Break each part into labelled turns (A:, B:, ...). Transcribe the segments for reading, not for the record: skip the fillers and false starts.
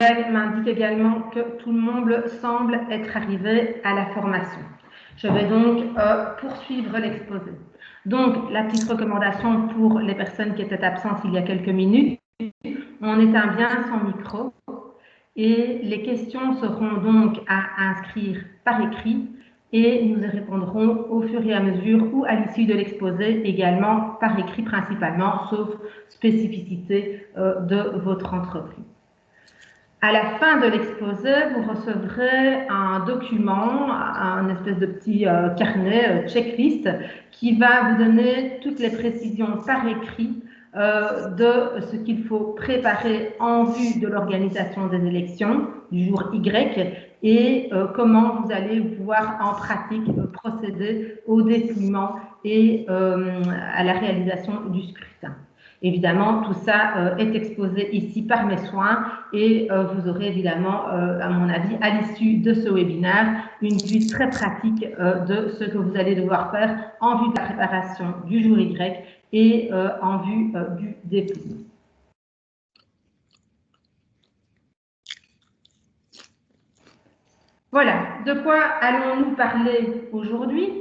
A: m'indique également que tout le monde semble être arrivé à la formation. Je vais donc poursuivre l'exposé. Donc, la petite recommandation pour les personnes qui étaient absentes il y a quelques minutes, on éteint bien son micro et les questions seront donc à inscrire par écrit et nous y répondrons au fur et à mesure ou à l'issue de l'exposé également par écrit principalement, sauf spécificité de votre entreprise. À la fin de l'exposé, vous recevrez un document, un espèce de petit carnet, checklist, qui va vous donner toutes les précisions par écrit de ce qu'il faut préparer en vue de l'organisation des élections du jour Y et comment vous allez pouvoir en pratique procéder au dépouillement et à la réalisation du scrutin. Évidemment, tout ça est exposé ici par mes soins et vous aurez évidemment, à mon avis, à l'issue de ce webinaire, une vue très pratique de ce que vous allez devoir faire en vue de la préparation du jour Y et en vue du dépouillement. Voilà, de quoi allons-nous parler aujourd'hui?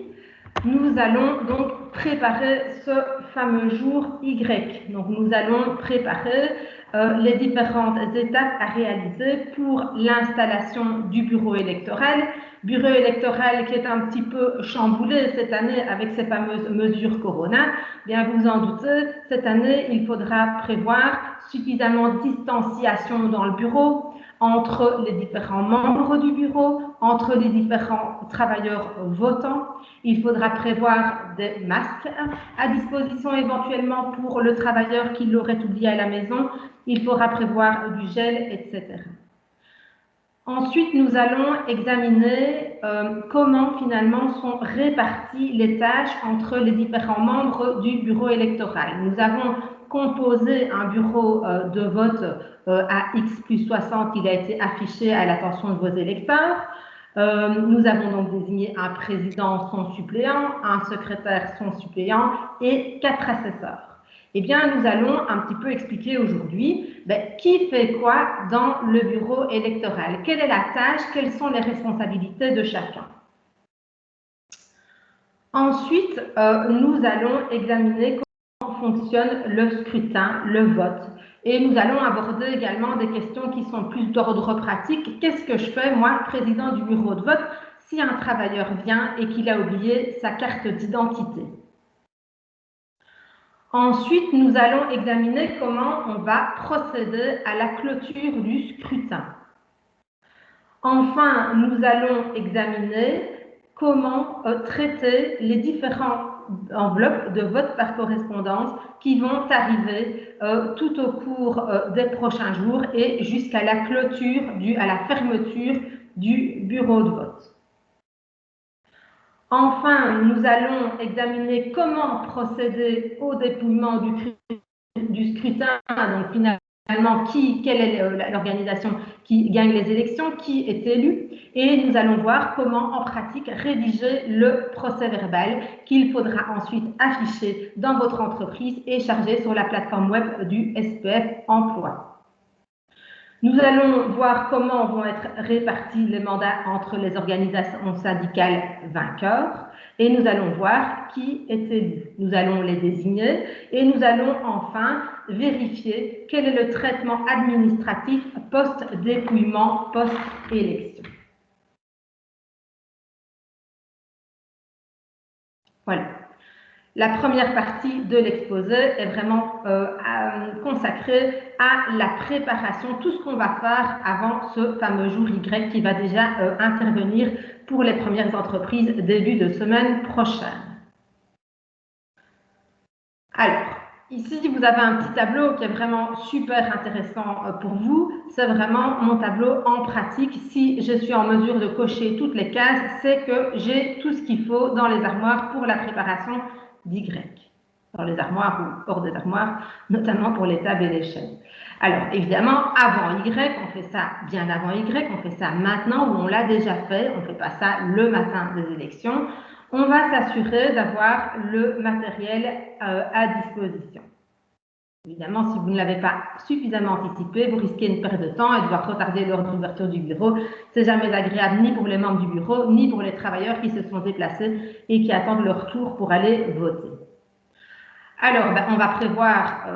A: Nous allons donc préparer ce fameux jour Y. Donc, nous allons préparer les différentes étapes à réaliser pour l'installation du bureau électoral. Bureau électoral qui est un petit peu chamboulé cette année avec ces fameuses mesures Corona. Bien, vous en doutez, cette année, il faudra prévoir suffisamment de distanciation dans le bureau, entre les différents membres du bureau, entre les différents travailleurs votants. Il faudra prévoir des masques à disposition éventuellement pour le travailleur qui l'aurait oublié à la maison. Il faudra prévoir du gel, etc. Ensuite, nous allons examiner comment finalement sont réparties les tâches entre les différents membres du bureau électoral. Nous avons composé un bureau de vote à X plus 60 qui a été affiché à l'attention de vos électeurs. Nous avons donc désigné un président, son suppléant, un secrétaire, son suppléant et 4 assesseurs. Eh bien, nous allons un petit peu expliquer aujourd'hui qui fait quoi dans le bureau électoral. Quelle est la tâche? Quelles sont les responsabilités de chacun? Ensuite, nous allons examiner comment fonctionne le scrutin, le vote. Et nous allons aborder également des questions qui sont plus d'ordre pratique. Qu'est-ce que je fais, moi, président du bureau de vote, si un travailleur vient et qu'il a oublié sa carte d'identité? Ensuite, nous allons examiner comment on va procéder à la clôture du scrutin. Enfin, nous allons examiner comment traiter les différents enveloppes de vote par correspondance qui vont arriver tout au cours des prochains jours et jusqu'à la clôture, à la fermeture du bureau de vote. Enfin, nous allons examiner comment procéder au dépouillement du scrutin, donc finalement, quelle est l'organisation qui gagne les élections, qui est élu, et nous allons voir comment, en pratique, rédiger le procès-verbal qu'il faudra ensuite afficher dans votre entreprise et charger sur la plateforme web du SPF Emploi. Nous allons voir comment vont être répartis les mandats entre les organisations syndicales vainqueurs et nous allons voir qui est élu. Nous allons les désigner et nous allons enfin vérifier quel est le traitement administratif post-dépouillement, post-élection. Voilà. La première partie de l'exposé est vraiment consacrée à la préparation, tout ce qu'on va faire avant ce fameux jour Y qui va déjà intervenir pour les premières entreprises début de semaine prochaine. Alors, ici, vous avez un petit tableau qui est vraiment super intéressant pour vous. C'est vraiment mon tableau en pratique. Si je suis en mesure de cocher toutes les cases, c'est que j'ai tout ce qu'il faut dans les armoires pour la préparation d'Y. Dans les armoires ou hors des armoires, notamment pour les tables et les chaises. Alors, évidemment, avant Y, on fait ça bien avant Y, on fait ça maintenant où on l'a déjà fait, on ne fait pas ça le matin des élections. On va s'assurer d'avoir le matériel à disposition. Évidemment, si vous ne l'avez pas suffisamment anticipé, vous risquez une perte de temps et devoir retarder l'heure d'ouverture du bureau. C'est jamais agréable ni pour les membres du bureau, ni pour les travailleurs qui se sont déplacés et qui attendent leur tour pour aller voter. Alors, on va prévoir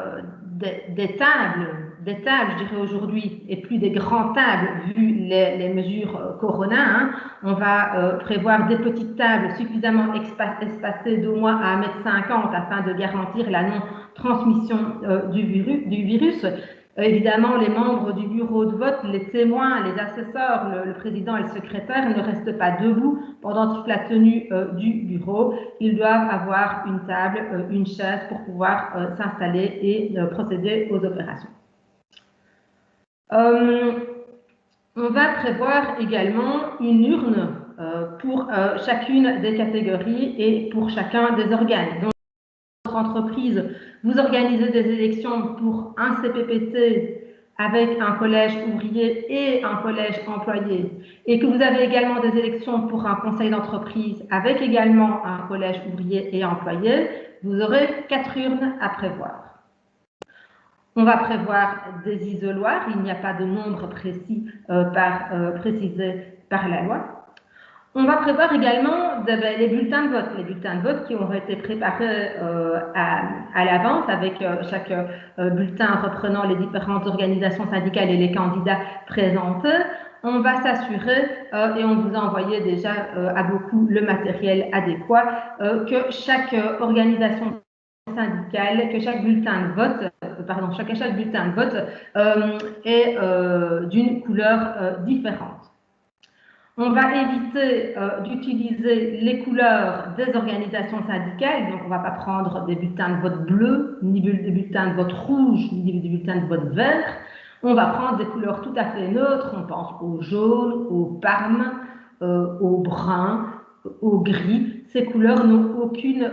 A: des tables, je dirais aujourd'hui, et plus des grandes tables vu les mesures Corona. Hein. On va prévoir des petites tables suffisamment espacées d'au moins à 1,50 m afin de garantir la non-transmission du virus. Évidemment, les membres du bureau de vote, les témoins, les assesseurs, le président et le secrétaire ne restent pas debout pendant toute la tenue du bureau. Ils doivent avoir une table, une chaise pour pouvoir s'installer et procéder aux opérations. On va prévoir également une urne pour chacune des catégories et pour chacun des organes. Donc, votre entreprise, vous organisez des élections pour un CPPT avec un collège ouvrier et un collège employé, et que vous avez également des élections pour un conseil d'entreprise avec également un collège ouvrier et employé, vous aurez 4 urnes à prévoir. On va prévoir des isoloirs, il n'y a pas de nombre précis précisé par la loi. On va prévoir également les bulletins de vote qui ont été préparés à l'avance avec chaque bulletin reprenant les différentes organisations syndicales et les candidats présentés. On va s'assurer, et on vous a envoyé déjà à beaucoup le matériel adéquat, que chaque organisation syndicale, que chaque bulletin de vote, chaque bulletin de vote est d'une couleur différente. On va éviter d'utiliser les couleurs des organisations syndicales, donc on ne va pas prendre des bulletins de vote bleus, ni des bulletins de vote rouges, ni des bulletins de vote verts. On va prendre des couleurs tout à fait neutres, on pense au jaune, au parme, au brun, au gris. Ces couleurs n'ont aucune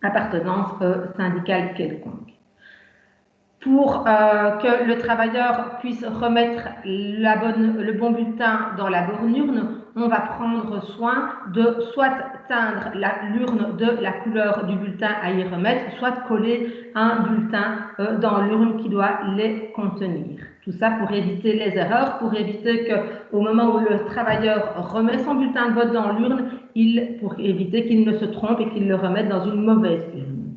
A: appartenance syndicale quelconque. Pour que le travailleur puisse remettre le bon bulletin dans la bonne urne, on va prendre soin de soit teindre l'urne de la couleur du bulletin à y remettre, soit coller un bulletin dans l'urne qui doit les contenir. Tout ça pour éviter les erreurs, pour éviter qu'au moment où le travailleur remet son bulletin de vote dans l'urne, pour éviter qu'il ne se trompe et qu'il le remette dans une mauvaise urne.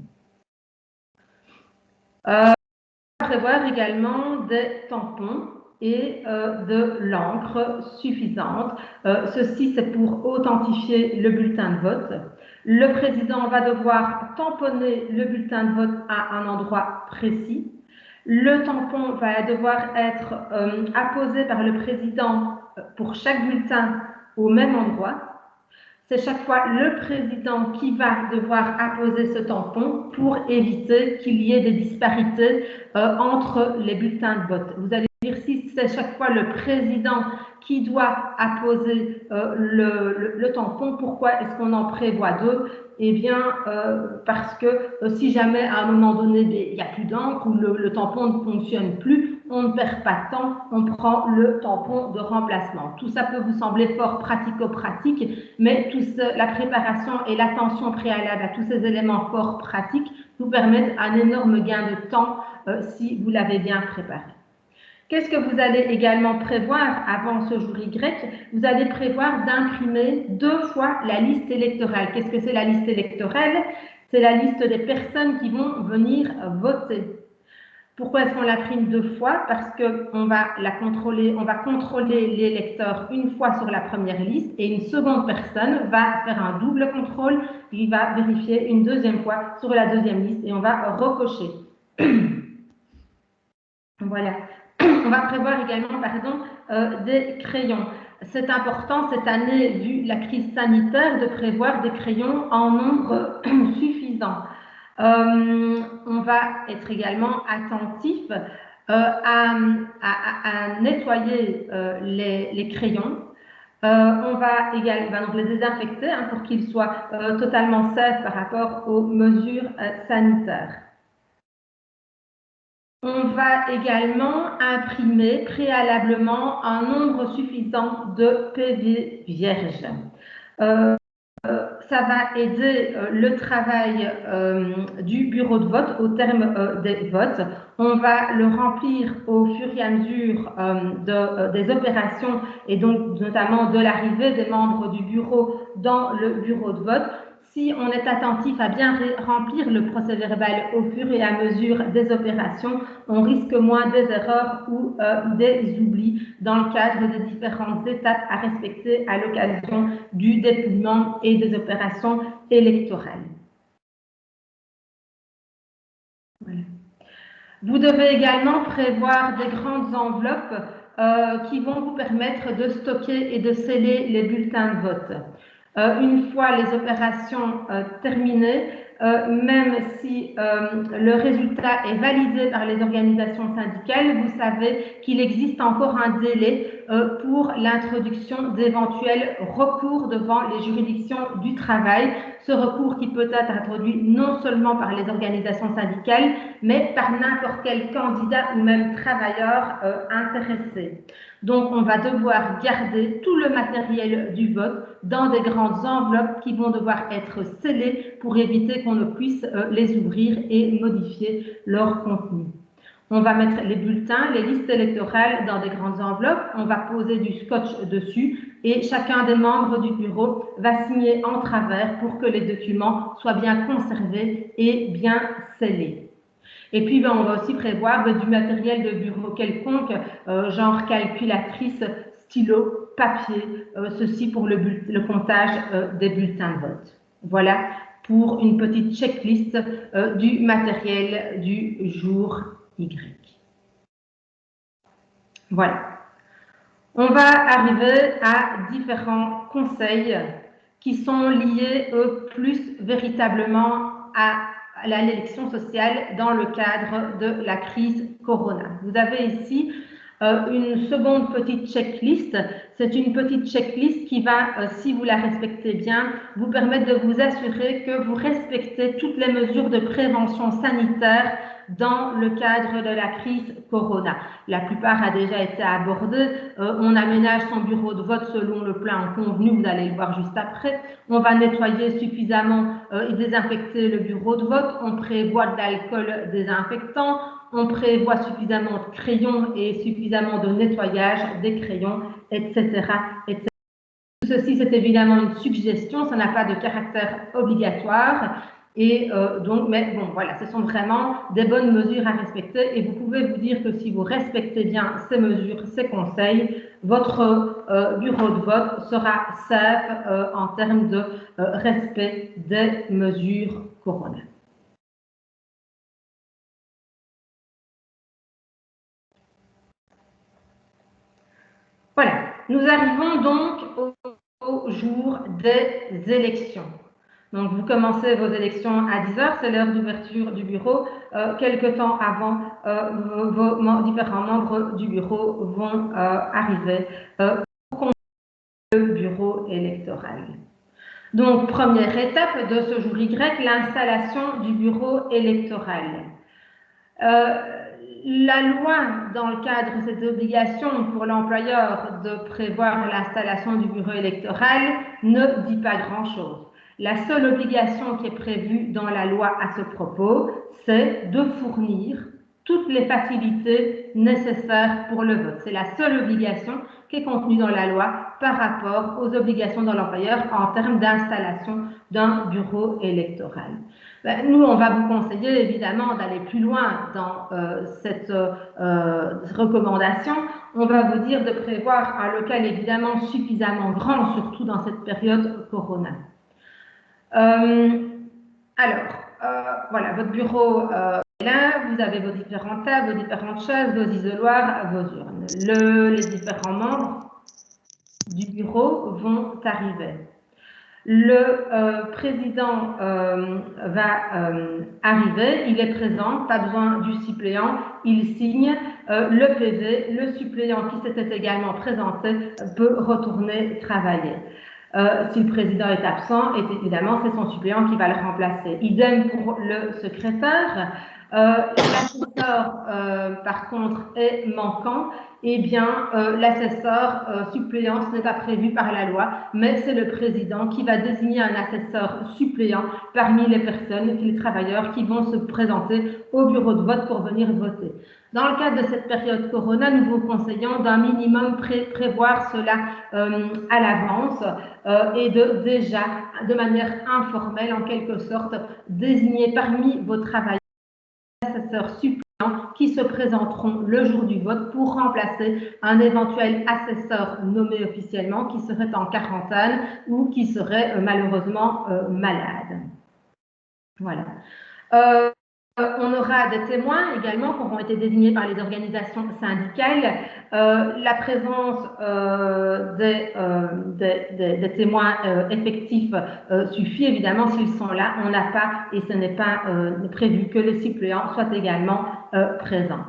A: Prévoir également des tampons et de l'encre suffisante. Ceci, c'est pour authentifier le bulletin de vote. Le président va devoir tamponner le bulletin de vote à un endroit précis. Le tampon va devoir être apposé par le président pour chaque bulletin au même endroit. C'est chaque fois le président qui va devoir apposer ce tampon pour éviter qu'il y ait des disparités entre les bulletins de vote. Vous allez dire, si c'est chaque fois le président qui doit apposer le tampon, pourquoi est-ce qu'on en prévoit deux? Eh bien, parce que si jamais à un moment donné, il n'y a plus d'encre ou le tampon ne fonctionne plus, on ne perd pas de temps, on prend le tampon de remplacement. Tout ça peut vous sembler fort pratico-pratique, mais la préparation et l'attention préalable à tous ces éléments fort pratiques vous permettent un énorme gain de temps si vous l'avez bien préparé. Qu'est-ce que vous allez également prévoir avant ce jour Y? Vous allez prévoir d'imprimer 2 fois la liste électorale. Qu'est-ce que c'est la liste électorale? C'est la liste des personnes qui vont venir voter. Pourquoi est-ce qu'on l'imprime 2 fois? Parce qu'on va contrôler l'électeur une fois sur la première liste et une seconde personne va faire un double contrôle, il va vérifier une deuxième fois sur la deuxième liste et on va recocher. Voilà. On va prévoir également, des crayons. C'est important cette année, vu la crise sanitaire, de prévoir des crayons en nombre suffisant. On va être également attentif à nettoyer les crayons. On va également les désinfecter pour qu'ils soient totalement safe par rapport aux mesures sanitaires. On va également imprimer préalablement un nombre suffisant de PV vierges. ça va aider le travail du bureau de vote au terme des votes. On va le remplir au fur et à mesure des opérations et donc notamment de l'arrivée des membres du bureau dans le bureau de vote. Si on est attentif à bien remplir le procès-verbal au fur et à mesure des opérations, on risque moins des erreurs ou des oublis dans le cadre des différentes étapes à respecter à l'occasion du dépouillement et des opérations électorales. Voilà. Vous devez également prévoir des grandes enveloppes qui vont vous permettre de stocker et de sceller les bulletins de vote. Une fois les opérations terminées, même si le résultat est validé par les organisations syndicales, vous savez qu'il existe encore un délai pour l'introduction d'éventuels recours devant les juridictions du travail. Ce recours qui peut être introduit non seulement par les organisations syndicales, mais par n'importe quel candidat ou même travailleur intéressé. Donc, on va devoir garder tout le matériel du vote dans des grandes enveloppes qui vont devoir être scellées pour éviter qu'on ne puisse les ouvrir et modifier leur contenu. On va mettre les bulletins, les listes électorales dans des grandes enveloppes, on va poser du scotch dessus et chacun des membres du bureau va signer en travers pour que les documents soient bien conservés et bien scellés. Et puis, on va aussi prévoir du matériel de bureau quelconque, genre calculatrice, stylo, papier, ceci pour le comptage des bulletins de vote. Voilà pour une petite checklist du matériel du jour Y. Voilà. On va arriver à différents conseils qui sont liés plus véritablement à l'élection sociale dans le cadre de la crise Corona. Vous avez ici une seconde petite checklist. C'est une petite checklist qui va, si vous la respectez bien, vous permettre de vous assurer que vous respectez toutes les mesures de prévention sanitaire dans le cadre de la crise Corona. La plupart a déjà été abordée. On aménage son bureau de vote selon le plan convenu, vous allez le voir juste après. On va nettoyer suffisamment et désinfecter le bureau de vote. On prévoit de l'alcool désinfectant. On prévoit suffisamment de crayons et suffisamment de nettoyage des crayons, etc. etc. Tout ceci, c'est évidemment une suggestion, ça n'a pas de caractère obligatoire. Et donc, mais bon, voilà, ce sont vraiment des bonnes mesures à respecter et vous pouvez vous dire que si vous respectez bien ces mesures, ces conseils, votre bureau de vote sera safe en termes de respect des mesures Corona. Voilà, nous arrivons donc au jour des élections. Donc, vous commencez vos élections à 10 h, c'est l'heure d'ouverture du bureau. Quelque temps avant, vos différents membres du bureau vont arriver pour conduire le bureau électoral. Donc, première étape de ce jour Y, l'installation du bureau électoral. La loi, dans le cadre de cette obligation pour l'employeur de prévoir l'installation du bureau électoral, ne dit pas grand-chose. La seule obligation qui est prévue dans la loi à ce propos, c'est de fournir toutes les facilités nécessaires pour le vote. C'est la seule obligation qui est contenue dans la loi par rapport aux obligations de l'employeur en termes d'installation d'un bureau électoral. Nous, on va vous conseiller évidemment d'aller plus loin dans cette recommandation. On va vous dire de prévoir un local évidemment suffisamment grand, surtout dans cette période Corona. Voilà, votre bureau est là, vous avez vos différentes tables, vos différentes chaises, vos isoloirs, vos urnes. Les différents membres du bureau vont arriver. Le président va arriver, il est présent, pas besoin du suppléant, il signe le PV, le suppléant qui s'était également présenté peut retourner travailler. Si le président est absent, évidemment, c'est son suppléant qui va le remplacer. Idem pour le secrétaire. L'assesseur, par contre, est manquant, eh bien, l'assesseur suppléant, ce n'est pas prévu par la loi, mais c'est le président qui va désigner un assesseur suppléant parmi les personnes, les travailleurs qui vont se présenter au bureau de vote pour venir voter. Dans le cadre de cette période Corona, nous vous conseillons d'un minimum prévoir cela à l'avance et de déjà, de manière informelle, en quelque sorte, désigner parmi vos travailleurs assesseurs suppléants qui se présenteront le jour du vote pour remplacer un éventuel assesseur nommé officiellement qui serait en quarantaine ou qui serait malheureusement malade. Voilà. On aura des témoins également qui auront été désignés par les organisations syndicales. La présence des témoins effectifs suffit évidemment s'ils sont là. On n'a pas, et ce n'est pas prévu que les suppléants soient également présents.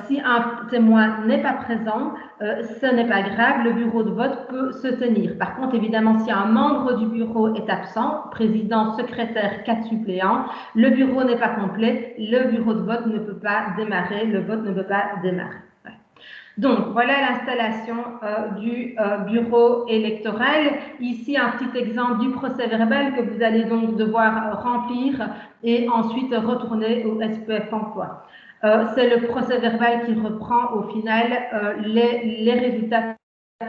A: Si un témoin n'est pas présent, ce n'est pas grave, le bureau de vote peut se tenir. Par contre, évidemment, si un membre du bureau est absent, président, secrétaire, 4 suppléants, le bureau n'est pas complet, le bureau de vote ne peut pas démarrer, le vote ne peut pas démarrer. Donc, voilà l'installation du bureau électoral. Ici, un petit exemple du procès verbal que vous allez donc devoir remplir et ensuite retourner au SPF Emploi. C'est le procès verbal qui reprend au final les résultats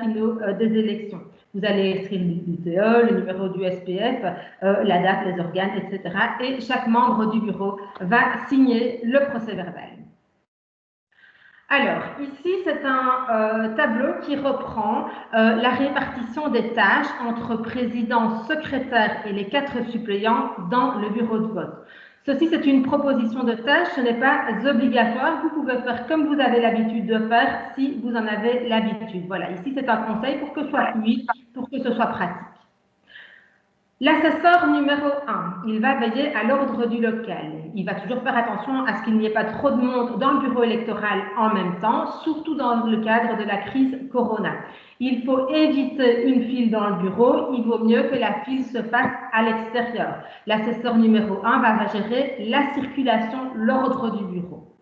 A: finaux des élections. Vous allez écrire l'UTE, le numéro du SPF, la date, les organes, etc. Et chaque membre du bureau va signer le procès verbal. Alors, ici, c'est un tableau qui reprend la répartition des tâches entre président, secrétaire et les 4 suppléants dans le bureau de vote. Ceci, c'est une proposition de tâche, ce n'est pas obligatoire. Vous pouvez faire comme vous avez l'habitude de faire si vous en avez l'habitude. Voilà, ici, c'est un conseil pour que ce soit fluide, pour que ce soit pratique. L'assesseur numéro 1, il va veiller à l'ordre du local. Il va toujours faire attention à ce qu'il n'y ait pas trop de monde dans le bureau électoral en même temps, surtout dans le cadre de la crise Corona. Il faut éviter une file dans le bureau, il vaut mieux que la file se fasse à l'extérieur. L'assesseur numéro 1 va gérer la circulation, l'ordre du bureau.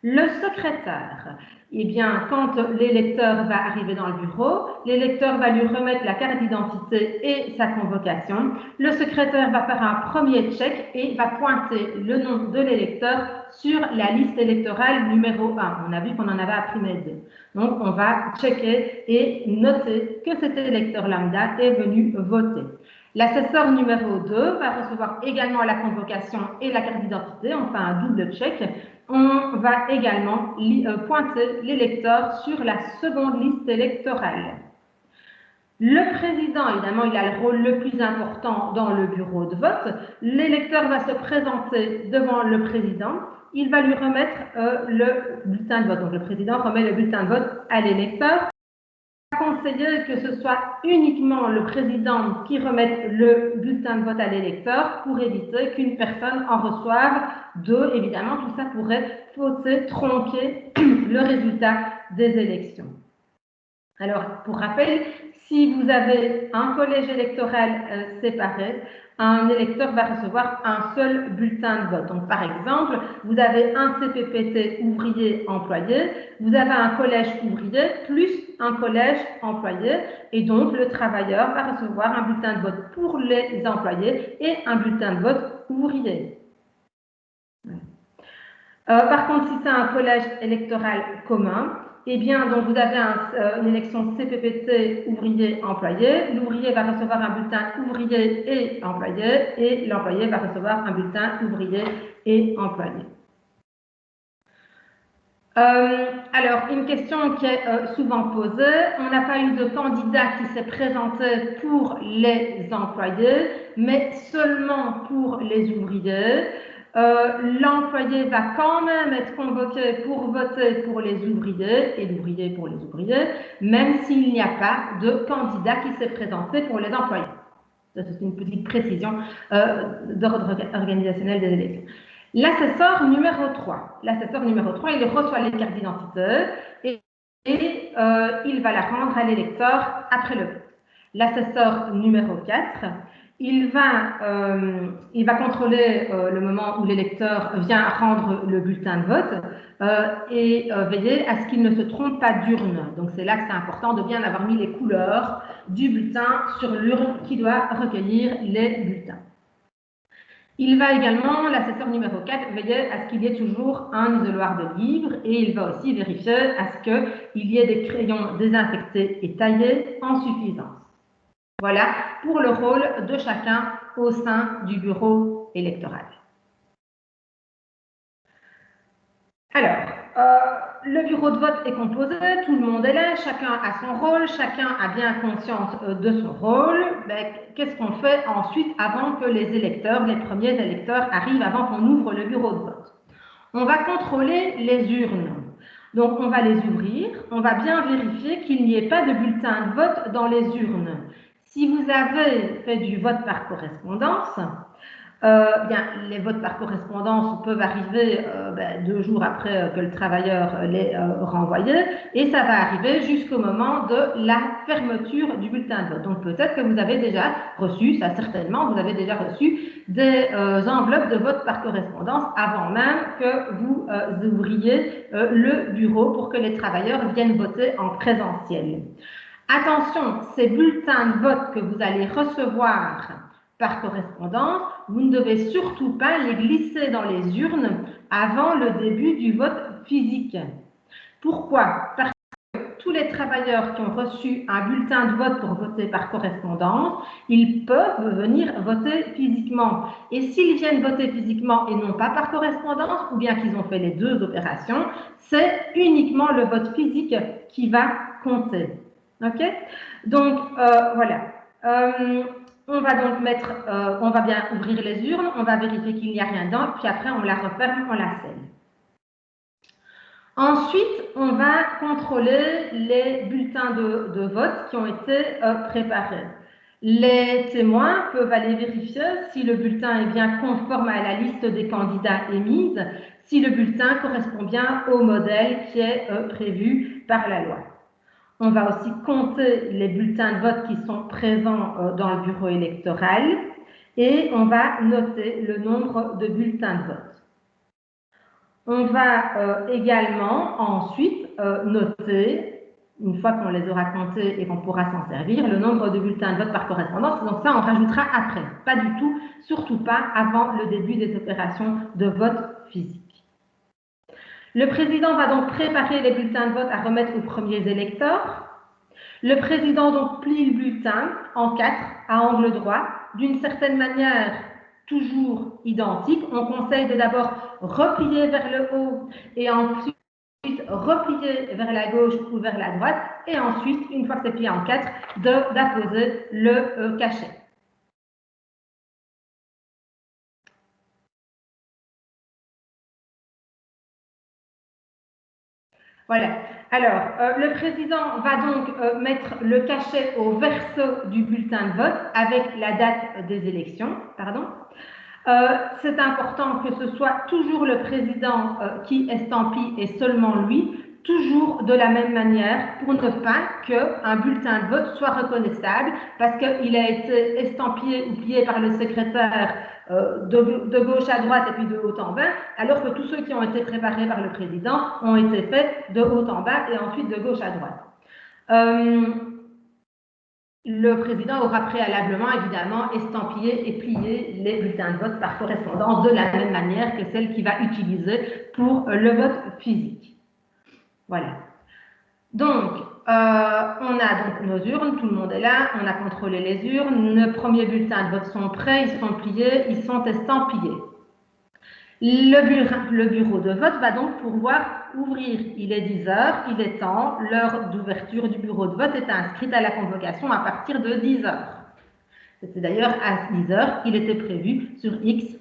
A: Le secrétaire, eh bien, quand l'électeur va arriver dans le bureau, l'électeur va lui remettre la carte d'identité et sa convocation. Le secrétaire va faire un premier check et va pointer le nom de l'électeur sur la liste électorale numéro 1. On a vu qu'on en avait imprimé 2. Donc, on va checker et noter que cet électeur lambda est venu voter. L'assesseur numéro 2 va recevoir également la convocation et la carte d'identité. On fait un double check. On va également pointer l'électeur sur la seconde liste électorale. Le président, évidemment, il a le rôle le plus important dans le bureau de vote. L'électeur va se présenter devant le président. Il va lui remettre le bulletin de vote. Donc, le président remet le bulletin de vote à l'électeur. Conseiller que ce soit uniquement le président qui remette le bulletin de vote à l'électeur pour éviter qu'une personne en reçoive 2. Évidemment, tout ça pourrait fausser, tronquer le résultat des élections. Alors, pour rappel, si vous avez un collège électoral séparé, un électeur va recevoir un seul bulletin de vote. Donc, par exemple, vous avez un CPPT ouvrier employé, vous avez un collège ouvrier plus un collège employé, et donc le travailleur va recevoir un bulletin de vote pour les employés et un bulletin de vote ouvrier. Par contre, si c'est un collège électoral commun, eh bien, donc vous avez une élection CPPT ouvrier-employé. L'ouvrier va recevoir un bulletin ouvrier et employé, et l'employé va recevoir un bulletin ouvrier et employé. Alors, une question qui est souvent posée, on n'a pas eu de candidat qui s'est présenté pour les employés, mais seulement pour les ouvriers. L'employé va quand même être convoqué pour voter pour les ouvriers et l'ouvrier pour les ouvriers, même s'il n'y a pas de candidat qui s'est présenté pour les employés. C'est une petite précision d'ordre organisationnel des élections. L'assesseur numéro 3. L'assesseur numéro 3, il reçoit les cartes d'identité et il va la rendre à l'électeur après le vote. L'assesseur numéro 4, il va contrôler le moment où l'électeur vient rendre le bulletin de vote et veiller à ce qu'il ne se trompe pas d'urne. Donc c'est là que c'est important de bien avoir mis les couleurs du bulletin sur l'urne qui doit recueillir les bulletins. Il va également, l'assesseur numéro 4, veiller à ce qu'il y ait toujours un isoloir de livres et il va aussi vérifier à ce qu'il y ait des crayons désinfectés et taillés en suffisance. Voilà pour le rôle de chacun au sein du bureau électoral. Alors, le bureau de vote est composé, tout le monde est là, chacun a son rôle, chacun a bien conscience de son rôle. Qu'est-ce qu'on fait ensuite avant que les électeurs, les premiers électeurs arrivent, avant qu'on ouvre le bureau de vote? On va contrôler les urnes. Donc, on va les ouvrir, on va bien vérifier qu'il n'y ait pas de bulletin de vote dans les urnes. Si vous avez fait du vote par correspondance, bien, les votes par correspondance peuvent arriver 2 jours après que le travailleur l'ait renvoyé et ça va arriver jusqu'au moment de la fermeture du bulletin de vote. Donc peut-être que vous avez déjà reçu, ça certainement, vous avez déjà reçu des enveloppes de vote par correspondance avant même que vous ouvriez le bureau pour que les travailleurs viennent voter en présentiel. Attention, ces bulletins de vote que vous allez recevoir par correspondance, vous ne devez surtout pas les glisser dans les urnes avant le début du vote physique. Pourquoi? Parce que tous les travailleurs qui ont reçu un bulletin de vote pour voter par correspondance, ils peuvent venir voter physiquement. Et s'ils viennent voter physiquement et non pas par correspondance, ou bien qu'ils ont fait les 2 opérations, c'est uniquement le vote physique qui va compter. Ok? Donc, voilà. On va donc on va bien ouvrir les urnes, on va vérifier qu'il n'y a rien dedans, puis après on la referme, on la scelle. Ensuite, on va contrôler les bulletins de vote qui ont été préparés. Les témoins peuvent aller vérifier si le bulletin est bien conforme à la liste des candidats émise, si le bulletin correspond bien au modèle qui est prévu par la loi. On va aussi compter les bulletins de vote qui sont présents dans le bureau électoral et on va noter le nombre de bulletins de vote. On va également ensuite noter, une fois qu'on les aura comptés et qu'on pourra s'en servir, le nombre de bulletins de vote par correspondance. Donc ça, on rajoutera après, pas du tout, surtout pas avant le début des opérations de vote physique. Le président va donc préparer les bulletins de vote à remettre aux premiers électeurs. Le président donc plie le bulletin en 4 à angle droit, d'une certaine manière toujours identique. On conseille de d'abord replier vers le haut et ensuite replier vers la gauche ou vers la droite et ensuite, une fois que c'est plié en 4, d'apposer le cachet. Voilà. Alors, le président va donc mettre le cachet au verso du bulletin de vote avec la date des élections. Pardon. C'est important que ce soit toujours le président qui estampille et seulement lui, toujours de la même manière pour ne pas qu'un bulletin de vote soit reconnaissable parce qu'il a été estampillé ou plié par le secrétaire de gauche à droite et puis de haut en bas, alors que tous ceux qui ont été préparés par le président ont été faits de haut en bas et ensuite de gauche à droite. Le président aura préalablement, évidemment, estampillé et plié les bulletins de vote par correspondance de la même manière que celle qu'il va utiliser pour le vote physique. Voilà. Donc, on a donc nos urnes, tout le monde est là, on a contrôlé les urnes, nos premiers bulletins de vote sont prêts, ils sont pliés, ils sont estampillés. Le bureau de vote va donc pouvoir ouvrir. Il est 10 heures, il est temps, l'heure d'ouverture du bureau de vote est inscrite à la convocation à partir de 10 heures. C'était d'ailleurs à 10 heures qu'il était prévu sur X,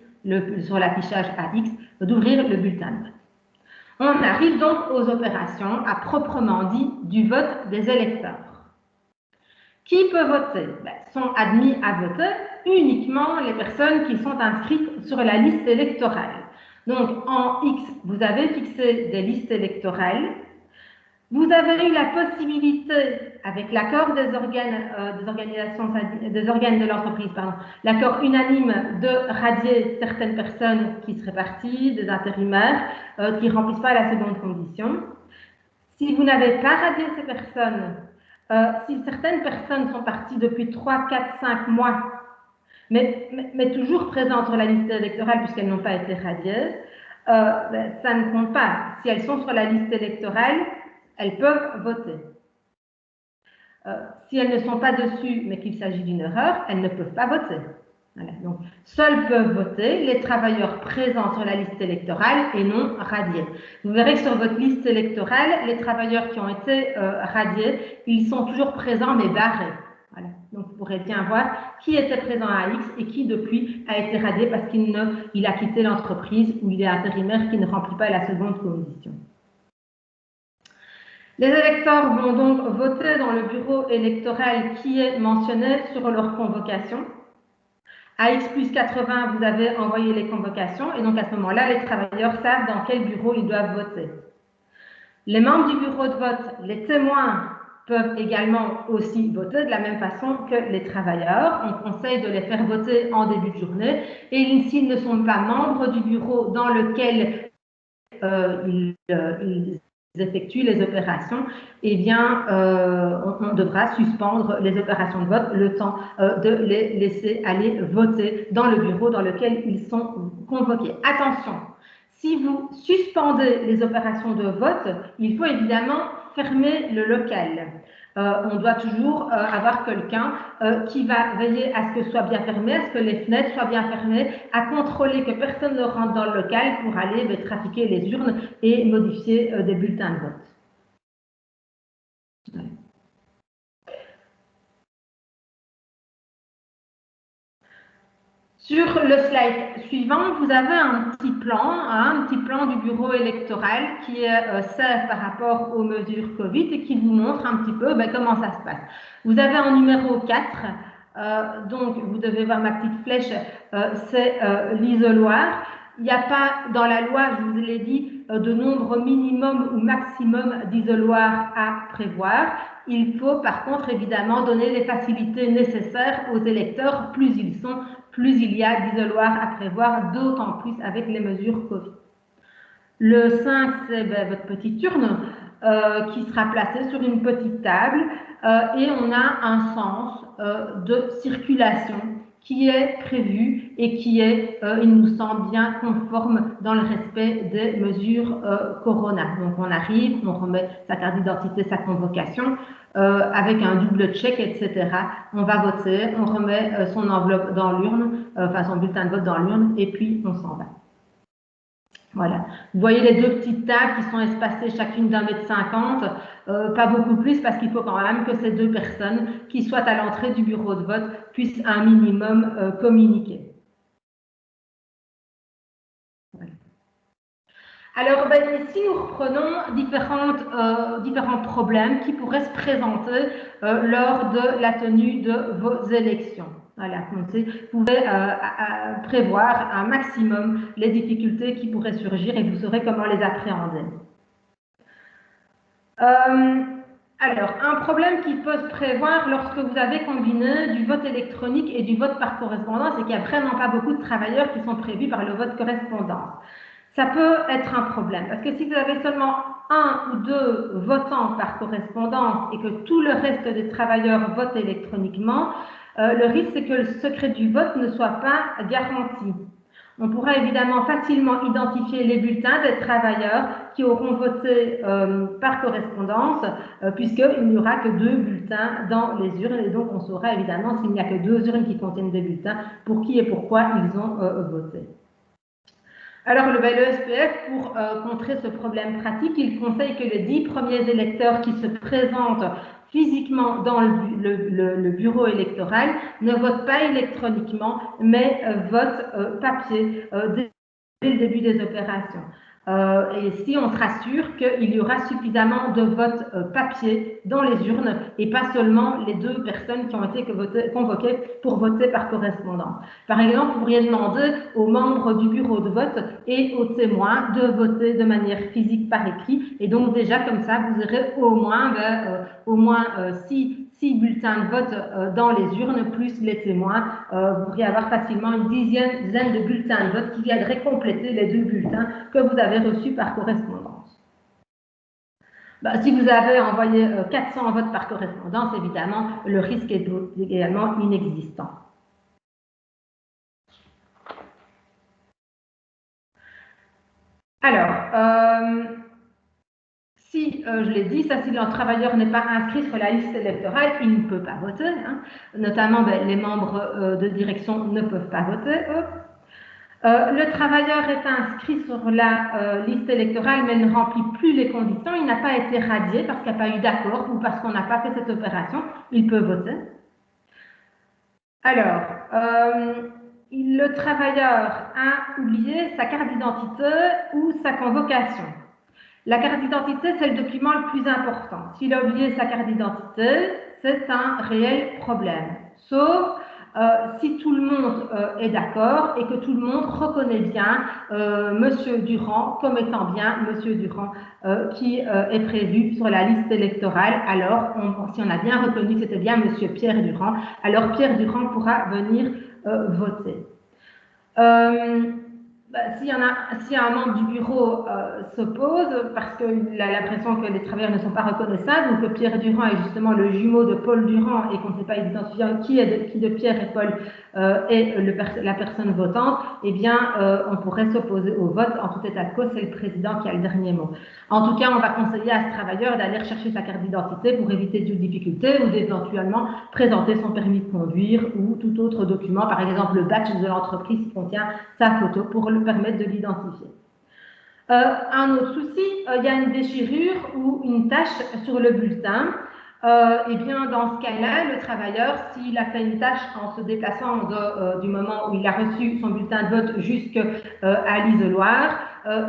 A: sur l'affichage à X, d'ouvrir le bulletin de vote. On arrive donc aux opérations à proprement dit du vote des électeurs. Qui peut voter? Sont admis à voter uniquement les personnes qui sont inscrites sur la liste électorale. Donc, en X, vous avez fixé des listes électorales. Vous avez eu la possibilité, avec l'accord des organes de l'entreprise, l'accord unanime de radier certaines personnes qui seraient parties, des intérimaires, qui ne remplissent pas la seconde condition. Si vous n'avez pas radié ces personnes, si certaines personnes sont parties depuis 3, 4, 5 mois, mais toujours présentes sur la liste électorale puisqu'elles n'ont pas été radiées, ça ne compte pas. Si elles sont sur la liste électorale, elles peuvent voter. Si elles ne sont pas dessus, mais qu'il s'agit d'une erreur, elles ne peuvent pas voter. Voilà. Donc, seuls peuvent voter les travailleurs présents sur la liste électorale et non radiés. Vous verrez que sur votre liste électorale, les travailleurs qui ont été radiés, ils sont toujours présents mais barrés. Voilà. Donc, vous pourrez bien voir qui était présent à X et qui, depuis, a été radié parce qu'il a quitté l'entreprise ou il est intérimaire qui ne remplit pas la seconde condition. Les électeurs vont donc voter dans le bureau électoral qui est mentionné sur leur convocation. À X plus 80, vous avez envoyé les convocations et donc à ce moment-là, les travailleurs savent dans quel bureau ils doivent voter. Les membres du bureau de vote, les témoins, peuvent également aussi voter de la même façon que les travailleurs. On conseille de les faire voter en début de journée et s'ils ne sont pas membres du bureau dans lequel ils effectuent les opérations, eh bien, on devra suspendre les opérations de vote le temps de les laisser aller voter dans le bureau dans lequel ils sont convoqués. Attention, si vous suspendez les opérations de vote, il faut évidemment fermer le local. On doit toujours avoir quelqu'un qui va veiller à ce que ce soit bien fermé, à ce que les fenêtres soient bien fermées, à contrôler que personne ne rentre dans le local pour aller trafiquer les urnes et modifier des bulletins de vote. Ouais. Sur le slide suivant, vous avez un petit plan du bureau électoral qui est safe par rapport aux mesures Covid et qui vous montre un petit peu comment ça se passe. Vous avez en numéro 4, donc vous devez voir ma petite flèche, c'est l'isoloir. Il n'y a pas dans la loi, je vous l'ai dit, de nombre minimum ou maximum d'isoloirs à prévoir. Il faut par contre évidemment donner les facilités nécessaires aux électeurs, plus ils sont, plus il y a d'isoloirs à prévoir, d'autant plus avec les mesures Covid. Le 5, c'est votre petite urne qui sera placée sur une petite table et on a un sens de circulation qui est prévu et qui est, il nous semble bien conforme dans le respect des mesures Corona. Donc on arrive, on remet sa carte d'identité, sa convocation, avec un double check, etc. On va voter, on remet son enveloppe dans l'urne, enfin son bulletin de vote dans l'urne, et puis on s'en va. Voilà. Vous voyez les deux petites tables qui sont espacées chacune d'1,50 m, pas beaucoup plus parce qu'il faut quand même que ces deux personnes qui soient à l'entrée du bureau de vote puissent un minimum communiquer. Voilà. Alors, ici, nous reprenons différents problèmes qui pourraient se présenter lors de la tenue de vos élections. Voilà, donc vous pouvez prévoir un maximum les difficultés qui pourraient surgir et vous saurez comment les appréhender. Alors, un problème qui peut se prévoir lorsque vous avez combiné du vote électronique et du vote par correspondance, c'est qu'il n'y a vraiment pas beaucoup de travailleurs qui sont prévus par le vote correspondance. Ça peut être un problème, parce que si vous avez seulement un ou deux votants par correspondance et que tout le reste des travailleurs votent électroniquement, le risque c'est que le secret du vote ne soit pas garanti. On pourra évidemment facilement identifier les bulletins des travailleurs qui auront voté par correspondance, puisqu'il n'y aura que 2 bulletins dans les urnes, et donc on saura évidemment s'il n'y a que 2 urnes qui contiennent des bulletins, pour qui et pourquoi ils ont voté. Alors, le SPF, pour contrer ce problème pratique, il conseille que les 10 premiers électeurs qui se présentent physiquement dans le bureau électoral ne votent pas électroniquement, mais votent papier dès le début des opérations. Et si on se rassure qu'il y aura suffisamment de votes papier dans les urnes et pas seulement les 2 personnes qui ont été convoquées pour voter par correspondance. Par exemple, vous pourriez demander aux membres du bureau de vote et aux témoins de voter de manière physique par écrit. Et donc déjà comme ça, vous aurez au moins 6 bulletins de vote dans les urnes, plus les témoins. Vous pourriez avoir facilement une dizaine de bulletins de vote qui viendraient compléter les 2 bulletins que vous avez reçus par correspondance. Si vous avez envoyé 400 votes par correspondance, évidemment, le risque est également inexistant. Alors, si, je l'ai dit, si le travailleur n'est pas inscrit sur la liste électorale, il ne peut pas voter. Notamment, les membres de direction ne peuvent pas voter, eux. Le travailleur est inscrit sur la liste électorale, mais ne remplit plus les conditions. Il n'a pas été radié parce qu'il n'y a pas eu d'accord ou parce qu'on n'a pas fait cette opération. Il peut voter. Alors, le travailleur a oublié sa carte d'identité ou sa convocation. La carte d'identité, c'est le document le plus important. S'il a oublié sa carte d'identité, c'est un réel problème. Sauf si tout le monde est d'accord et que tout le monde reconnaît bien Monsieur Durand comme étant bien Monsieur Durand qui est prévu sur la liste électorale. Alors, si on a bien reconnu que c'était bien Monsieur Pierre Durand, alors Pierre Durand pourra venir voter. Si un membre du bureau s'oppose parce qu'il a l'impression que les travailleurs ne sont pas reconnaissables ou que Pierre Durand est justement le jumeau de Paul Durand et qu'on ne sait pas identifier qui de Pierre et Paul est la personne votante, eh bien, on pourrait s'opposer au vote. En tout état de cause, c'est le président qui a le dernier mot. En tout cas, on va conseiller à ce travailleur d'aller rechercher sa carte d'identité pour éviter toute difficulté ou d'éventuellement présenter son permis de conduire ou tout autre document, par exemple le badge de l'entreprise qui contient sa photo pour le permettre de l'identifier. Un autre souci, il y a une déchirure ou une tache sur le bulletin. Eh bien, dans ce cas-là, le travailleur, s'il a fait une tâche en se déplaçant du moment où il a reçu son bulletin de vote jusqu'à l'isoloir,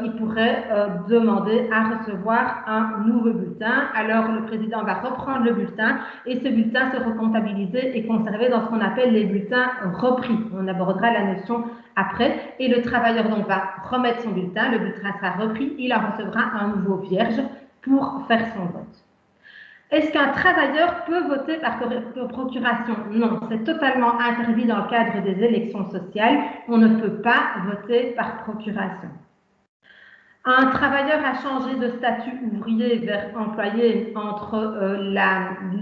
A: il pourrait demander à recevoir un nouveau bulletin. Alors, le président va reprendre le bulletin et ce bulletin sera comptabilisé et conservé dans ce qu'on appelle les bulletins repris. On abordera la notion après. Et le travailleur donc va remettre son bulletin, le bulletin sera repris, il en recevra un nouveau vierge pour faire son vote. Est-ce qu'un travailleur peut voter par procuration? Non, c'est totalement interdit dans le cadre des élections sociales. On ne peut pas voter par procuration. Un travailleur a changé de statut ouvrier vers employé entre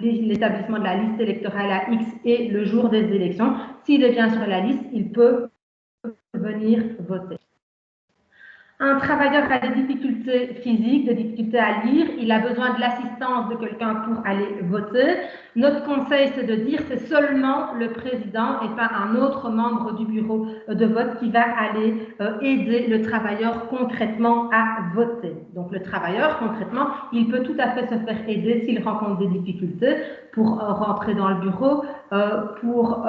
A: l'établissement de la liste électorale à X et le jour des élections. S'il est bien sur la liste, il peut venir voter. Un travailleur a des difficultés physiques, des difficultés à lire, il a besoin de l'assistance de quelqu'un pour aller voter. Notre conseil, c'est de dire c'est seulement le président et pas un autre membre du bureau de vote qui va aller aider le travailleur concrètement à voter. Donc le travailleur, concrètement, il peut tout à fait se faire aider s'il rencontre des difficultés pour rentrer dans le bureau, pour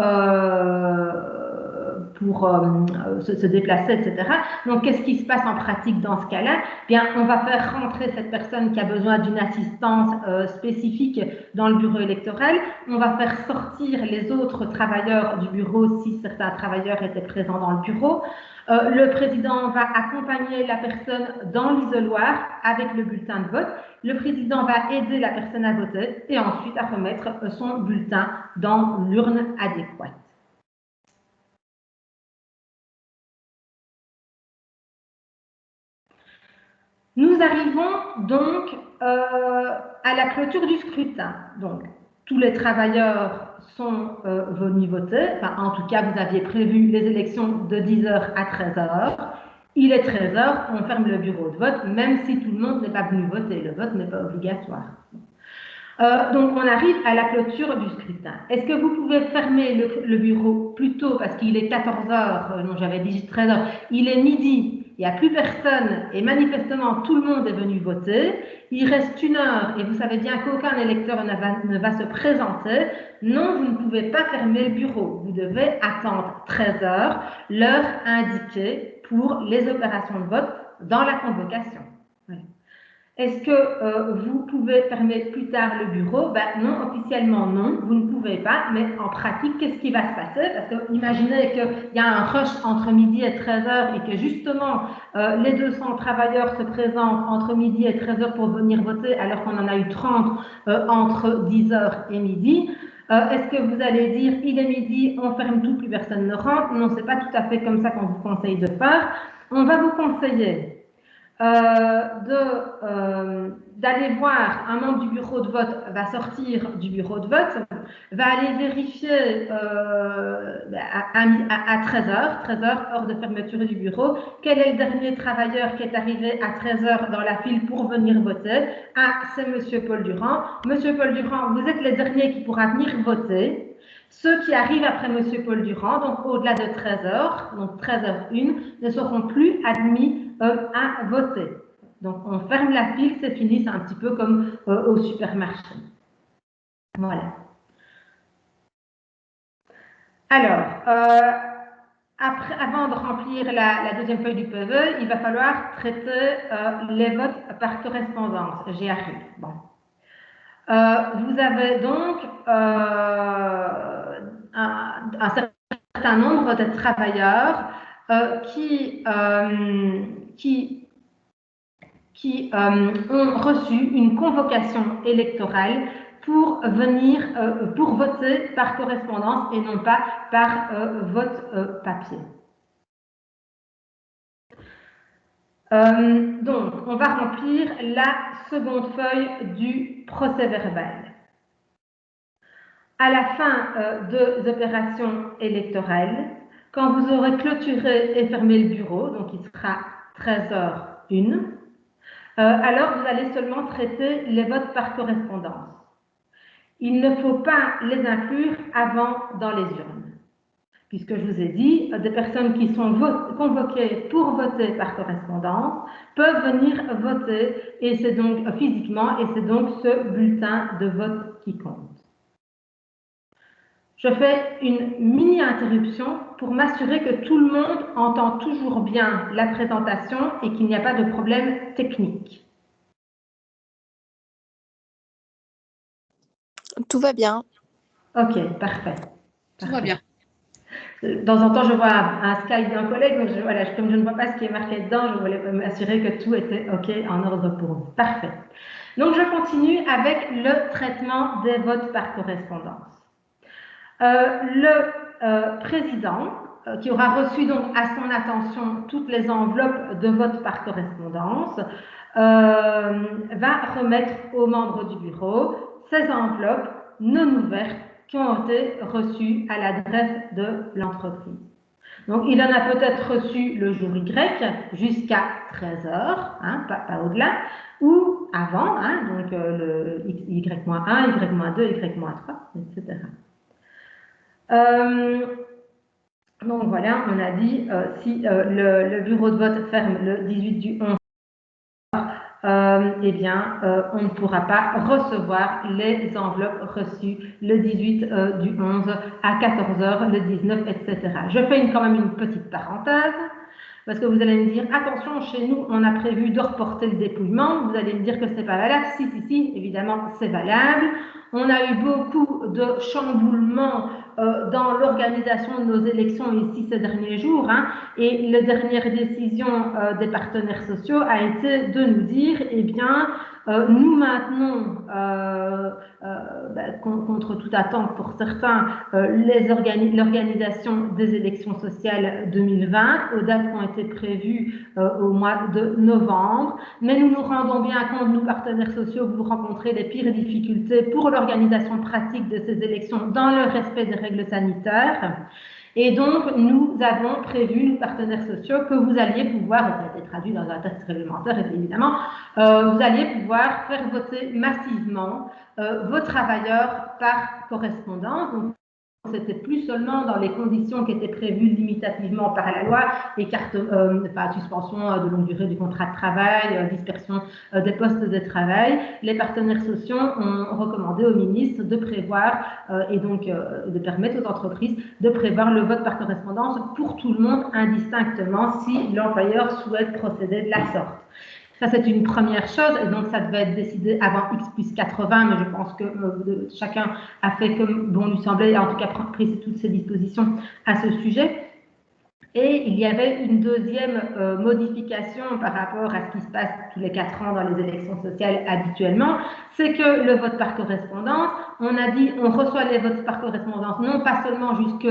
A: se déplacer, etc. Donc, qu'est-ce qui se passe en pratique dans ce cas-là? Bien, on va faire rentrer cette personne qui a besoin d'une assistance spécifique dans le bureau électoral. On va faire sortir les autres travailleurs du bureau si certains travailleurs étaient présents dans le bureau. Le président va accompagner la personne dans l'isoloir avec le bulletin de vote. Le président va aider la personne à voter et ensuite à remettre son bulletin dans l'urne adéquate. Nous arrivons donc à la clôture du scrutin. Donc, tous les travailleurs sont venus voter. Enfin, en tout cas, vous aviez prévu les élections de 10h à 13h. Il est 13h, on ferme le bureau de vote, même si tout le monde n'est pas venu voter. Le vote n'est pas obligatoire. Donc, on arrive à la clôture du scrutin. Est-ce que vous pouvez fermer le bureau plus tôt parce qu'il est 14h, non, j'avais dit 13h, il est midi, il n'y a plus personne et manifestement tout le monde est venu voter. Il reste 1 heure et vous savez bien qu'aucun électeur ne va se présenter. Non, vous ne pouvez pas fermer le bureau. Vous devez attendre 13h, l'heure indiquée pour les opérations de vote dans la convocation. Voilà. Est-ce que vous pouvez fermer plus tard le bureau? Ben non, officiellement non, vous ne pouvez pas, mais en pratique, qu'est-ce qui va se passer? Parce que imaginez qu'il y a un rush entre midi et 13 heures et que justement les 200 travailleurs se présentent entre midi et 13 heures pour venir voter alors qu'on en a eu 30 entre 10 heures et midi. Est-ce que vous allez dire il est midi, on ferme tout, plus personne ne rentre? Non, c'est pas tout à fait comme ça qu'on vous conseille de faire. On va vous conseiller d'aller voir un membre du bureau de vote, va sortir du bureau de vote, va aller vérifier à 13h, heure de fermeture du bureau, quel est le dernier travailleur qui est arrivé à 13h dans la file pour venir voter. Ah, c'est Monsieur Paul Durand. Monsieur Paul Durand, vous êtes les derniers qui pourra venir voter. Ceux qui arrivent après M. Paul Durand, donc au-delà de 13 heures, donc 13h01, ne seront plus admis à voter. Donc on ferme la file, c'est fini, c'est un petit peu comme au supermarché. Voilà. Alors, avant de remplir la deuxième feuille du PV, il va falloir traiter les votes par correspondance. J'y arrive. Bon. Vous avez donc un certain nombre de travailleurs qui ont reçu une convocation électorale pour venir, pour voter par correspondance et non pas par vote papier. Donc, on va remplir la seconde feuille du procès verbal. À la fin des opérations électorales, quand vous aurez clôturé et fermé le bureau, donc il sera 13h01, alors vous allez seulement traiter les votes par correspondance. Il ne faut pas les inclure avant dans les urnes, puisque je vous ai dit, des personnes qui sont convoquées pour voter par correspondance peuvent venir voter, et c'est donc physiquement, et c'est donc ce bulletin de vote qui compte. Je fais une mini-interruption pour m'assurer que tout le monde entend toujours bien la présentation et qu'il n'y a pas de problème technique.
B: Tout va bien.
A: Ok, parfait.
C: Tout va bien.
A: De temps en temps, je vois un Skype d'un collègue, mais comme je ne vois pas ce qui est marqué dedans, je voulais m'assurer que tout était ok, en ordre pour vous. Parfait. Donc, je continue avec le traitement des votes par correspondance. Le président, qui aura reçu donc à son attention toutes les enveloppes de vote par correspondance, va remettre aux membres du bureau ces enveloppes non ouvertes qui ont été reçues à l'adresse de l'entreprise. Donc, il en a peut-être reçu le jour Y jusqu'à 13h, hein, pas au-delà, ou avant, hein, donc le Y-1, Y-2, Y-3, etc. Donc voilà, on a dit si le bureau de vote ferme le 18 du 11, eh bien, on ne pourra pas recevoir les enveloppes reçues le 18 du 11 à 14h, le 19, etc. Je fais quand même une petite parenthèse, parce que vous allez me dire, attention, chez nous, on a prévu de reporter le dépouillement. Vous allez me dire que c'est pas valable. Si, évidemment, c'est valable. On a eu beaucoup de chamboulements dans l'organisation de nos élections ici ces derniers jours, hein, et la dernière décision des partenaires sociaux a été de nous dire, eh bien, nous maintenons, contre toute attente pour certains, l'organisation des élections sociales 2020 aux dates qui ont été prévues au mois de novembre, mais nous nous rendons bien compte, nous partenaires sociaux, que vous rencontrez les pires difficultés pour l'organisation pratique de ces élections dans le respect des règles sanitaires. Et donc, nous avons prévu, nous partenaires sociaux, que vous alliez pouvoir, ça a été traduit dans un texte réglementaire évidemment, vous alliez pouvoir faire voter massivement vos travailleurs par correspondance. Donc, c'était plus seulement dans les conditions qui étaient prévues limitativement par la loi, suspension de longue durée du contrat de travail, dispersion des postes de travail. Les partenaires sociaux ont recommandé au ministre de prévoir et donc de permettre aux entreprises de prévoir le vote par correspondance pour tout le monde indistinctement si l'employeur souhaite procéder de la sorte. Ça, c'est une première chose, et donc ça devait être décidé avant X plus 80, mais je pense que chacun a fait comme bon lui semblait, en tout cas pris toutes ses dispositions à ce sujet. Et il y avait une deuxième modification par rapport à ce qui se passe tous les 4 ans dans les élections sociales habituellement, c'est que le vote par correspondance, on a dit on reçoit les votes par correspondance non pas seulement jusque,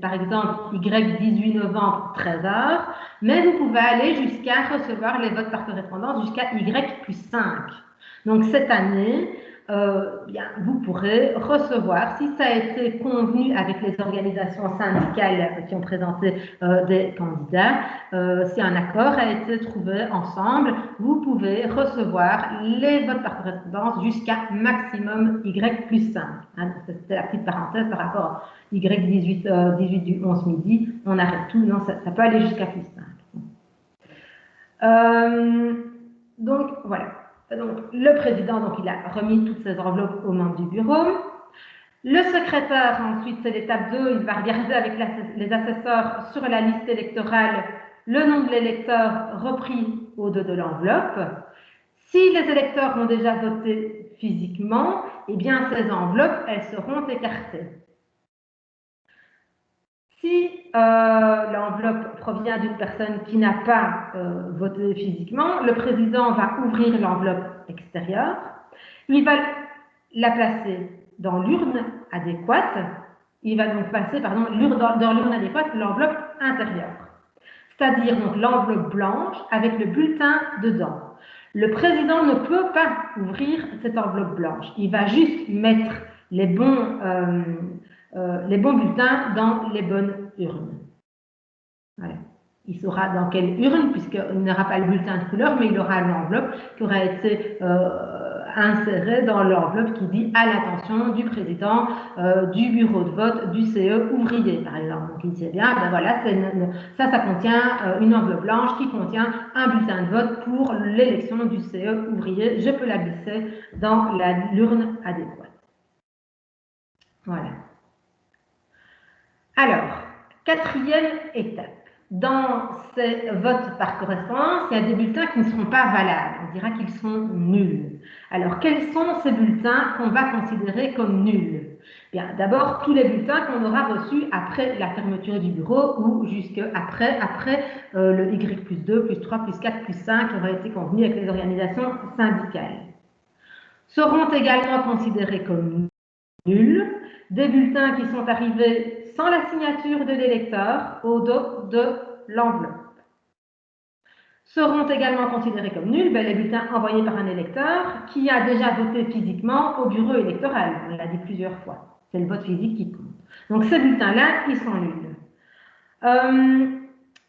A: par exemple, Y 18 novembre 13h, mais vous pouvez aller jusqu'à recevoir les votes par correspondance jusqu'à Y plus 5. Donc cette année, vous pourrez recevoir, si ça a été convenu avec les organisations syndicales qui ont présenté des candidats, si un accord a été trouvé ensemble, vous pouvez recevoir les votes par correspondance jusqu'à maximum Y plus 5. Hein, c'était la petite parenthèse par rapport à Y 18 du 11 midi, on arrête tout, non, ça peut aller jusqu'à plus 5. Donc voilà. Donc, le président, donc, il a remis toutes ces enveloppes aux membres du bureau. Le secrétaire, ensuite, c'est l'étape 2, il va regarder avec les assesseurs sur la liste électorale le nom de l'électeur repris au dos de l'enveloppe. Si les électeurs ont déjà voté physiquement, eh bien, ces enveloppes, elles seront écartées. Si l'enveloppe provient d'une personne qui n'a pas voté physiquement, le président va ouvrir l'enveloppe extérieure, il va la placer dans l'urne adéquate, il va donc passer dans l'urne adéquate l'enveloppe intérieure, c'est-à-dire l'enveloppe blanche avec le bulletin dedans. Le président ne peut pas ouvrir cette enveloppe blanche, il va juste mettre les bons bulletins dans les bonnes urnes. Voilà. Il saura dans quelle urne, puisqu'il n'aura pas le bulletin de couleur, mais il aura l'enveloppe qui aura été insérée dans l'enveloppe qui dit à l'attention du président du bureau de vote du CE ouvrier, par exemple. Donc il sait bien, ben voilà, ça contient une enveloppe blanche qui contient un bulletin de vote pour l'élection du CE ouvrier. Je peux la glisser dans l'urne adéquate. Voilà. Alors, quatrième étape. Dans ces votes par correspondance, il y a des bulletins qui ne seront pas valables. On dira qu'ils sont nuls. Alors, quels sont ces bulletins qu'on va considérer comme nuls? Bien, d'abord, tous les bulletins qu'on aura reçus après la fermeture du bureau ou jusque après le Y plus 2, plus 3, plus 4, plus 5 qui aura été convenu avec les organisations syndicales. Seront également considérés comme nuls des bulletins qui sont arrivés sans la signature de l'électeur au dos de l'enveloppe. Seront également considérés comme nuls les bulletins envoyés par un électeur qui a déjà voté physiquement au bureau électoral. On l'a dit plusieurs fois. C'est le vote physique qui compte. Donc ces bulletins-là, ils sont nuls.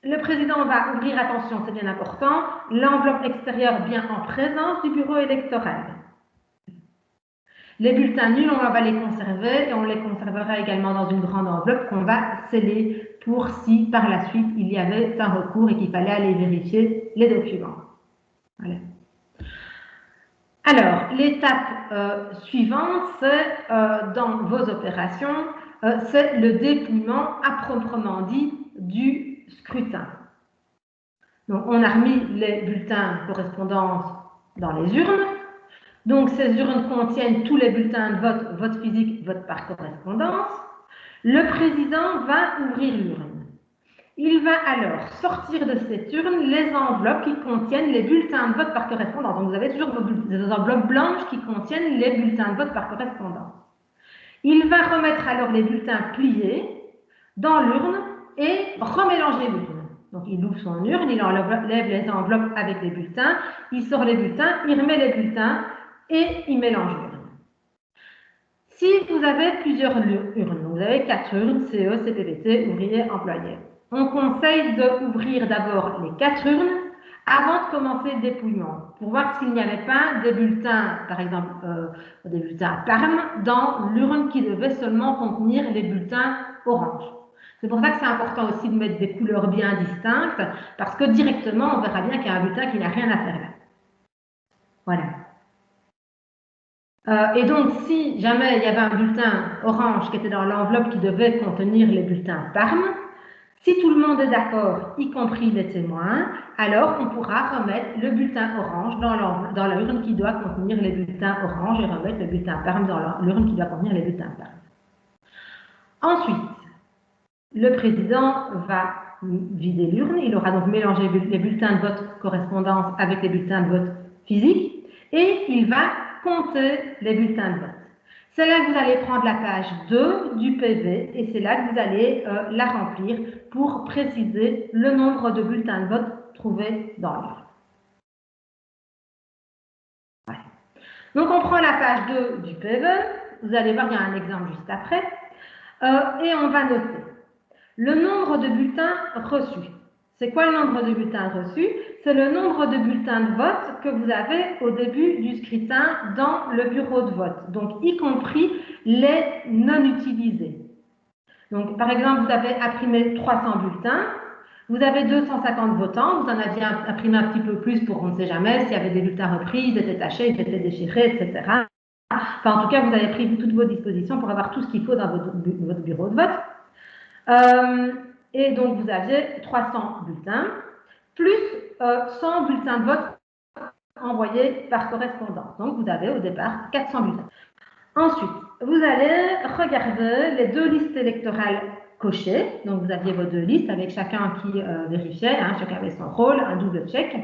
A: Le président va ouvrir, attention, c'est bien important, l'enveloppe extérieure bien en présence du bureau électoral. Les bulletins nuls, on va les conserver et on les conservera également dans une grande enveloppe qu'on va sceller pour si par la suite il y avait un recours et qu'il fallait aller vérifier les documents. Voilà. Alors, l'étape suivante, c'est dans vos opérations, c'est le dépouillement à proprement dit du scrutin. Donc, on a remis les bulletins correspondance dans les urnes. Donc, ces urnes contiennent tous les bulletins de vote, vote physique, vote par correspondance. Le président va ouvrir l'urne. Il va alors sortir de cette urne les enveloppes qui contiennent les bulletins de vote par correspondance. Donc, vous avez toujours des enveloppes blanches qui contiennent les bulletins de vote par correspondance. Il va remettre alors les bulletins pliés dans l'urne et remélanger l'urne. Donc, il ouvre son urne, il enlève les enveloppes avec les bulletins, il sort les bulletins, il remet les bulletins et il mélange l'urne. Si vous avez plusieurs urnes, vous avez 4 urnes, CE, CPVT, ouvrier, employé, on conseille d'ouvrir d'abord les 4 urnes avant de commencer le dépouillement, pour voir s'il n'y avait pas des bulletins, par exemple des bulletins Parme, dans l'urne qui devait seulement contenir les bulletins orange. C'est pour ça que c'est important aussi de mettre des couleurs bien distinctes, parce que directement, on verra bien qu'il y a un bulletin qui n'a rien à faire là. Voilà. Et donc, si jamais il y avait un bulletin orange qui était dans l'enveloppe qui devait contenir les bulletins Parme, si tout le monde est d'accord, y compris les témoins, alors on pourra remettre le bulletin orange dans la urne qui doit contenir les bulletins orange et remettre le bulletin Parme dans l'urne qui doit contenir les bulletins Parme. Ensuite, le président va vider l'urne. Il aura donc mélangé les bulletins de vote correspondance avec les bulletins de vote physique et il va compter les bulletins de vote. C'est là que vous allez prendre la page 2 du PV et c'est là que vous allez la remplir pour préciser le nombre de bulletins de vote trouvés dans l'urne. Voilà. Donc on prend la page 2 du PV, vous allez voir, il y a un exemple juste après, et on va noter le nombre de bulletins reçus. C'est quoi le nombre de bulletins reçus? C'est le nombre de bulletins de vote que vous avez au début du scrutin dans le bureau de vote, donc y compris les non utilisés. Donc, par exemple, vous avez imprimé 300 bulletins, vous avez 250 votants, vous en aviez imprimé un petit peu plus pour on ne sait jamais s'il y avait des bulletins repris, ils étaient tachés, ils étaient déchirés, etc. Enfin, en tout cas, vous avez pris toutes vos dispositions pour avoir tout ce qu'il faut dans votre bureau de vote. Et donc, vous aviez 300 bulletins, plus 100 bulletins de vote envoyés par correspondance. Donc, vous avez au départ 400 bulletins. Ensuite, vous allez regarder les deux listes électorales cochées. Donc, vous aviez vos deux listes avec chacun qui vérifiait, chacun avait son rôle, un double check.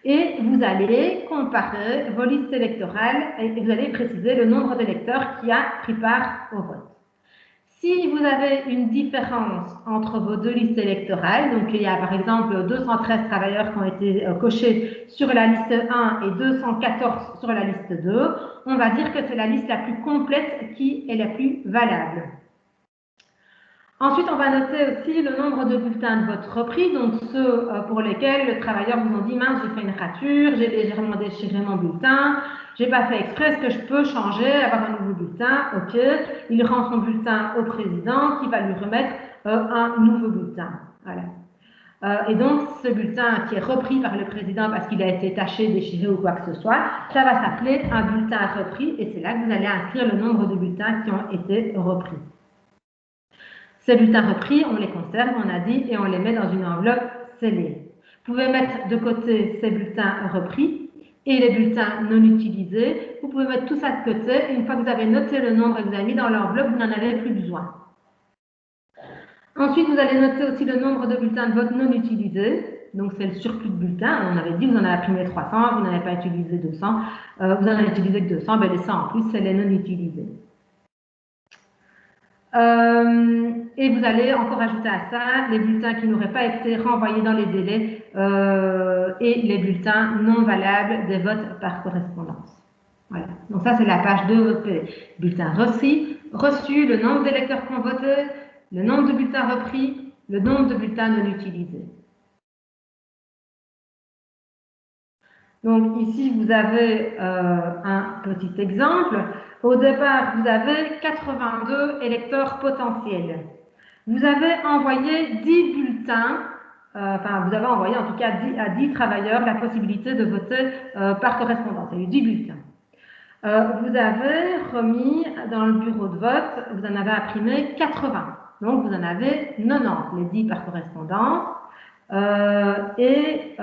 A: Et vous allez comparer vos listes électorales et vous allez préciser le nombre d'électeurs qui a pris part au vote. Si vous avez une différence entre vos deux listes électorales, donc il y a par exemple 213 travailleurs qui ont été cochés sur la liste 1 et 214 sur la liste 2, on va dire que c'est la liste la plus complète qui est la plus valable. Ensuite, on va noter aussi le nombre de bulletins de vote repris, donc ceux pour lesquels le travailleur vous ont dit « mince, j'ai fait une rature, j'ai légèrement déchiré mon bulletin, j'ai pas fait exprès, est-ce que je peux changer, avoir un nouveau bulletin ?» Ok, il rend son bulletin au président qui va lui remettre un nouveau bulletin. Voilà. Et donc, ce bulletin qui est repris par le président parce qu'il a été taché, déchiré ou quoi que ce soit, ça va s'appeler un bulletin repris et c'est là que vous allez inscrire le nombre de bulletins qui ont été repris. Ces bulletins repris, on les conserve, on a dit, et on les met dans une enveloppe scellée. Vous pouvez mettre de côté ces bulletins repris et les bulletins non utilisés. Vous pouvez mettre tout ça de côté. Une fois que vous avez noté le nombre et que vous avez mis dans l'enveloppe, vous n'en avez plus besoin. Ensuite, vous allez noter aussi le nombre de bulletins de vote non utilisés. Donc, c'est le surplus de bulletins. On avait dit, vous en avez imprimé 300, vous n'en avez pas utilisé 200. Vous en avez utilisé que 200, ben les 100 en plus, c'est les non utilisés. Et vous allez encore ajouter à ça les bulletins qui n'auraient pas été renvoyés dans les délais et les bulletins non valables des votes par correspondance. Voilà. Donc ça, c'est la page 2 de votre PV. Bulletins reçus, le nombre d'électeurs qui ont voté, le nombre de bulletins repris, le nombre de bulletins non utilisés. Donc ici, vous avez un petit exemple. Au départ, vous avez 82 électeurs potentiels. Vous avez envoyé 10 bulletins, vous avez envoyé en tout cas à 10 travailleurs la possibilité de voter par correspondance. Il y a eu 10 bulletins. Vous avez remis dans le bureau de vote, vous en avez imprimé 80. Donc vous en avez 90, les 10 par correspondance. Les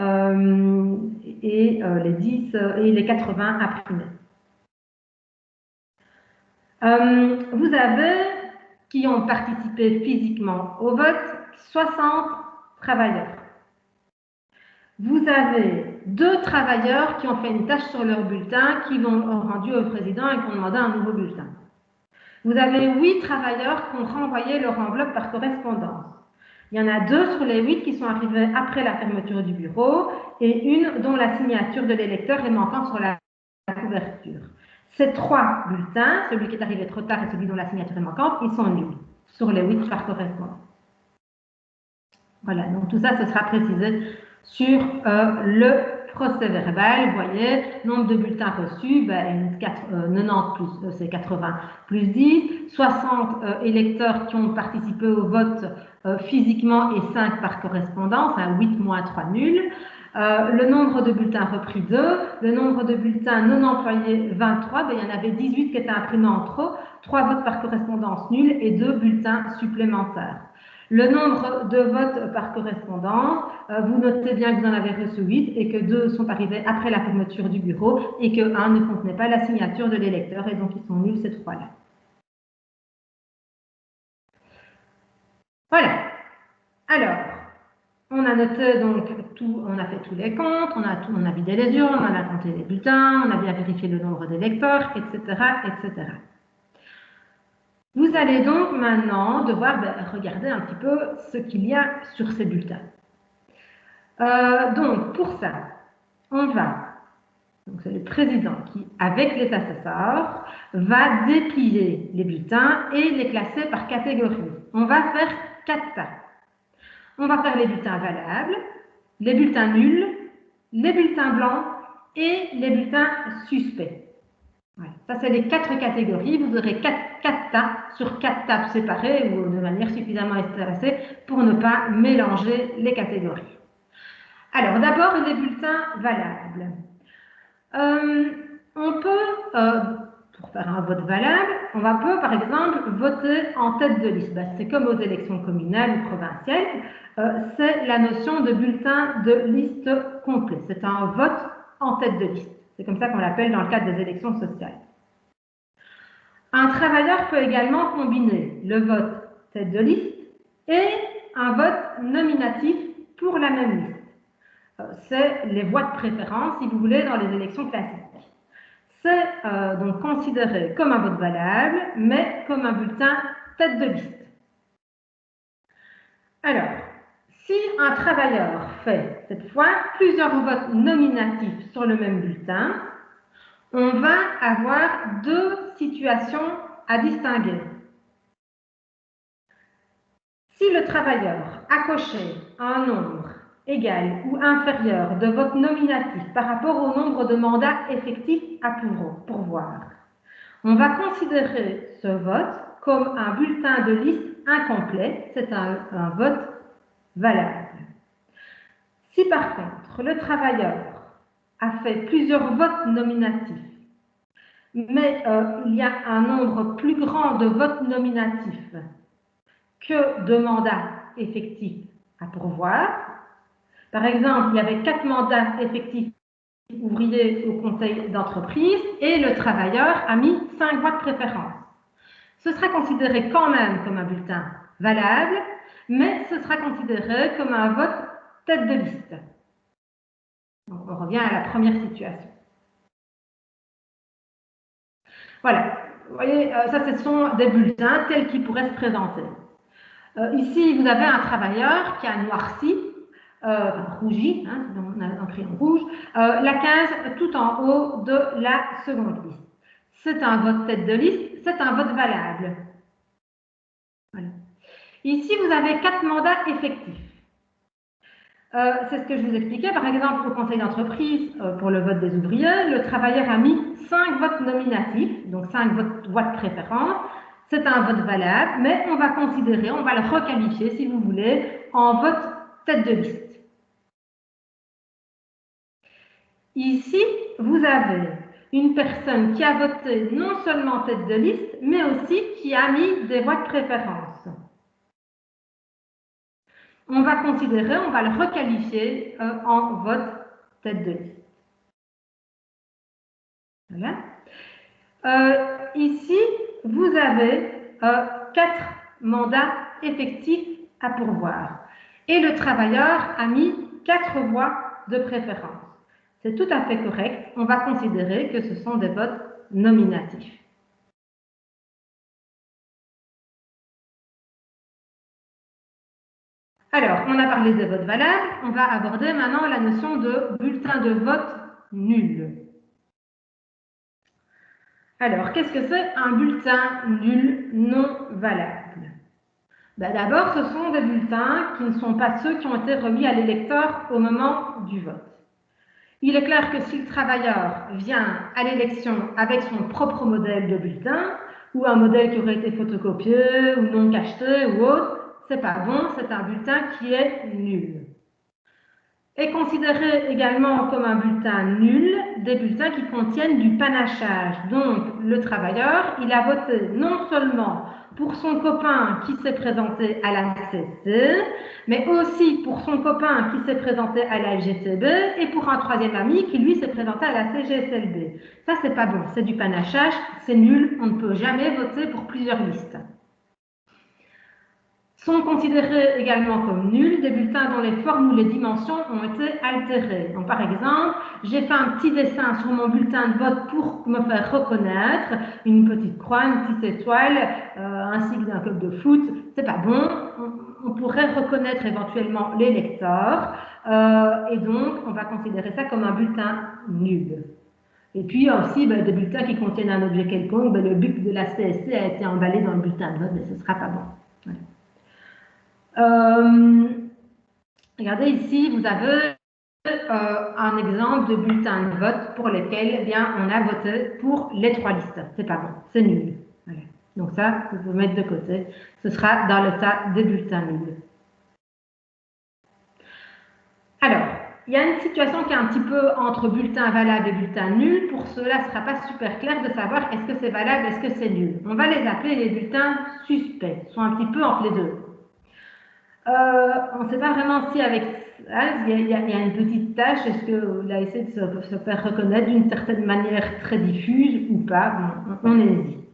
A: 10 et les 80 imprimés. Vous avez, qui ont participé physiquement au vote, 60 travailleurs. Vous avez 2 travailleurs qui ont fait une tâche sur leur bulletin, qui l'ont rendu au président et qui ont demandé un nouveau bulletin. Vous avez 8 travailleurs qui ont renvoyé leur enveloppe par correspondance. Il y en a 2 sur les 8 qui sont arrivés après la fermeture du bureau et une dont la signature de l'électeur est manquante sur la couverture. Ces 3 bulletins, celui qui est arrivé trop tard et celui dont la signature est manquante, ils sont nuls sur les 8 par correspondance. Voilà, donc tout ça, ce sera précisé sur le procès-verbal. Vous voyez, nombre de bulletins reçus, 90 plus, c'est 80 plus 10, 60 électeurs qui ont participé au vote physiquement et 5 par correspondance, 8 moins 3 nuls. Le nombre de bulletins repris 2, le nombre de bulletins non employés 23, il y en avait 18 qui étaient imprimés en trop, 3 votes par correspondance nuls et 2 bulletins supplémentaires. Le nombre de votes par correspondance, vous notez bien que vous en avez reçu 8 et que 2 sont arrivés après la fermeture du bureau et que 1 ne contenait pas la signature de l'électeur et donc ils sont nuls ces 3-là. Voilà. Alors, on a noté donc tout, on a fait tous les comptes, on a vidé les urnes, on a compté les bulletins, on a bien vérifié le nombre d'électeurs, etc., etc. Vous allez donc maintenant devoir regarder un petit peu ce qu'il y a sur ces bulletins. Donc, pour ça, on va, donc c'est le président qui, avec les assesseurs, va déplier les bulletins et les classer par catégorie. On va faire 4 tas. On va faire les bulletins valables, les bulletins nuls, les bulletins blancs et les bulletins suspects. Ouais. Ça, c'est les 4 catégories. Vous aurez 4 tas sur 4 tables séparées ou de manière suffisamment espacée pour ne pas mélanger les catégories. Alors, d'abord, les bulletins valables. On peut, pour faire un vote valable, on peut, par exemple, voter en tête de liste. C'est comme aux élections communales ou provinciales. C'est la notion de bulletin de liste complet. C'est un vote en tête de liste. C'est comme ça qu'on l'appelle dans le cadre des élections sociales. Un travailleur peut également combiner le vote tête de liste et un vote nominatif pour la même liste. C'est les voix de préférence, si vous voulez, dans les élections classiques. C'est donc considéré comme un vote valable, mais comme un bulletin tête de liste. Alors, si un travailleur fait, cette fois, plusieurs votes nominatifs sur le même bulletin, on va avoir 2 situations à distinguer. Si le travailleur a coché un nombre égal ou inférieur de votes nominatifs par rapport au nombre de mandats effectifs à pourvoir, on va considérer ce vote comme un bulletin de liste incomplet, c'est un vote valable. Si par contre le travailleur a fait plusieurs votes nominatifs, mais il y a un nombre plus grand de votes nominatifs que de mandats effectifs à pourvoir. Par exemple, il y avait 4 mandats effectifs ouvriers au conseil d'entreprise et le travailleur a mis 5 voix de préférence. Ce sera considéré quand même comme un bulletin valable, mais ce sera considéré comme un vote tête de liste. Donc, on revient à la première situation. Voilà, vous voyez, ça ce sont des bulletins tels qu'ils pourraient se présenter. Ici, vous avez un travailleur qui a noirci, rougi, on a un crayon rouge, la case tout en haut de la seconde liste. C'est un vote tête de liste, c'est un vote valable. Voilà. Ici, vous avez 4 mandats effectifs. C'est ce que je vous expliquais. Par exemple, au conseil d'entreprise, pour le vote des ouvriers, le travailleur a mis 5 votes nominatifs, donc 5 voix de préférence. C'est un vote valable, mais on va considérer, on va le requalifier, si vous voulez, en vote tête de liste. Ici, vous avez une personne qui a voté non seulement tête de liste, mais aussi qui a mis des voix de préférence. On va considérer, on va le requalifier en vote tête de liste. Voilà. Ici, vous avez 4 mandats effectifs à pourvoir. Et le travailleur a mis 4 voix de préférence. C'est tout à fait correct. On va considérer que ce sont des votes nominatifs. Alors, on a parlé des votes valables. On va aborder maintenant la notion de bulletin de vote nul. Alors, qu'est-ce que c'est un bulletin nul non valable? Ben, d'abord, ce sont des bulletins qui ne sont pas ceux qui ont été remis à l'électeur au moment du vote. Il est clair que si le travailleur vient à l'élection avec son propre modèle de bulletin, ou un modèle qui aurait été photocopié ou non cacheté ou autre, c'est pas bon, c'est un bulletin qui est nul. Est considéré également comme un bulletin nul des bulletins qui contiennent du panachage. Donc, le travailleur, il a voté non seulement pour son copain qui s'est présenté à la CC, mais aussi pour son copain qui s'est présenté à la GTB et pour un troisième ami qui, lui, s'est présenté à la CGSLB. Ça, c'est pas bon, c'est du panachage, c'est nul, on ne peut jamais voter pour plusieurs listes. Sont considérés également comme nuls des bulletins dont les formes ou les dimensions ont été altérées. Donc, par exemple, j'ai fait un petit dessin sur mon bulletin de vote pour me faire reconnaître, une petite croix, une petite étoile, un signe d'un club de foot. C'est pas bon. On pourrait reconnaître éventuellement les lecteurs et donc on va considérer ça comme un bulletin nul. Et puis il y a aussi des bulletins qui contiennent un objet quelconque. Le but de la CSC a été emballé dans le bulletin de vote, mais ce ne sera pas bon. Voilà. Regardez ici, vous avez un exemple de bulletin de vote pour lesquels on a voté pour les trois listes. C'est pas bon, c'est nul. Voilà. Donc ça, vous pouvez mettre de côté. Ce sera dans le tas des bulletins nuls. Alors, il y a une situation qui est un petit peu entre bulletin valable et bulletin nul. Pour cela, ce ne sera pas super clair de savoir est-ce que c'est valable, est-ce que c'est nul. On va les appeler les bulletins suspects. Ils sont un petit peu entre les deux. On ne sait pas vraiment si avec ça, il y a une petite tâche, est-ce qu'il a essayé de se faire reconnaître d'une certaine manière très diffuse ou pas, on hésite.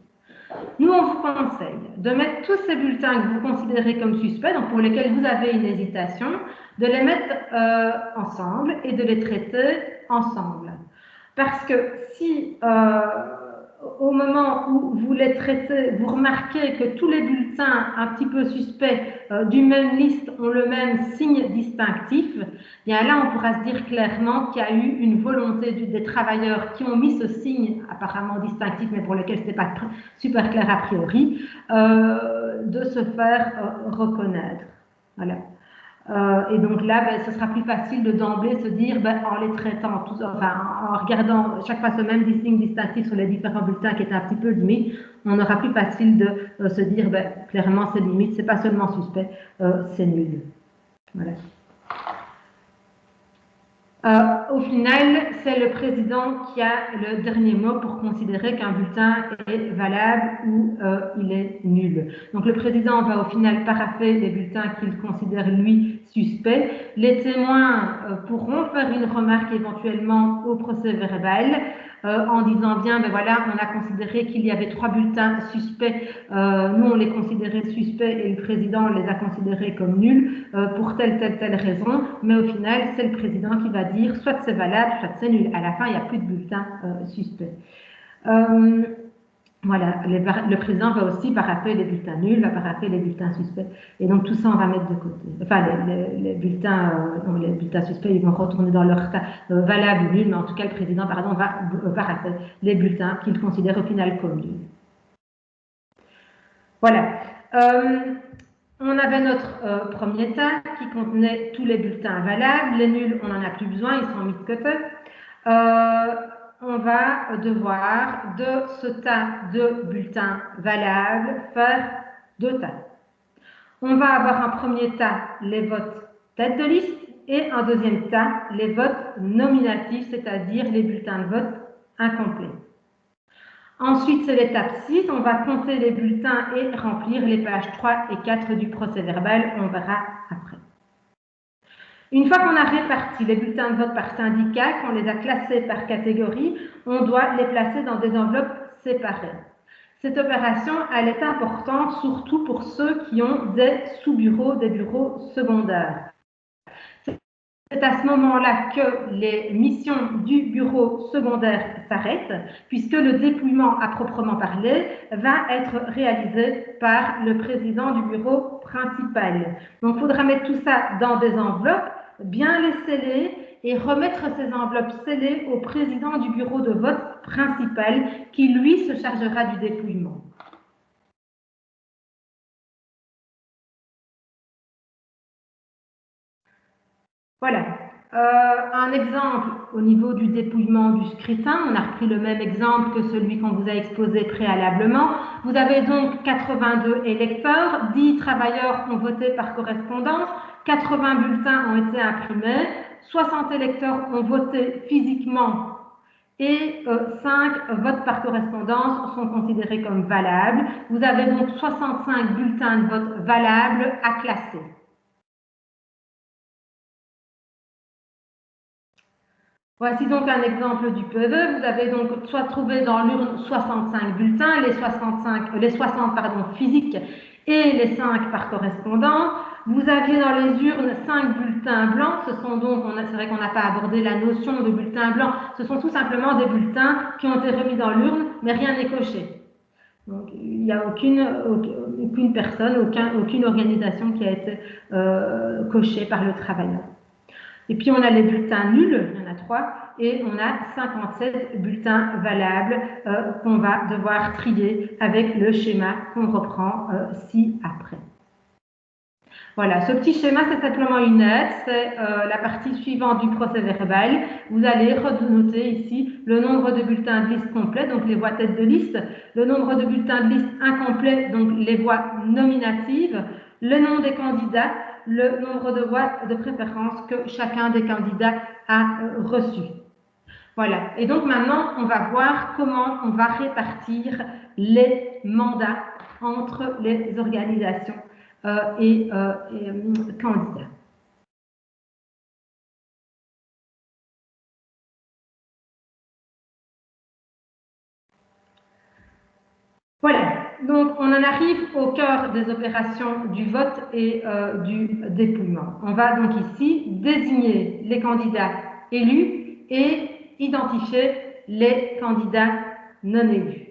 A: Nous, on vous conseille de mettre tous ces bulletins que vous considérez comme suspects, donc pour lesquels vous avez une hésitation, de les mettre ensemble et de les traiter ensemble. Parce que si au moment où vous les traitez, vous remarquez que tous les bulletins un petit peu suspects d'une même liste ont le même signe distinctif, bien là on pourra se dire clairement qu'il y a eu une volonté des travailleurs qui ont mis ce signe apparemment distinctif, mais pour lequel ce n'était pas super clair a priori, de se faire reconnaître. Voilà. Et donc là, ce sera plus facile de d'emblée se dire, en les traitant tous, enfin, en regardant chaque fois ce même signe distinctif sur les différents bulletins qui est un petit peu limite, on aura plus facile de se dire, clairement c'est limite, c'est pas seulement suspect, c'est nul. Voilà. Au final, c'est le président qui a le dernier mot pour considérer qu'un bulletin est valable ou il est nul. Donc le président va au final parapher les bulletins qu'il considère lui suspects. Les témoins pourront faire une remarque éventuellement au procès verbal en disant bien, voilà, on a considéré qu'il y avait 3 bulletins suspects, nous on les considérait suspects et le président les a considérés comme nuls pour telle raison, mais au final c'est le président qui va dire soit c'est valable, soit c'est nul. À la fin, il n'y a plus de bulletins suspects. Voilà, le président va aussi parapher les bulletins nuls, va parapher les bulletins suspects, et donc tout ça on va mettre de côté. Enfin, les bulletins suspects, ils vont retourner dans leur tas valable ou nul, mais en tout cas le président, va parapher les bulletins qu'il considère au final comme nuls. Voilà. On avait notre premier tas qui contenait tous les bulletins valables. Les nuls, on n'en a plus besoin, ils sont mis de côté. On va devoir, de ce tas de bulletins valables, faire 2 tas. On va avoir un premier tas, les votes tête de liste, et un deuxième tas, les votes nominatifs, c'est-à-dire les bulletins de vote incomplets. Ensuite, c'est l'étape 6, on va compter les bulletins et remplir les pages 3 et 4 du procès verbal, on verra après. Une fois qu'on a réparti les bulletins de vote par syndicat, qu'on les a classés par catégorie, on doit les placer dans des enveloppes séparées. Cette opération, elle est importante, surtout pour ceux qui ont des sous-bureaux, des bureaux secondaires. C'est à ce moment-là que les missions du bureau secondaire s'arrêtent, puisque le dépouillement à proprement parler va être réalisé par le président du bureau principal. Donc, il faudra mettre tout ça dans des enveloppes, bien les sceller et remettre ces enveloppes scellées au président du bureau de vote principal qui, lui, se chargera du dépouillement. Voilà. Un exemple au niveau du dépouillement du scrutin, on a repris le même exemple que celui qu'on vous a exposé préalablement. Vous avez donc 82 électeurs, 10 travailleurs ont voté par correspondance, 80 bulletins ont été imprimés, 60 électeurs ont voté physiquement et 5 votes par correspondance sont considérés comme valables. Vous avez donc 65 bulletins de vote valables à classer. Voici donc un exemple du PV. Vous avez donc soit trouvé dans l'urne 65 bulletins, les 60 physiques et les 5 par correspondance. Vous aviez dans les urnes 5 bulletins blancs. Ce sont donc, c'est vrai qu'on n'a pas abordé la notion de bulletin blanc, ce sont tout simplement des bulletins qui ont été remis dans l'urne, mais rien n'est coché. Donc, il n'y a aucune personne, aucune organisation qui a été cochée par le travailleur. Et puis, on a les bulletins nuls, il y en a 3, et on a 57 bulletins valables qu'on va devoir trier avec le schéma qu'on reprend ci-après. Voilà, ce petit schéma, c'est simplement une aide, c'est la partie suivante du procès verbal. Vous allez renoter ici le nombre de bulletins de liste complets, donc les voix tête de liste, le nombre de bulletins de liste incomplets, donc les voix nominatives, le nom des candidats, le nombre de voix de préférence que chacun des candidats a reçu. Voilà, et donc maintenant, on va voir comment on va répartir les mandats entre les organisations et candidats. Voilà, donc on en arrive au cœur des opérations du vote et du dépouillement. On va donc ici désigner les candidats élus et identifier les candidats non élus.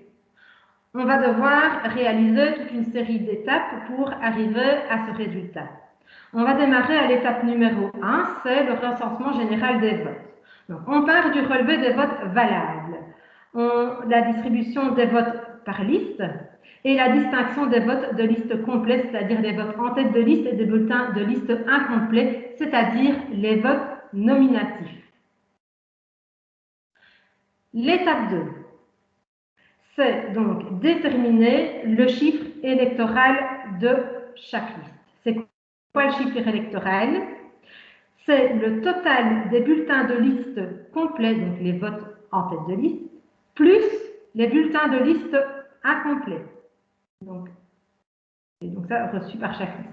A: On va devoir réaliser toute une série d'étapes pour arriver à ce résultat. On va démarrer à l'étape numéro 1, c'est le recensement général des votes. Donc, on part du relevé des votes valables, la distribution des votes par liste et la distinction des votes de liste complets, c'est-à-dire les votes en tête de liste et des bulletins de liste incomplets, c'est-à-dire les votes nominatifs. L'étape 2, c'est donc déterminer le chiffre électoral de chaque liste. C'est quoi le chiffre électoral? C'est le total des bulletins de liste complets, donc les votes en tête de liste, plus les bulletins de liste incomplets. Donc ça, reçu par chaque liste.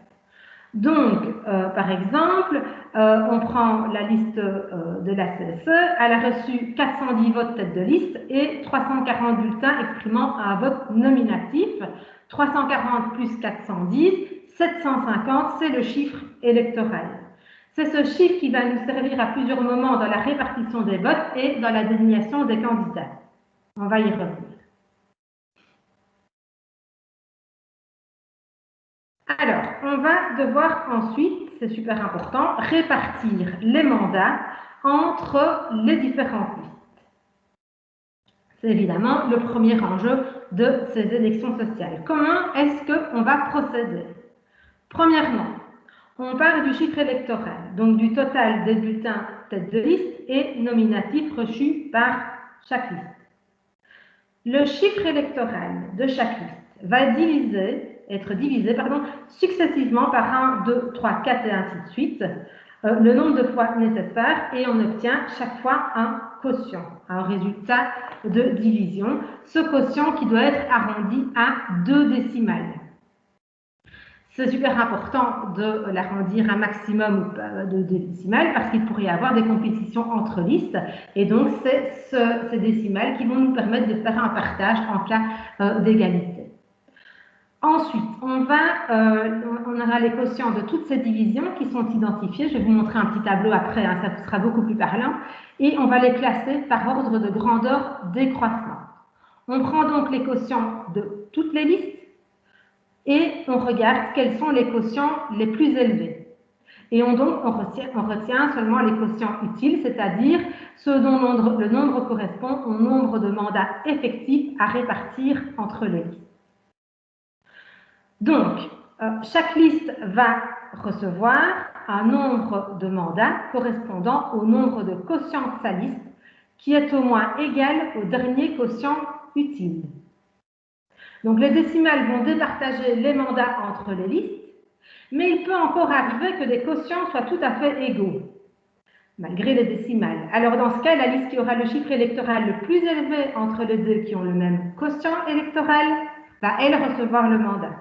A: Donc, par exemple, on prend la liste de la CSE, elle a reçu 410 votes tête de liste et 340 bulletins exprimant un vote nominatif. 340 plus 410, 750, c'est le chiffre électoral. C'est ce chiffre qui va nous servir à plusieurs moments dans la répartition des votes et dans la désignation des candidats. On va y revenir. Alors, on va devoir ensuite, c'est super important, répartir les mandats entre les différentes listes. C'est évidemment le premier enjeu de ces élections sociales. Comment est-ce qu'on va procéder? Premièrement, on part du chiffre électoral, donc du total des bulletins tête de liste et nominatifs reçus par chaque liste. Le chiffre électoral de chaque liste va être divisé successivement par 1, 2, 3, 4 et ainsi de suite, le nombre de fois nécessaire, et on obtient chaque fois un quotient, un résultat de division. Ce quotient qui doit être arrondi à 2 décimales. C'est super important de l'arrondir un maximum de décimales parce qu'il pourrait y avoir des compétitions entre listes et donc c'est ces décimales qui vont nous permettre de faire un partage en cas d'égalité. Ensuite, on aura les quotients de toutes ces divisions qui sont identifiées. Je vais vous montrer un petit tableau après, hein, ça sera beaucoup plus parlant. Et on va les classer par ordre de grandeur décroissant. On prend donc les quotients de toutes les listes et on regarde quels sont les quotients les plus élevés. Et on retient seulement les quotients utiles, c'est-à-dire ceux dont le nombre correspond au nombre de mandats effectifs à répartir entre les listes. Donc, chaque liste va recevoir un nombre de mandats correspondant au nombre de quotients de sa liste qui est au moins égal au dernier quotient utile. Donc les décimales vont départager les mandats entre les listes, mais il peut encore arriver que des quotients soient tout à fait égaux, malgré les décimales. Alors dans ce cas, la liste qui aura le chiffre électoral le plus élevé entre les deux qui ont le même quotient électoral va, elle, recevoir le mandat.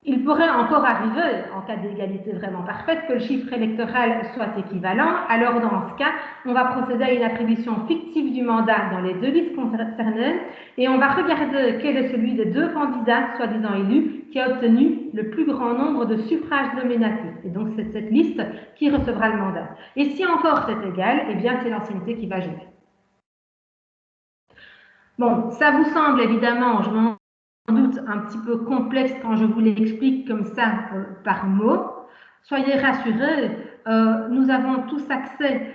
A: Il pourrait encore arriver, en cas d'égalité vraiment parfaite, que le chiffre électoral soit équivalent. Alors, dans ce cas, on va procéder à une attribution fictive du mandat dans les deux listes concernées et on va regarder quel est celui des deux candidats soi-disant élus qui a obtenu le plus grand nombre de suffrages nominatifs. Et donc, c'est cette liste qui recevra le mandat. Et si encore c'est égal, eh bien, c'est l'ancienneté qui va jouer. Bon, ça vous semble évidemment, je m'en doute, un petit peu complexe quand je vous l'explique comme ça par mots. Soyez rassurés, nous avons tous accès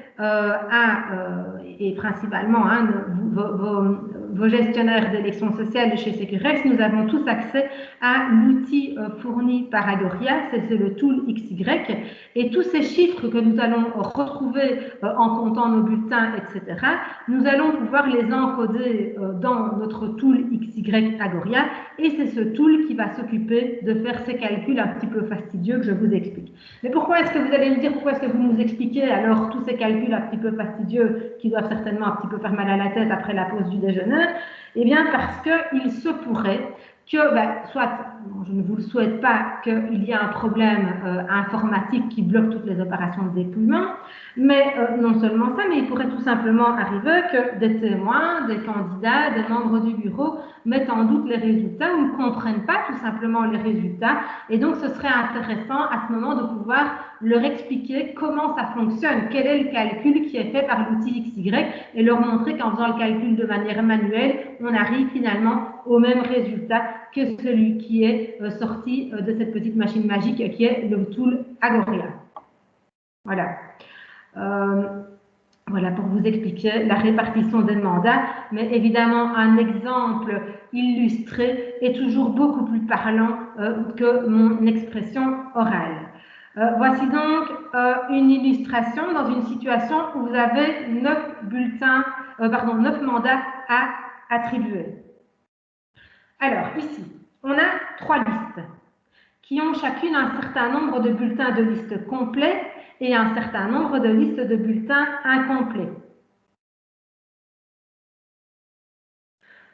A: et principalement vos gestionnaires d'élections sociales de chez Securex, nous avons tous accès à l'outil fourni par Agoria, c'est le tool XY, et tous ces chiffres que nous allons retrouver en comptant nos bulletins, etc., nous allons pouvoir les encoder dans notre tool XY Agoria, et c'est ce tool qui va s'occuper de faire ces calculs un petit peu fastidieux que je vous explique. Mais pourquoi est-ce que vous allez me dire, pourquoi est-ce que vous nous expliquez alors tous ces calculs un petit peu fastidieux qui doivent certainement un petit peu faire mal à la tête après la pause du déjeuner? Eh bien parce qu'il se pourrait que, soit, je ne vous le souhaite pas, qu'il y ait un problème informatique qui bloque toutes les opérations de dépouillement, mais non seulement ça, mais il pourrait tout simplement arriver que des témoins, des candidats, des membres du bureau mettent en doute les résultats ou ne comprennent pas tout simplement les résultats. Et donc, ce serait intéressant à ce moment de pouvoir leur expliquer comment ça fonctionne, quel est le calcul qui est fait par l'outil XY et leur montrer qu'en faisant le calcul de manière manuelle, on arrive finalement au même résultat que celui qui est sorti de cette petite machine magique qui est le tool Agoria. Voilà. Voilà pour vous expliquer la répartition des mandats, mais évidemment un exemple illustré est toujours beaucoup plus parlant que mon expression orale. Voici donc une illustration dans une situation où vous avez 9 mandats à attribuer. Alors ici, on a 3 listes qui ont chacune un certain nombre de bulletins de liste complets et un certain nombre de listes de bulletins incomplets.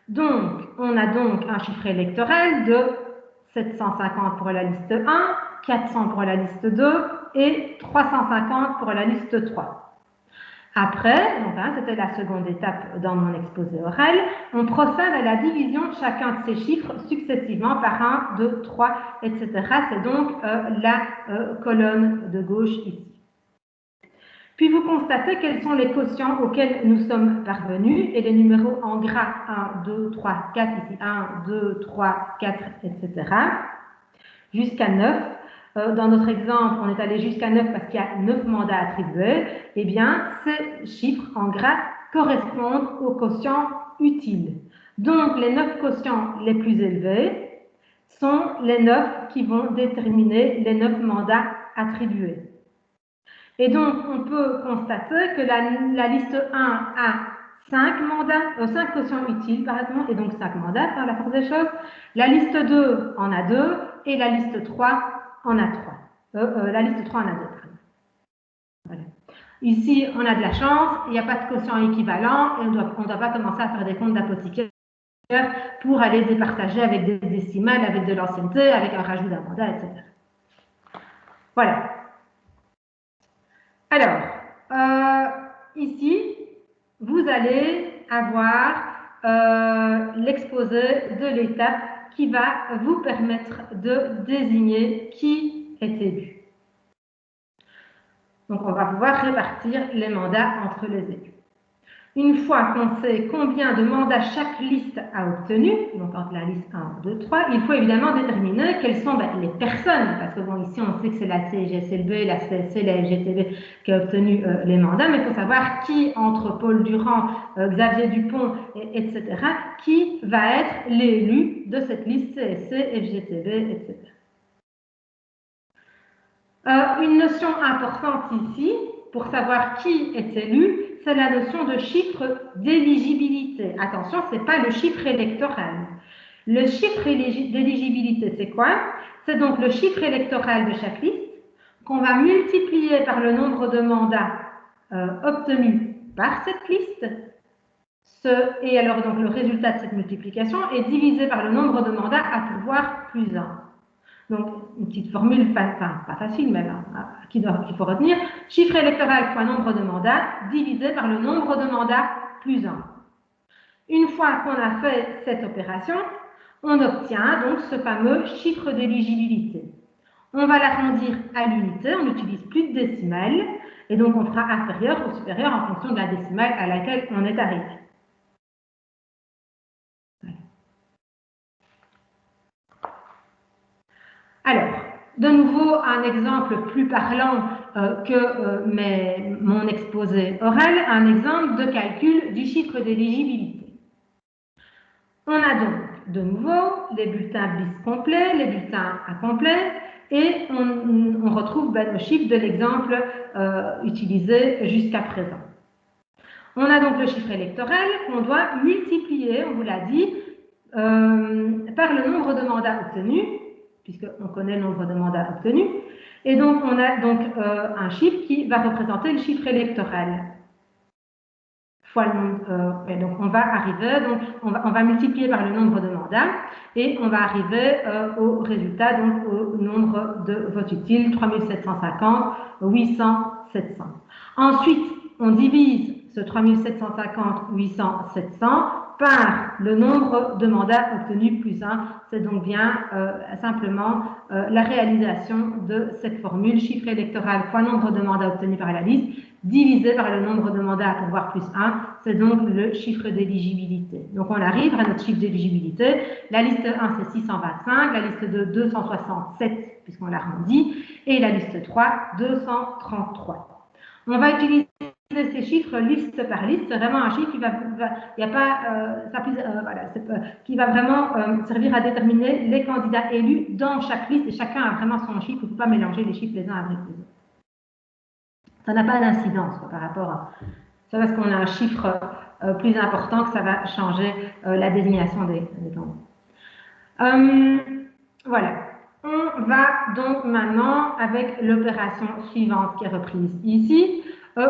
A: Donc, on a donc un chiffre électoral de 750 pour la liste 1, 400 pour la liste 2 et 350 pour la liste 3. Après, donc c'était la seconde étape dans mon exposé oral, on procède à la division de chacun de ces chiffres successivement par 1, 2, 3, etc. C'est donc la colonne de gauche ici. Puis vous constatez quels sont les quotients auxquels nous sommes parvenus et les numéros en gras 1, 2, 3, 4, ici 1, 2, 3, 4, etc. jusqu'à 9. Dans notre exemple, on est allé jusqu'à 9 parce qu'il y a 9 mandats attribués. Eh bien, ces chiffres en gras correspondent aux quotients utiles. Donc, les 9 quotients les plus élevés sont les 9 qui vont déterminer les 9 mandats attribués. Et donc, on peut constater que la liste 1 a 5 quotients utiles, par exemple, et donc 5 mandats par la force des choses. La liste 2 en a 2 et la liste 3 en a 3. La liste 3 en a 2. Voilà. Ici, on a de la chance, il n'y a pas de quotient équivalent et on ne doit pas commencer à faire des comptes d'apothicaire pour aller départager avec des décimales, avec de l'ancienneté, avec un rajout d'un mandat, etc. Voilà. Alors, ici, vous allez avoir l'exposé de l'étape qui va vous permettre de désigner qui est élu. Donc, on va pouvoir répartir les mandats entre les élus. Une fois qu'on sait combien de mandats chaque liste a obtenu, donc entre la liste 1, 2, 3, il faut évidemment déterminer quelles sont les personnes, parce que bon, ici on sait que c'est la CGSLB, la CSC, la FGTB qui a obtenu les mandats, mais il faut savoir qui, entre Paul Durand, Xavier Dupont, etc., qui va être l'élu de cette liste CSC, FGTB, etc. Une notion importante ici, pour savoir qui est élu, c'est la notion de chiffre d'éligibilité. Attention, ce n'est pas le chiffre électoral. Le chiffre d'éligibilité, c'est quoi? C'est donc le chiffre électoral de chaque liste qu'on va multiplier par le nombre de mandats obtenus par cette liste. Et alors, donc, le résultat de cette multiplication est divisé par le nombre de mandats à pouvoir plus 1. Donc, une petite formule, pas facile même, hein, qu'il faut retenir. Chiffre électoral fois nombre de mandats divisé par le nombre de mandats plus 1. Une fois qu'on a fait cette opération, on obtient donc ce fameux chiffre d'éligibilité. On va l'arrondir à l'unité, on n'utilise plus de décimales, et donc on fera inférieur ou supérieur en fonction de la décimale à laquelle on est arrivé. Alors, de nouveau, un exemple plus parlant que mon exposé oral, un exemple de calcul du chiffre d'éligibilité. On a donc, de nouveau, les bulletins BLIS complets, les bulletins incomplets, et on retrouve nos chiffres de l'exemple utilisé jusqu'à présent. On a donc le chiffre électoral qu'on doit multiplier, on vous l'a dit, par le nombre de mandats obtenus, puisqu'on connaît le nombre de mandats obtenus, et donc on a donc un chiffre qui va représenter le chiffre électoral. Fois le nombre, et donc on va arriver, donc on va multiplier par le nombre de mandats, et on va arriver au résultat, donc au nombre de votes utiles, 3750, 800, 700. Ensuite, on divise ce 3750, 800, 700 par le nombre de mandats obtenus plus 1. C'est donc bien simplement la réalisation de cette formule, chiffre électoral fois nombre de mandats obtenus par la liste, divisé par le nombre de mandats à pouvoir plus 1, c'est donc le chiffre d'éligibilité. Donc on arrive à notre chiffre d'éligibilité. La liste 1, c'est 625, la liste 2, 267, puisqu'on l'arrondit, et la liste 3, 233. On va utiliser ces chiffres liste par liste. C'est vraiment un chiffre qui qui va vraiment servir à déterminer les candidats élus dans chaque liste, et chacun a vraiment son chiffre. Il ne faut pas mélanger les chiffres les uns avec les autres. Ça n'a pas d'incidence par rapport à... C'est parce qu'on a un chiffre plus important que ça va changer la désignation des candidats. Voilà. On va donc maintenant, avec l'opération suivante qui est reprise ici,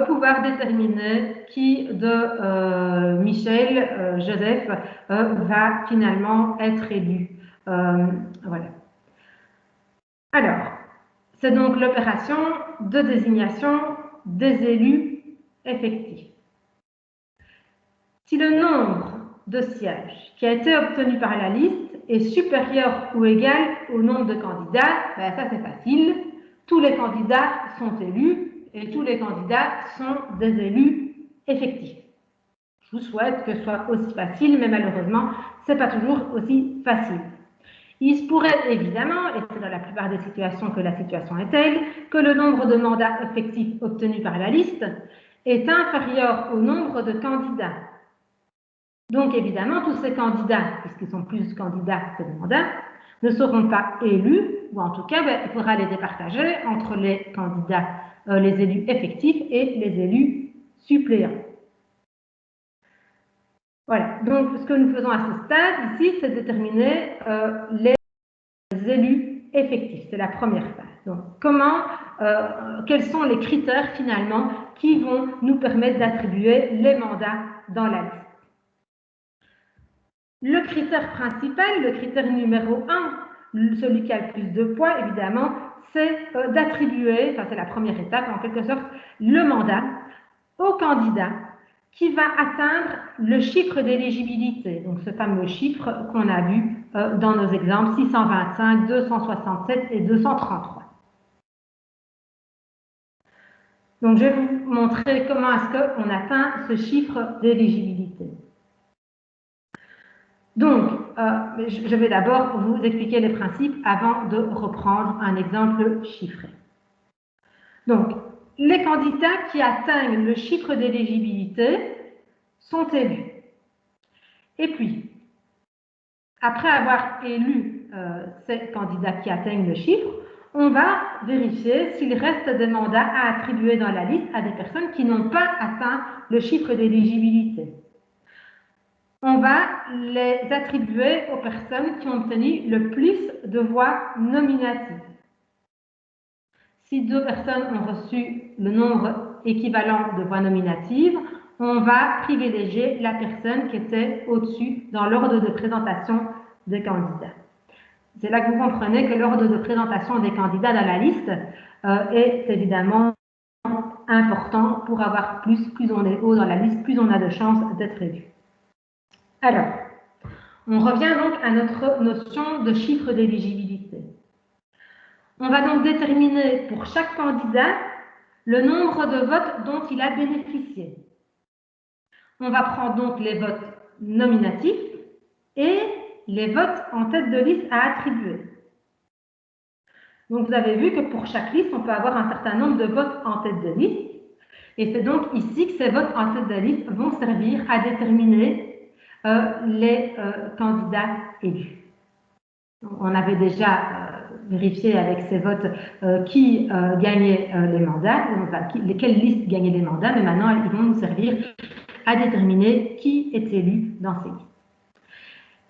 A: pouvoir déterminer qui de Michel, Joseph, va finalement être élu. Voilà. Alors, c'est donc l'opération de désignation des élus effectifs. Si le nombre de sièges qui a été obtenu par la liste est supérieur ou égal au nombre de candidats, ben ça c'est facile. Tous les candidats sont élus et tous les candidats sont des élus effectifs. Je vous souhaite que ce soit aussi facile, mais malheureusement, ce n'est pas toujours aussi facile. Il se pourrait évidemment, et c'est dans la plupart des situations que la situation est telle, que le nombre de mandats effectifs obtenus par la liste est inférieur au nombre de candidats. Donc évidemment, tous ces candidats, puisqu'ils sont plus candidats que de mandats, ne seront pas élus, ou en tout cas, il faudra les départager entre les candidats, les élus effectifs et les élus suppléants. Voilà, donc ce que nous faisons à ce stade ici, c'est déterminer les élus effectifs. C'est la première phase. Donc, quels sont les critères finalement qui vont nous permettre d'attribuer les mandats dans la liste? Le critère principal, le critère numéro 1, celui qui a le plus de poids, évidemment, c'est d'attribuer, enfin c'est la première étape en quelque sorte, le mandat au candidat qui va atteindre le chiffre d'éligibilité, donc ce fameux chiffre qu'on a vu dans nos exemples 625, 267 et 233. Donc je vais vous montrer comment est-ce qu'on atteint ce chiffre d'éligibilité. Donc, je vais d'abord vous expliquer les principes avant de reprendre un exemple chiffré. Donc, les candidats qui atteignent le chiffre d'éligibilité sont élus. Et puis, après avoir élu ces candidats qui atteignent le chiffre, on va vérifier s'il reste des mandats à attribuer dans la liste à des personnes qui n'ont pas atteint le chiffre d'éligibilité. On va les attribuer aux personnes qui ont obtenu le plus de voix nominatives. Si 2 personnes ont reçu le nombre équivalent de voix nominatives, on va privilégier la personne qui était au-dessus dans l'ordre de présentation des candidats. C'est là que vous comprenez que l'ordre de présentation des candidats dans la liste est évidemment important pour avoir plus on est haut dans la liste, plus on a de chances d'être élu. Alors, on revient donc à notre notion de chiffre d'éligibilité. On va donc déterminer pour chaque candidat le nombre de votes dont il a bénéficié. On va prendre donc les votes nominatifs et les votes en tête de liste à attribuer. Donc, vous avez vu que pour chaque liste, on peut avoir un certain nombre de votes en tête de liste. Et c'est donc ici que ces votes en tête de liste vont servir à déterminer les candidats élus. On avait déjà vérifié avec ces votes qui gagnait les mandats, quelles listes gagnaient les mandats, mais maintenant, ils vont nous servir à déterminer qui est élu dans ces listes.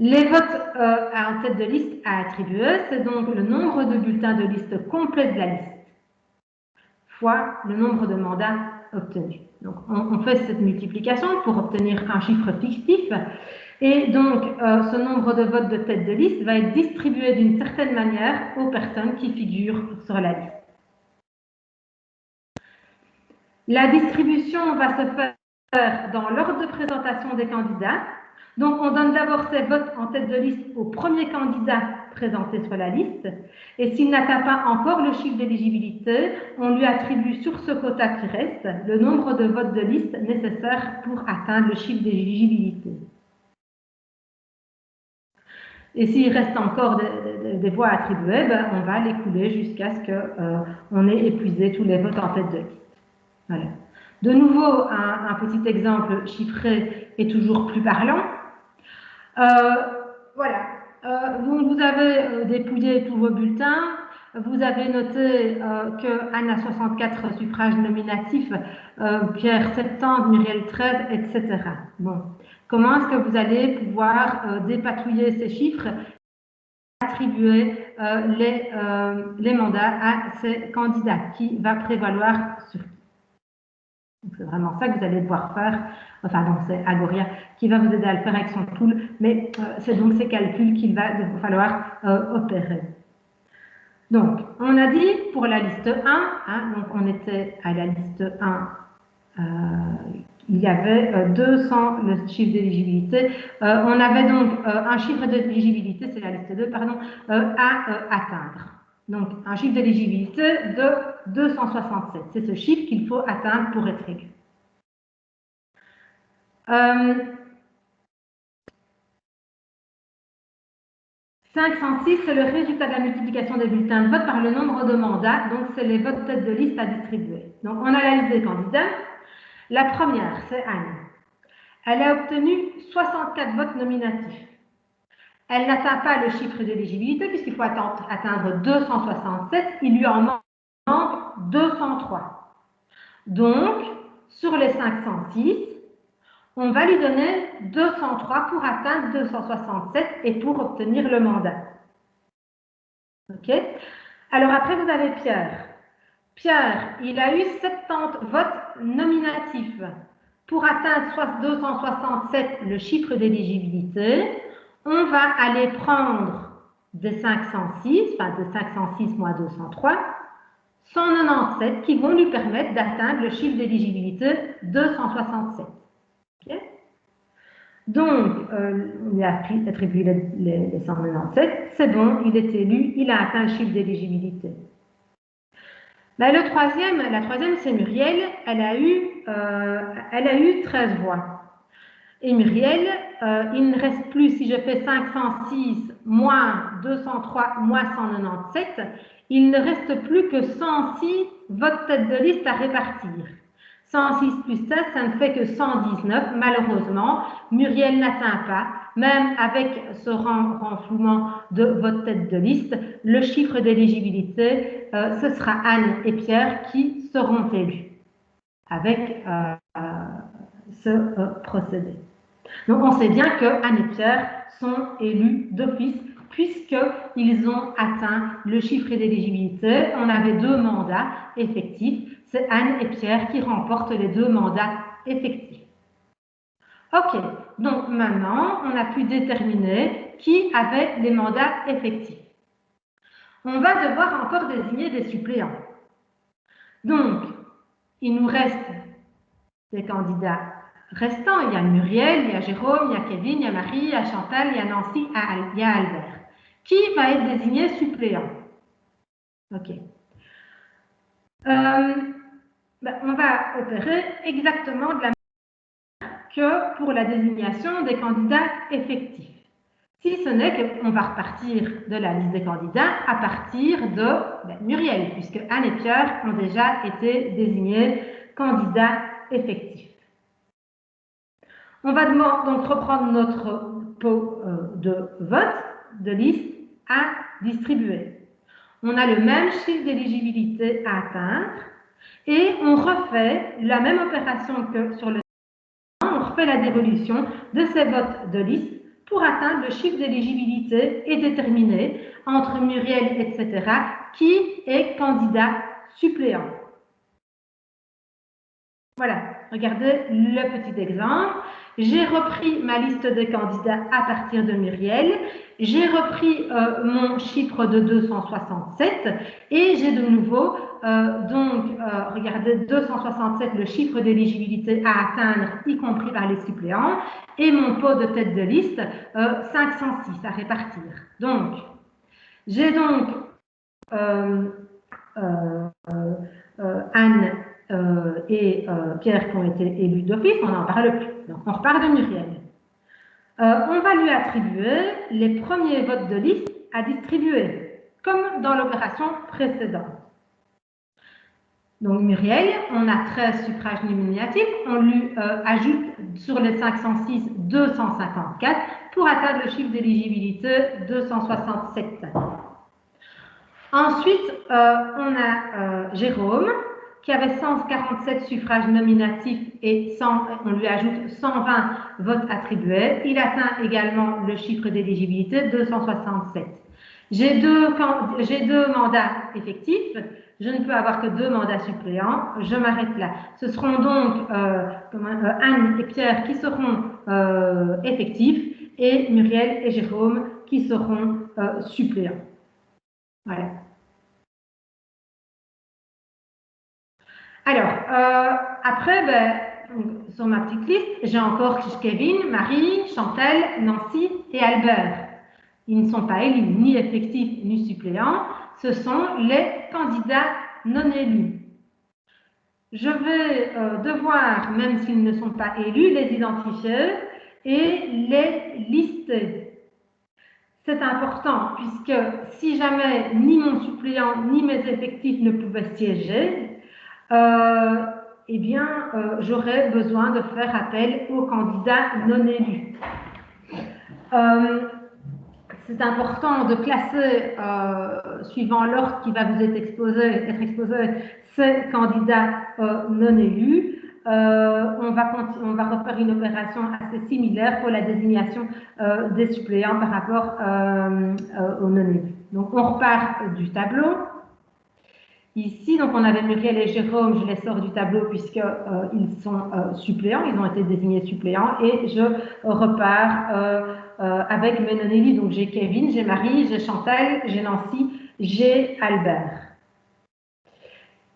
A: Les votes en tête de liste à attribuer, c'est donc le nombre de bulletins de liste complets de la liste fois le nombre de mandats obtenus. Donc, on fait cette multiplication pour obtenir un chiffre fictif. Et donc, ce nombre de votes de tête de liste va être distribué d'une certaine manière aux personnes qui figurent sur la liste. La distribution va se faire dans l'ordre de présentation des candidats. Donc, on donne d'abord ses votes en tête de liste au premier candidat présenté sur la liste. Et s'il n'atteint pas encore le chiffre d'éligibilité, on lui attribue sur ce quota qui reste le nombre de votes de liste nécessaires pour atteindre le chiffre d'éligibilité. Et s'il reste encore des voix attribuées, ben, on va l'écouler jusqu'à ce qu'on ait épuisé tous les votes en tête de liste. Voilà. De nouveau, un petit exemple chiffré et toujours plus parlant. Voilà. Donc vous avez dépouillé tous vos bulletins. Vous avez noté que Anne a 64 suffrages nominatifs, Pierre 70, Muriel 13, etc. Bon. Comment est-ce que vous allez pouvoir dépatouiller ces chiffres et attribuer les mandats à ces candidats? Qui va prévaloir sur qui? C'est vraiment ça que vous allez devoir faire. Enfin, non, c'est Agoria qui va vous aider à le faire avec son tool, mais c'est donc ces calculs qu'il va falloir opérer. Donc, on a dit pour la liste 1, hein, donc on était à la liste 1, il y avait 200 le chiffre d'éligibilité. On avait donc un chiffre d'éligibilité, c'est la liste 2, pardon, à atteindre. Donc, un chiffre d'éligibilité de 267. C'est ce chiffre qu'il faut atteindre pour être élu. 506, c'est le résultat de la multiplication des bulletins de vote par le nombre de mandats. Donc, c'est les votes tête de liste à distribuer. Donc, on a la liste des candidats. La première, c'est Anne. Elle a obtenu 64 votes nominatifs. Elle n'atteint pas le chiffre d'éligibilité puisqu'il faut atteindre 267. Il lui en manque 203. Donc, sur les 506, on va lui donner 203 pour atteindre 267 et pour obtenir le mandat. OK? Alors après, vous avez Pierre. Pierre, il a eu 70 votes nominatifs. Pour atteindre 267, le chiffre d'éligibilité, on va aller prendre des 506, enfin de 506 moins 203, 197 qui vont lui permettre d'atteindre le chiffre d'éligibilité 267. Okay. Donc, on lui a attribué les 197, c'est bon, il est élu, il a atteint le chiffre d'éligibilité. Ben, la troisième, c'est Muriel, elle a eu 13 voix. Et Muriel, il ne reste plus, si je fais 506 moins 203 moins 197, il ne reste plus que 106 votes tête de liste à répartir. 106 plus 16, ça ne fait que 119. Malheureusement, Muriel n'atteint pas, même avec ce renflouement de votre tête de liste, le chiffre d'éligibilité, ce sera Anne et Pierre qui seront élus avec ce procédé. Donc, on sait bien que Anne et Pierre sont élus d'office puisqu'ils ont atteint le chiffre d'éligibilité. On avait 2 mandats effectifs. C'est Anne et Pierre qui remportent les 2 mandats effectifs. OK, donc maintenant, on a pu déterminer qui avait les mandats effectifs. On va devoir encore désigner des suppléants. Donc, il nous reste des candidats restants. Il y a Muriel, il y a Jérôme, il y a Kevin, il y a Marie, il y a Chantal, il y a Nancy, il y a Albert. Qui va être désigné suppléant? OK. On va opérer exactement de la même manière que pour la désignation des candidats effectifs. Si ce n'est qu'on va repartir de la liste des candidats à partir de Muriel, puisque Anne et Pierre ont déjà été désignés candidats effectifs. On va donc reprendre notre pot de vote, de liste à distribuer. On a le même chiffre d'éligibilité à atteindre et on refait la même opération que sur le on refait la dévolution de ces votes de liste pour atteindre le chiffre d'éligibilité et déterminer entre Muriel, etc., qui est candidat suppléant. Voilà, regardez le petit exemple. J'ai repris ma liste des candidats à partir de Muriel. J'ai repris mon chiffre de 267 et j'ai de nouveau, regardez, 267, le chiffre d'éligibilité à atteindre, y compris par les suppléants, et mon pot de tête de liste, 506 à répartir. Donc, j'ai donc Anne et Pierre qui ont été élus d'office, on n'en parle plus. Donc, on repart de Muriel. On va lui attribuer les premiers votes de liste à distribuer, comme dans l'opération précédente. Donc, Muriel, on a 13 suffrages nominatifs, on lui ajoute sur les 506 254 pour atteindre le chiffre d'éligibilité 267. Ensuite, on a Jérôme, qui avait 147 suffrages nominatifs et on lui ajoute 120 votes attribués. Il atteint également le chiffre d'éligibilité 267. J'ai deux mandats effectifs. Je ne peux avoir que 2 mandats suppléants. Je m'arrête là. Ce seront donc Anne et Pierre qui seront effectifs et Muriel et Jérôme qui seront suppléants. Voilà. Alors, après, sur ma petite liste, j'ai encore Kevin, Marie, Chantal, Nancy et Albert. Ils ne sont pas élus, ni effectifs, ni suppléants. Ce sont les candidats non élus. Je vais devoir, même s'ils ne sont pas élus, les identifier et les lister. C'est important puisque si jamais ni mon suppléant ni mes effectifs ne pouvaient siéger, eh bien, j'aurais besoin de faire appel aux candidats non élus. C'est important de classer, suivant l'ordre qui va vous être exposé, ces candidats non élus. On va refaire une opération assez similaire pour la désignation des suppléants par rapport aux non élus. Donc, on repart du tableau. Ici, donc on avait Muriel et Jérôme, je les sors du tableau puisqu'ils sont suppléants, ils ont été désignés suppléants et je repars avec mes non élus. Donc j'ai Kevin, j'ai Marie, j'ai Chantal, j'ai Nancy, j'ai Albert.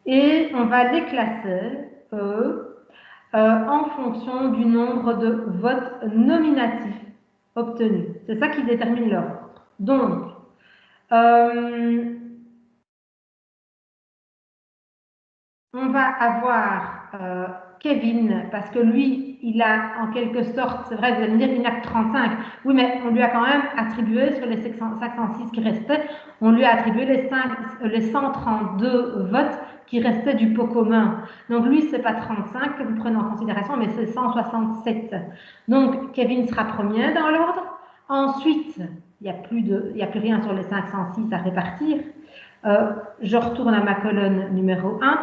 A: Et on va les classer, en fonction du nombre de votes nominatifs obtenus. C'est ça qui détermine l'ordre. Donc, on va avoir Kevin, parce que lui, il a en quelque sorte, c'est vrai, vous allez me dire, il n'a que 35. Oui, mais on lui a quand même attribué, sur les 506 qui restaient, on lui a attribué les 132 votes qui restait du pot commun. Donc lui, c'est pas 35 que vous prenez en considération, mais c'est 167. Donc Kevin sera premier dans l'ordre. Ensuite, il n'y a plus rien sur les 506 à répartir. Je retourne à ma colonne numéro 1.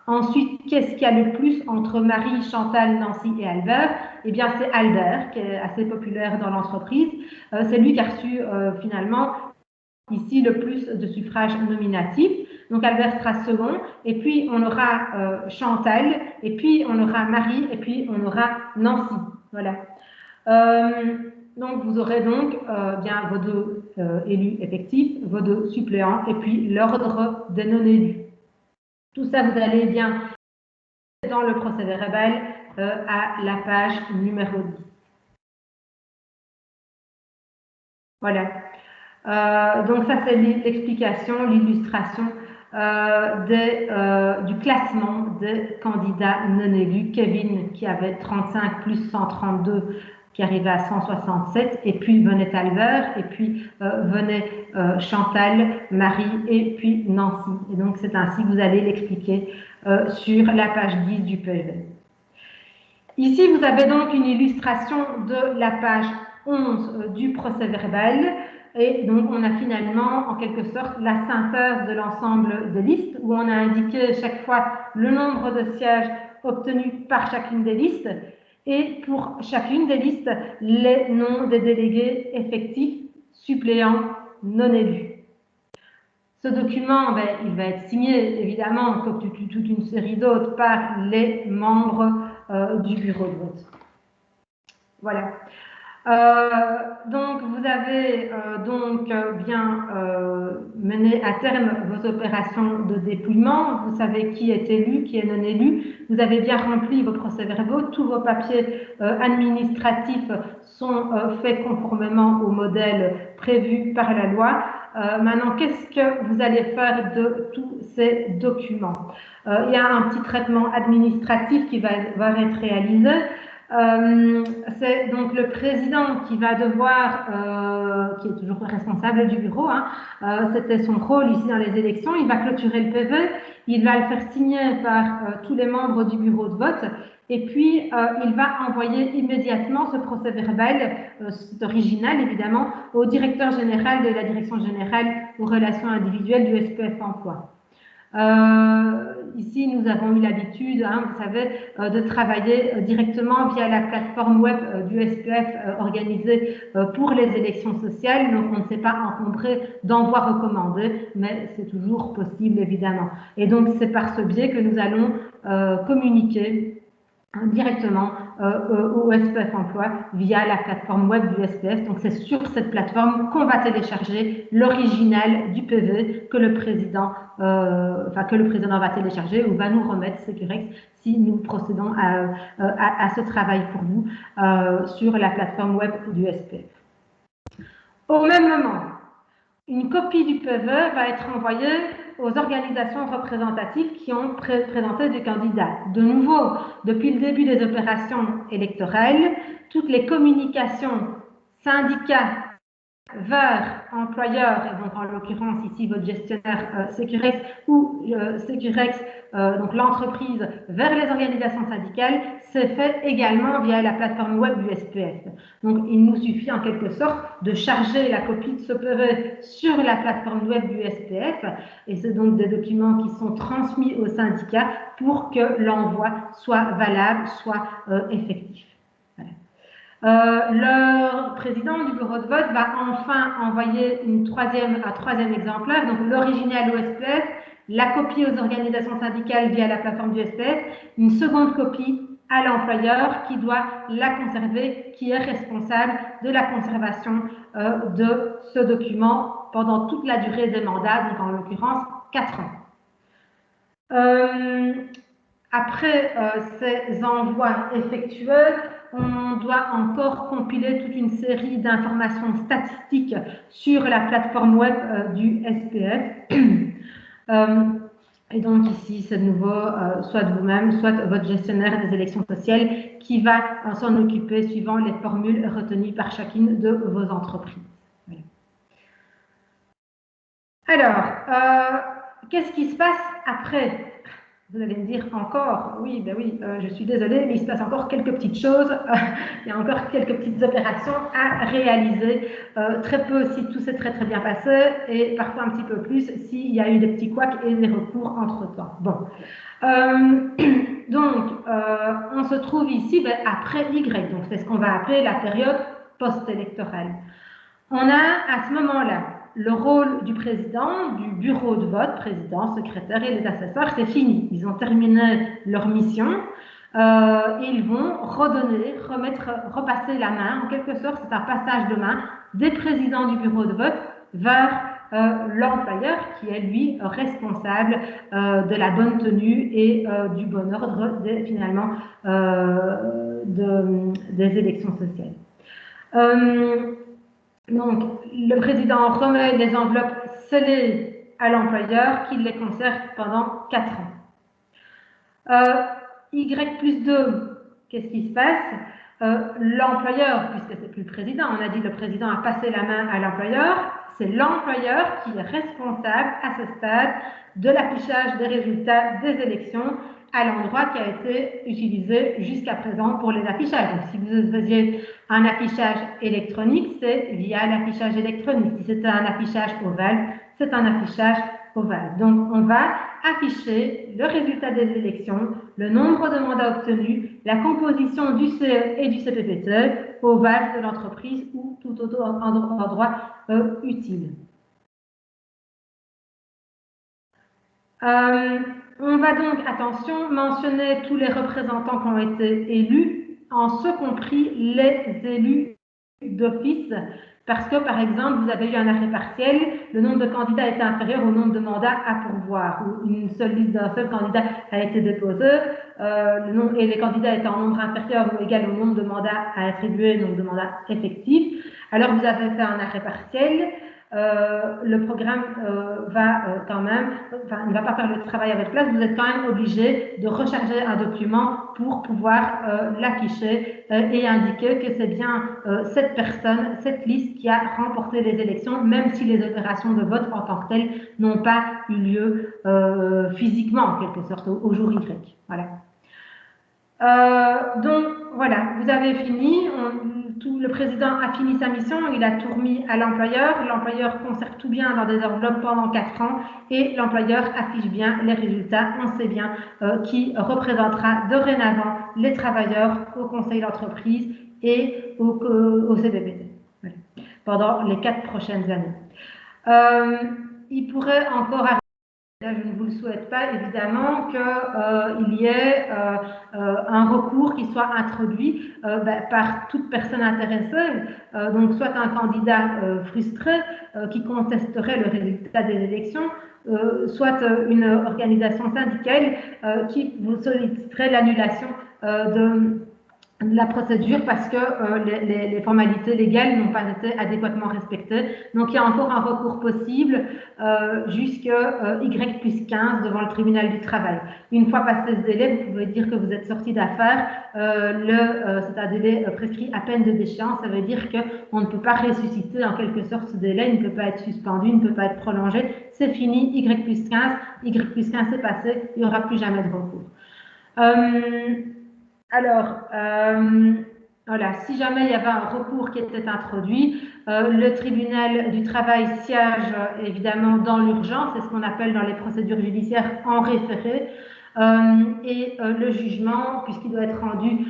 A: Ensuite, qu'est-ce qu'il y a le plus entre Marie, Chantal, Nancy et Albert? Eh bien, c'est Albert, qui est assez populaire dans l'entreprise. C'est lui qui a reçu finalement ici le plus de suffrages nominatifs. Donc, Albert sera second. Et puis, on aura Chantal. Et puis, on aura Marie. Et puis, on aura Nancy. Voilà. Donc, vous aurez donc bien vos deux élus effectifs, vos deux suppléants, et puis l'ordre des non-élus. Tout ça, vous allez bien dans le procès-verbal à la page numéro 10. Voilà. Donc, ça, c'est l'explication, l'illustration du classement des candidats non élus. Kevin, qui avait 35 plus 132, qui arrivait à 167, et puis venait Albert, et puis venait Chantal, Marie, et puis Nancy. Et donc, c'est ainsi que vous allez l'expliquer sur la page 10 du PV. Ici, vous avez donc une illustration de la page 11 du procès-verbal. Et donc, on a finalement, en quelque sorte, la synthèse de l'ensemble des listes, où on a indiqué chaque fois le nombre de sièges obtenus par chacune des listes, et pour chacune des listes, les noms des délégués effectifs, suppléants, non élus. Ce document, il va être signé, évidemment, comme toute une série d'autres, par les membres du bureau de vote. Voilà. Donc, vous avez bien mené à terme vos opérations de dépouillement. Vous savez qui est élu, qui est non élu. Vous avez bien rempli vos procès-verbaux. Tous vos papiers administratifs sont faits conformément au modèle prévu par la loi. Maintenant, qu'est-ce que vous allez faire de tous ces documents? Il y a un petit traitement administratif qui va être réalisé. C'est donc le président qui va devoir, qui est toujours responsable du bureau, c'était son rôle ici dans les élections, il va clôturer le PV, il va le faire signer par tous les membres du bureau de vote, et puis il va envoyer immédiatement ce procès-verbal, c'est original évidemment, au directeur général de la Direction générale aux relations individuelles du SPF Emploi. Ici, nous avons eu l'habitude, vous savez, de travailler directement via la plateforme web du SPF organisée pour les élections sociales. Donc, on ne s'est pas encombré d'envoi recommandé, mais c'est toujours possible, évidemment. Et donc, c'est par ce biais que nous allons communiquer directement au SPF Emploi via la plateforme web du SPF. Donc, c'est sur cette plateforme qu'on va télécharger l'original du PV que le président va télécharger ou va nous remettre Sécurex si nous procédons à ce travail pour vous sur la plateforme web du SPF. Au même moment, une copie du PV va être envoyée aux organisations représentatives qui ont présenté des candidats. De nouveau, depuis le début des opérations électorales, toutes les communications syndicats vers employeurs, et donc en l'occurrence ici votre gestionnaire Sécurex ou Sécurex, donc l'entreprise, vers les organisations syndicales, c'est fait également via la plateforme web du SPF. Donc il nous suffit en quelque sorte de charger la copie de ce PV sur la plateforme web du SPF, et c'est donc des documents qui sont transmis aux syndicats pour que l'envoi soit valable, soit effectif. Le président du bureau de vote va enfin envoyer un troisième exemplaire, donc l'original au SPF, la copie aux organisations syndicales via la plateforme du SPF, une seconde copie à l'employeur qui doit la conserver, qui est responsable de la conservation de ce document pendant toute la durée des mandats, donc en l'occurrence 4 ans. Après ces envois effectués, on doit encore compiler toute une série d'informations statistiques sur la plateforme web du SPF. Et donc ici, c'est de nouveau soit vous-même, soit votre gestionnaire des élections sociales qui va s'en occuper suivant les formules retenues par chacune de vos entreprises. Voilà. Alors, qu'est-ce qui se passe après? Vous allez me dire encore, oui, ben oui, je suis désolée, mais il se passe encore quelques petites choses, il y a encore quelques petites opérations à réaliser, très peu si tout s'est très très bien passé, et parfois un petit peu plus s'il y a eu des petits couacs et des recours entre-temps. Bon. On se trouve ici ben, après Y, donc c'est ce qu'on va appeler la période post-électorale. On a à ce moment-là le rôle du président, du bureau de vote, président, secrétaire et les assesseurs, c'est fini. Ils ont terminé leur mission. Ils vont redonner, repasser la main. En quelque sorte, c'est un passage de main des présidents du bureau de vote vers l'employeur qui est lui responsable de la bonne tenue et du bon ordre finalement des élections sociales. Donc, le président remet les enveloppes scellées à l'employeur qui les conserve pendant 4 ans. Y+2, qu'est-ce qui se passe? L'employeur, puisque c'est plus le président, on a dit le président a passé la main à l'employeur, c'est l'employeur qui est responsable à ce stade de l'affichage des résultats des élections à l'endroit qui a été utilisé jusqu'à présent pour les affichages. Donc, si vous faisiez un affichage électronique, c'est via l'affichage électronique. Si c'était un affichage ovale, c'est un affichage ovale. Donc, on va afficher le résultat des élections, le nombre de mandats obtenus, la composition du CE et du CPPT, ovale de l'entreprise ou tout autre endroit utile. On va donc, attention, mentionner tous les représentants qui ont été élus, en ce compris les élus d'office, parce que, par exemple, vous avez eu un arrêt partiel, le nombre de candidats était inférieur au nombre de mandats à pourvoir, ou une seule liste d'un seul candidat a été déposée, et les candidats étaient en nombre inférieur ou égal au nombre de mandats à attribuer, nombre de mandats effectifs. Alors, vous avez fait un arrêt partiel. Le programme va quand même, ne va pas faire le travail à votre place, vous êtes quand même obligé de recharger un document pour pouvoir l'afficher et indiquer que c'est bien cette personne, cette liste qui a remporté les élections, même si les opérations de vote en tant que telles n'ont pas eu lieu physiquement, en quelque sorte, au jour Y. Voilà. Donc voilà, vous avez fini, le président a fini sa mission, il a tout remis à l'employeur conserve tout bien dans des enveloppes pendant 4 ans et l'employeur affiche bien les résultats, on sait bien qui représentera dorénavant les travailleurs au conseil d'entreprise et au CPPT voilà, pendant les 4 prochaines années. Il pourrait encore arriver, là, je ne vous le souhaite pas, évidemment, qu'il y ait un recours qui soit introduit par toute personne intéressée, donc soit un candidat frustré qui contesterait le résultat des élections, soit une organisation syndicale qui vous solliciterait l'annulation de la procédure parce que les formalités légales n'ont pas été adéquatement respectées. Donc, il y a encore un recours possible jusqu'à Y+15 devant le tribunal du travail. Une fois passé ce délai, vous pouvez dire que vous êtes sorti d'affaires. C'est un délai prescrit à peine de déchéance. Ça veut dire qu'on ne peut pas ressusciter en quelque sorte ce délai. Il ne peut pas être suspendu, il ne peut pas être prolongé. C'est fini, Y+15. Y+15 c'est passé, il n'y aura plus jamais de recours. Voilà, si jamais il y avait un recours qui était introduit, le tribunal du travail siège évidemment dans l'urgence, c'est ce qu'on appelle dans les procédures judiciaires en référé, et le jugement, puisqu'il doit être rendu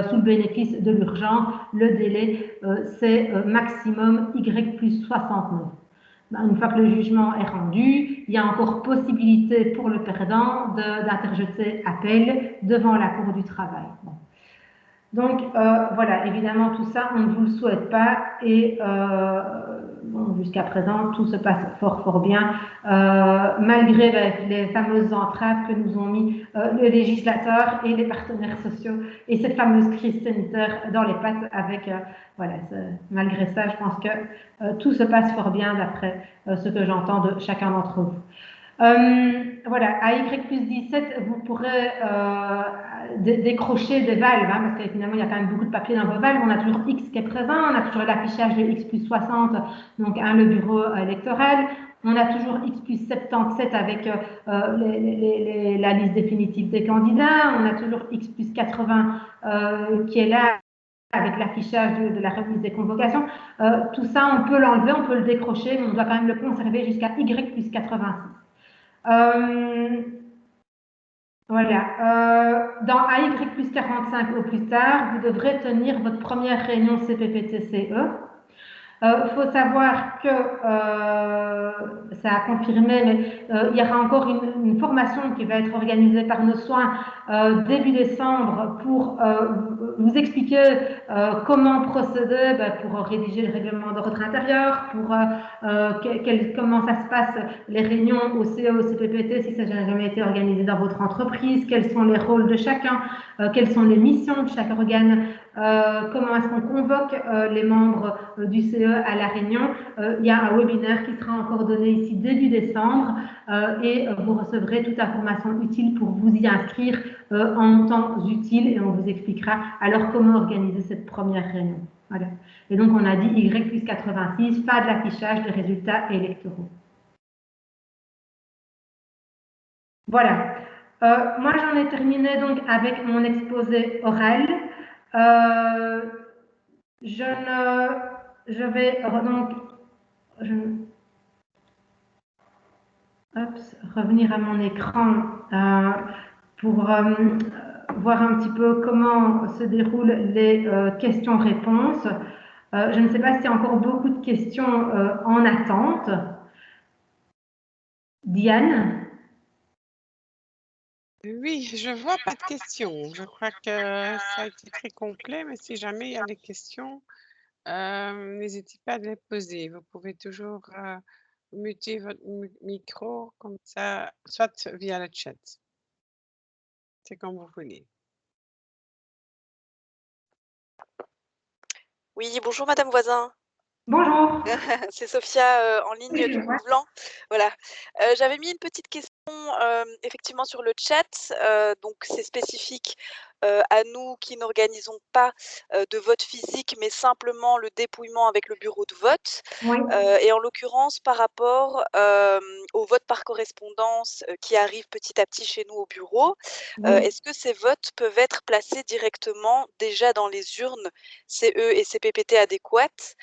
A: sous le bénéfice de l'urgence, le délai c'est maximum Y+69. Une fois que le jugement est rendu, il y a encore possibilité pour le perdant d'interjeter appel devant la Cour du travail. Bon. Donc, voilà, évidemment, tout ça, on ne vous le souhaite pas et bon, jusqu'à présent, tout se passe fort bien, malgré les fameuses entraves que nous ont mis le législateur et les partenaires sociaux et cette fameuse crise sanitaire dans les pattes avec, voilà, malgré ça, je pense que tout se passe fort bien d'après ce que j'entends de chacun d'entre vous. Voilà, à Y plus 17, vous pourrez décrocher des valves, hein, parce que finalement, il y a quand même beaucoup de papier dans vos valves. On a toujours X qui est présent, on a toujours l'affichage de X plus 60, donc le bureau électoral. On a toujours X plus 77 avec la liste définitive des candidats. On a toujours X plus 80 qui est là avec l'affichage de la remise des convocations. Tout ça, on peut l'enlever, on peut le décrocher, mais on doit quand même le conserver jusqu'à Y plus 86. Voilà. Dans AY plus 45 au plus tard, vous devrez tenir votre première réunion CPPTCE. Il faut savoir que ça a confirmé, mais il y aura encore une formation qui va être organisée par nos soins début décembre pour vous expliquer comment procéder pour rédiger le règlement de votre intérieur, pour comment ça se passe les réunions au CE, au CPPT si ça n'a jamais été organisé dans votre entreprise, quels sont les rôles de chacun, quelles sont les missions de chaque organe, comment est-ce qu'on convoque les membres du CE à la réunion. Il y a un webinaire qui sera encore donné ici début décembre et vous recevrez toute information utile pour vous y inscrire en temps utile et on vous expliquera alors comment organiser cette première réunion. Voilà. Et donc on a dit Y plus 86, pas de l'affichage des résultats électoraux. Voilà. Moi j'en ai terminé donc avec mon exposé oral. Je vais donc revenir à mon écran pour voir un petit peu comment se déroulent les questions-réponses. Je ne sais pas s'il y a encore beaucoup de questions en attente. Diane?
B: Oui, je vois pas de questions. Je crois que ça a été très complet, mais si jamais il y a des questions, n'hésitez pas à les poser. Vous pouvez toujours muter votre micro comme ça, soit via le chat. C'est comme vous voulez.
C: Oui, bonjour Madame Voisin.
A: Bonjour.
C: C'est Sophia en ligne du Mont-Blanc. Voilà. J'avais mis une petite question effectivement sur le chat. Donc c'est spécifique à nous qui n'organisons pas de vote physique, mais simplement le dépouillement avec le bureau de vote.
A: Oui.
C: Et en l'occurrence, par rapport au vote par correspondance qui arrive petit à petit chez nous au bureau,
A: Oui.
C: est-ce que ces votes peuvent être placés directement déjà dans les urnes CE et CPPT adéquates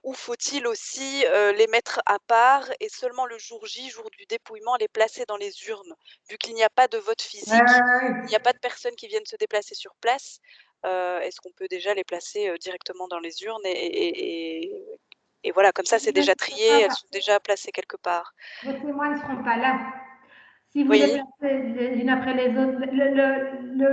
C: ou faut-il aussi les mettre à part et seulement le jour J, jour du dépouillement, les placer dans les urnes? Vu qu'il n'y a pas de vote physique, il n'y a pas de personnes qui viennent se déplacer sur place, est-ce qu'on peut déjà les placer directement dans les urnes et voilà, comme ça, c'est déjà trié, elles sont déjà placées quelque part.
A: Vos témoins ne seront pas là. Si vous
C: Oui.
A: les placez les unes après les autres,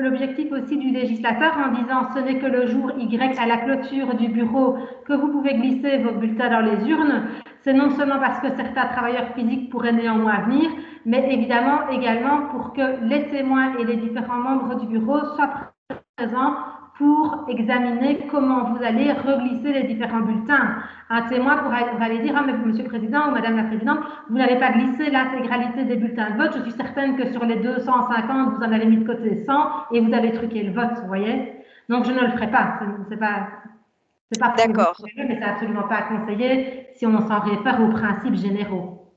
A: l'objectif aussi du législateur en disant ce n'est que le jour Y à la clôture du bureau que vous pouvez glisser vos bulletins dans les urnes, c'est non seulement parce que certains travailleurs physiques pourraient néanmoins venir, mais évidemment également pour que les témoins et les différents membres du bureau soient présents pour examiner comment vous allez reglisser les différents bulletins. Un témoin pourra aller dire, mais Monsieur le Président ou Madame la Présidente, vous n'avez pas glissé l'intégralité des bulletins de vote. Je suis certaine que sur les 250, vous en avez mis de côté 100 et vous avez truqué le vote, vous voyez. Donc je ne le ferai pas. C'est pas
C: D'accord.
A: mais c'est absolument pas conseillé si on s'en réfère aux principes généraux.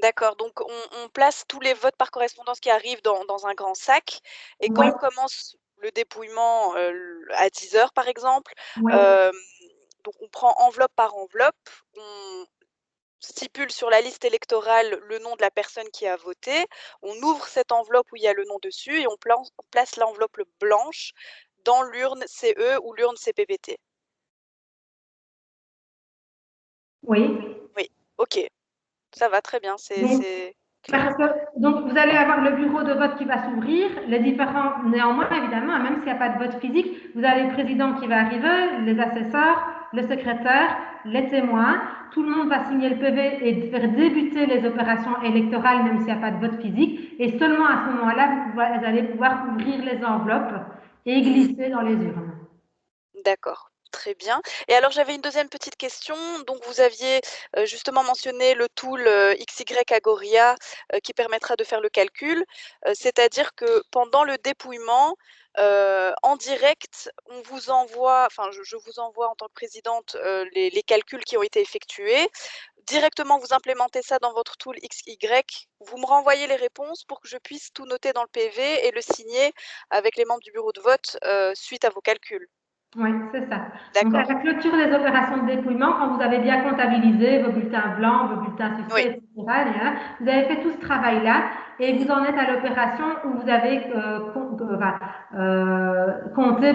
C: D'accord, donc on place tous les votes par correspondance qui arrivent dans un grand sac et quand
A: Oui.
C: on commence le dépouillement à 10h par exemple,
A: Oui.
C: donc on prend enveloppe par enveloppe, on stipule sur la liste électorale le nom de la personne qui a voté, on ouvre cette enveloppe où il y a le nom dessus et on place l'enveloppe blanche dans l'urne CE ou l'urne CPPT.
A: Oui.
C: Oui, ok, ça va très bien, c'est clair.
A: Parce que, donc, vous allez avoir le bureau de vote qui va s'ouvrir, les différents, néanmoins, évidemment, même s'il n'y a pas de vote physique, vous avez le président qui va arriver, les assesseurs, le secrétaire, les témoins, tout le monde va signer le PV et faire débuter les opérations électorales, même s'il n'y a pas de vote physique, et seulement à ce moment-là, vous allez pouvoir ouvrir les enveloppes et glisser dans les urnes.
C: D'accord. Très bien. Et alors j'avais une deuxième petite question. Donc vous aviez, justement mentionné le tool, XY Agoria, qui permettra de faire le calcul. C'est-à-dire que pendant le dépouillement, en direct, on vous envoie enfin je vous envoie en tant que présidente, les calculs qui ont été effectués. Directement, vous implémentez ça dans votre tool XY, vous me renvoyez les réponses pour que je puisse tout noter dans le PV et le signer avec les membres du bureau de vote, suite à vos calculs?
A: Oui, c'est ça. Donc, à
C: D'accord.
A: la clôture des opérations de dépouillement, quand vous avez bien comptabilisé vos bulletins blancs, vos bulletins
C: Oui.
A: suspects, etc., vous avez fait tout ce travail-là et vous en êtes à l'opération où vous avez compté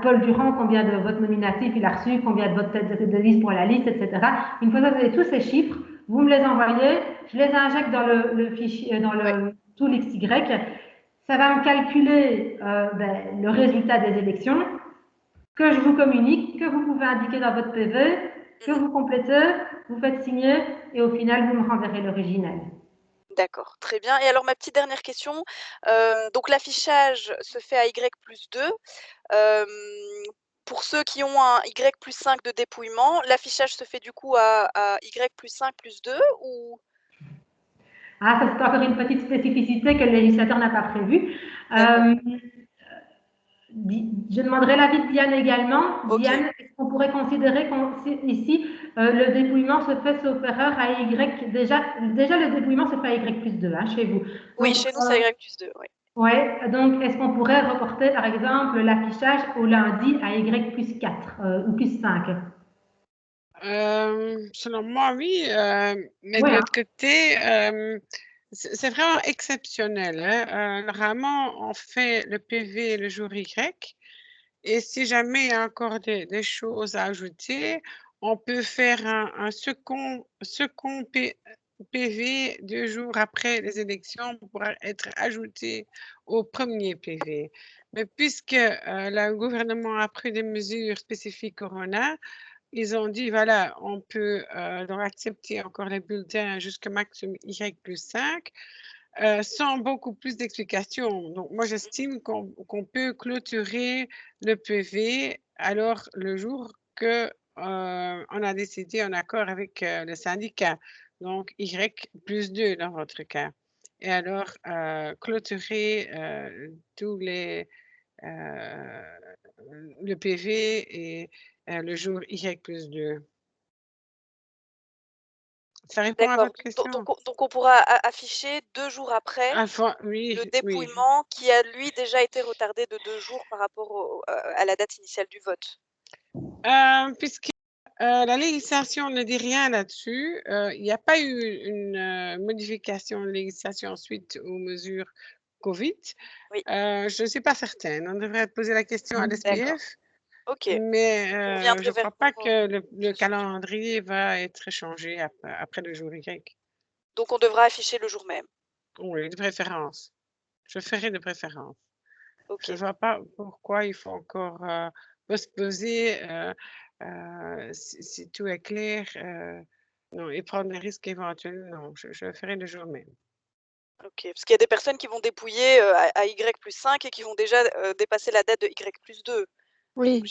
A: Paul Durand, combien de votes nominatifs il a reçu, combien de votes de liste pour la liste, etc. Une fois que vous avez tous ces chiffres, vous me les envoyez, je les injecte dans le fichier, dans
C: Oui.
A: le tool XY. Ça va me calculer le résultat des élections que je vous communique, que vous pouvez indiquer dans votre PV, que vous complétez, vous faites signer et au final, vous me renverrez l'original.
C: D'accord, très bien. Et alors ma petite dernière question, donc l'affichage se fait à Y+2. Hem, pour ceux qui ont un Y+5 de dépouillement, l'affichage se fait du coup à Y+5+2 ou?
A: Ah, ça c'est encore une petite spécificité que le législateur n'a pas prévue.
C: D'accord.
A: Je demanderai l'avis de Diane également.
C: OK.
A: Diane, est-ce qu'on pourrait considérer qu'ici, le dépouillement se fait sauf erreur à Y, déjà le dépouillement se fait à Y+2 hein, chez vous.
C: Oui,
A: Donc,
C: chez nous, c'est à Y+2, oui.
A: ouais, donc est-ce qu'on pourrait reporter par exemple l'affichage au lundi à Y+4 ou +5?
B: Selon moi, oui, mais de
A: Oui, hein.
B: l'autre côté, c'est vraiment exceptionnel, hein. Normalement, on fait le PV le jour Y et si jamais il y a encore des choses à ajouter, on peut faire un second PV 2 jours après les élections pour pouvoir être ajouté au premier PV. Mais puisque, le gouvernement a pris des mesures spécifiques corona, ils ont dit: «Voilà, on peut, donc accepter encore les bulletins jusqu'au maximum Y+5, sans beaucoup plus d'explications». Donc moi, j'estime qu'on peut clôturer le PV alors le jour que, on a décidé en accord avec, le syndicat, donc Y+2 dans votre cas et alors, clôturer, tous les, heu, le PV et le jour Y+2. Ça répond à
C: D'accord,
B: votre question?
C: donc on pourra afficher 2 jours après
B: Enfin
C: le
B: oui, oui,
C: dépouillement qui a lui déjà été retardé de 2 jours par rapport à la date initiale du vote.
B: puisque, la législation ne dit rien là-dessus, il n'y a pas eu une, modification de législation suite aux mesures covid.
C: Oui,
B: Je ne suis pas certaine, on devrait poser la question à
C: d'accord.
B: l'SPF,
C: OK,
B: mais
C: on
B: je
C: reviendrait
B: ne
C: vers
B: crois
C: vous,
B: pas que le
C: ce sujet.
B: calendrier va être changé après le jour Y.
C: Donc on devra afficher le jour même.
B: Oui, de préférence. Je ferai de préférence. Je ne
C: OK.
B: vois pas pourquoi il faut encore, postposer, si tout est clair, non et prendre des risques éventuels, non, je le ferai le jour même.
C: OK, parce qu'il y a des personnes qui vont dépouiller, à Y+5 et qui vont déjà, dépasser la date de Y+2. Donc
D: Oui,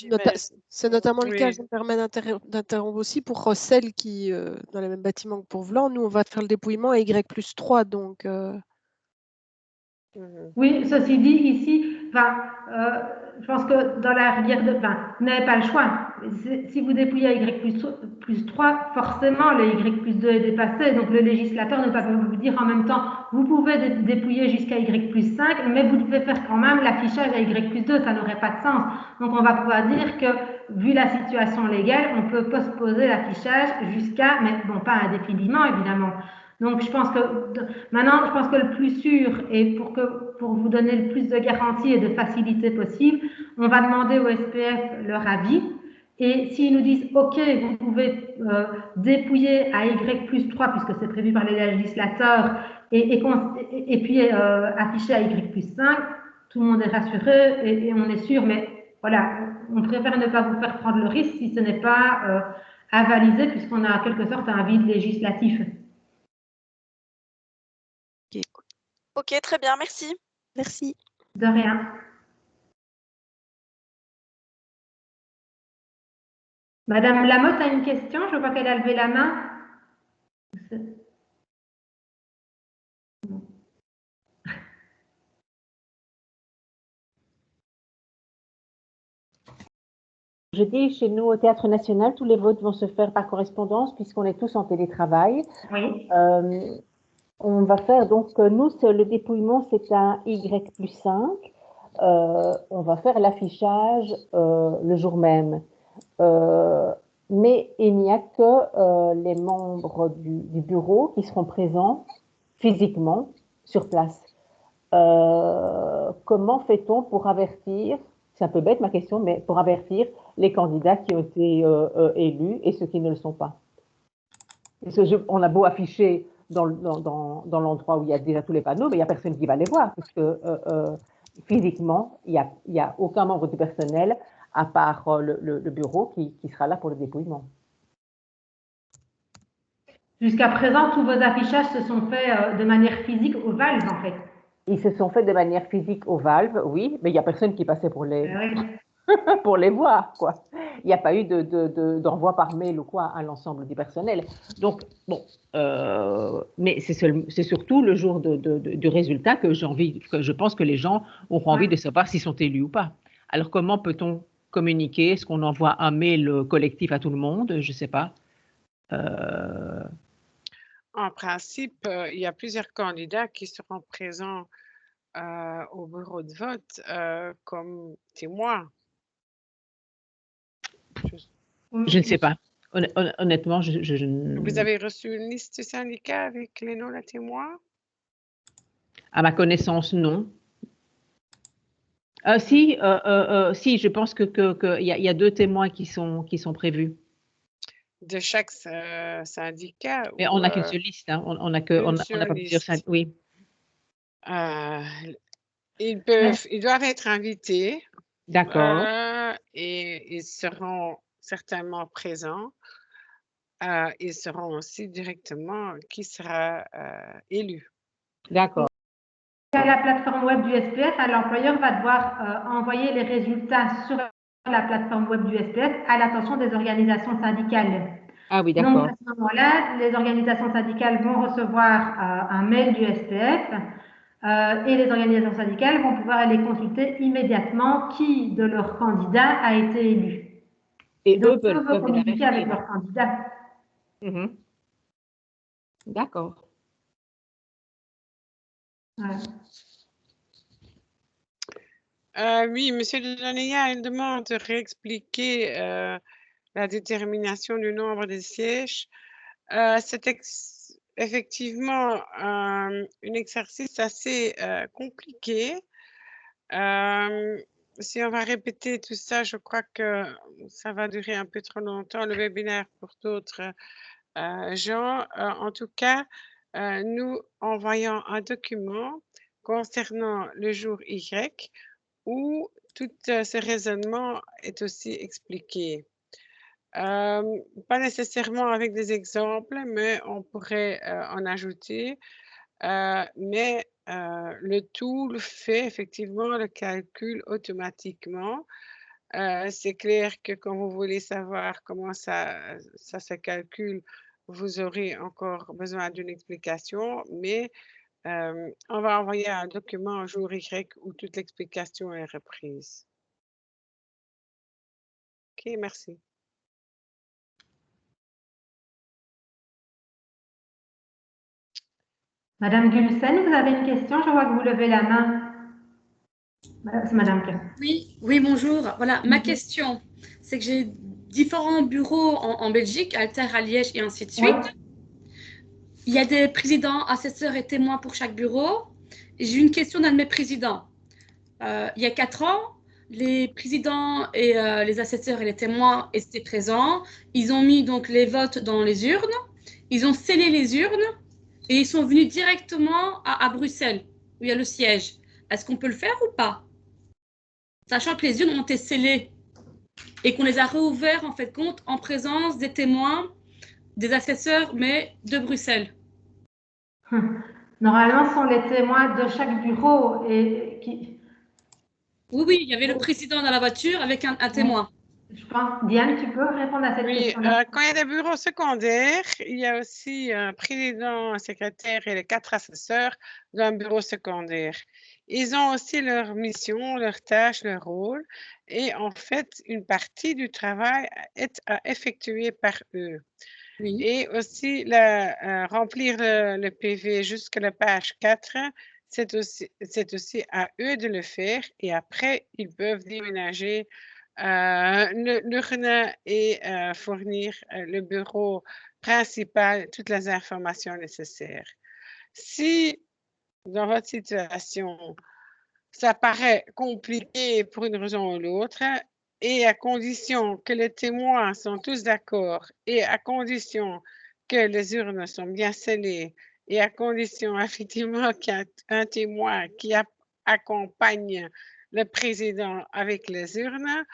D: c'est
C: mmh,
D: notamment le cas, je
B: Oui.
D: me permets d'interrompre aussi pour celles qui, dans les mêmes bâtiments que pour Vlan, nous on va faire le dépouillement à Y+3 donc
B: Mmh.
A: Oui, ceci dit, ici, je pense que dans la rivière de, vous n'avez pas le choix. Si vous dépouillez à plus 3, forcément le Y+2 est dépassé. Donc le législateur ne va pas vous dire en même temps, vous pouvez dépouiller jusqu'à Y+5, mais vous devez faire quand même l'affichage à Y+2, ça n'aurait pas de sens. Donc on va pouvoir dire que, vu la situation légale, on peut postposer l'affichage jusqu'à, mais bon, pas indéfiniment évidemment. Donc je pense que maintenant, je pense que le plus sûr et pour vous donner le plus de garanties et de facilité possible, on va demander au SPF leur avis. Et s'ils nous disent OK, vous pouvez dépouiller à Y+3 puisque c'est prévu par les législateurs et puis afficher à Y+5, tout le monde est rassuré et on est sûr. Mais voilà, on préfère ne pas vous faire prendre le risque si ce n'est pas avalisé puisqu'on a en quelque sorte un vide législatif.
D: OK.
C: OK, très bien, merci.
D: Merci.
A: De rien. Madame Lamotte a une question. Je vois qu'elle a levé la main.
E: Je dis, chez nous, au Théâtre National, tous les votes vont se faire par correspondance puisqu'on est tous en télétravail.
A: Oui.
E: On va faire, donc, nous, le dépouillement, c'est un Y+5. On va faire l'affichage le jour même. Mais il n'y a que les membres du bureau qui seront présents physiquement sur place. Comment fait-on pour avertir, c'est un peu bête ma question, mais pour avertir les candidats qui ont été élus et ceux qui ne le sont pas? On a beau afficher dans l'endroit où il y a déjà tous les panneaux, mais il n'y a personne qui va les voir, parce que physiquement, il n'y a aucun membre du personnel, à part le bureau, qui sera là pour le dépouillement.
A: Jusqu'à présent, tous vos affichages se sont faits de manière physique aux valves, en fait.
E: Ils se sont faits de manière physique aux valves, oui, mais il n'y a personne qui passait pour les, pour les voir, quoi. Il n'y a pas eu d'envoi par mail ou quoi à l'ensemble du personnel. Donc, bon, mais c'est surtout le jour du résultat que je pense que les gens auront envie de savoir s'ils sont élus ou pas. Alors, comment peut-on communiquer? Est-ce qu'on envoie un mail collectif à tout le monde? Je ne sais pas.
B: En principe, il y a plusieurs candidats qui seront présents au bureau de vote comme témoins.
E: Je ne sais pas. Honnêtement,
B: Vous avez reçu une liste du syndicat avec les noms des témoins?
E: À ma connaissance, non. Si, je pense que y a 2 témoins qui sont prévus.
B: De chaque syndicat?
E: Mais on n'a qu'une seule liste, hein. On n'a pas plusieurs syndicats. Oui.
B: Ils doivent être invités.
E: D'accord.
B: Et ils seront certainement présents. Ils seront aussi directement qui sera élu.
E: D'accord.
A: À la plateforme web du SPF, l'employeur va devoir envoyer les résultats sur la plateforme web du SPF à l'attention des organisations syndicales.
E: Ah oui, d'accord.
A: Donc, à ce moment-là, les organisations syndicales vont recevoir un mail du SPF et les organisations syndicales vont pouvoir aller consulter immédiatement qui de leurs candidats a été élu.
E: Et
A: donc,
E: eux peuvent
A: communiquer avec leurs candidats.
E: D'accord.
B: Oui, Monsieur Delanéa, il demande de réexpliquer la détermination du nombre de sièges. C'est effectivement un exercice assez compliqué. Si on va répéter tout ça, je crois que ça va durer un peu trop longtemps, le webinaire pour d'autres gens. En tout cas, nous envoyons un document concernant le jour Y où tout ce raisonnement est aussi expliqué. Pas nécessairement avec des exemples, mais on pourrait en ajouter. Mais le tool fait effectivement le calcul automatiquement. C'est clair que quand vous voulez savoir comment ça se calcule, vous aurez encore besoin d'une explication, mais on va envoyer un document au jour Y où toute l'explication est reprise. OK, merci.
A: Madame Gulsen, vous avez une question? Je vois que vous levez la main. C'est Madame Pierre.
F: Oui, bonjour. Voilà, ma question, c'est que j'ai différents bureaux en Belgique, Alter, à Liège et ainsi de suite.
A: Ouais.
F: Il y a des présidents, assesseurs et témoins pour chaque bureau. J'ai une question d'un de mes présidents. Il y a 4 ans, les présidents et les assesseurs et les témoins étaient présents. Ils ont mis donc les votes dans les urnes. Ils ont scellé les urnes et ils sont venus directement à Bruxelles, où il y a le siège. Est-ce qu'on peut le faire ou pas? Sachant que les urnes ont été scellées et qu'on les a réouvertes en fait compte en présence des témoins, des assesseurs, mais de Bruxelles.
A: Normalement, ce sont les témoins de chaque bureau et qui.
F: Oui, il y avait le président dans la voiture avec un témoin.
A: Je pense, Diane, tu peux répondre à cette
B: Oui,
A: question-là?
B: quand il y a des bureaux secondaires, il y a aussi un président, un secrétaire et les 4 assesseurs d'un bureau secondaire. Ils ont aussi leur mission, leurs tâches, leur rôle et en fait, une partie du travail est à effectuer par eux.
F: Oui.
B: Et aussi remplir le PV jusqu'à la page 4, c'est aussi à eux de le faire et après, ils peuvent déménager l'urne et fournir le bureau principal toutes les informations nécessaires. Si dans votre situation, ça paraît compliqué pour une raison ou l'autre, et à condition que les témoins sont tous d'accord, et à condition que les urnes sont bien scellées, et à condition effectivement qu'il y a un témoin qui accompagne le président avec les urnes,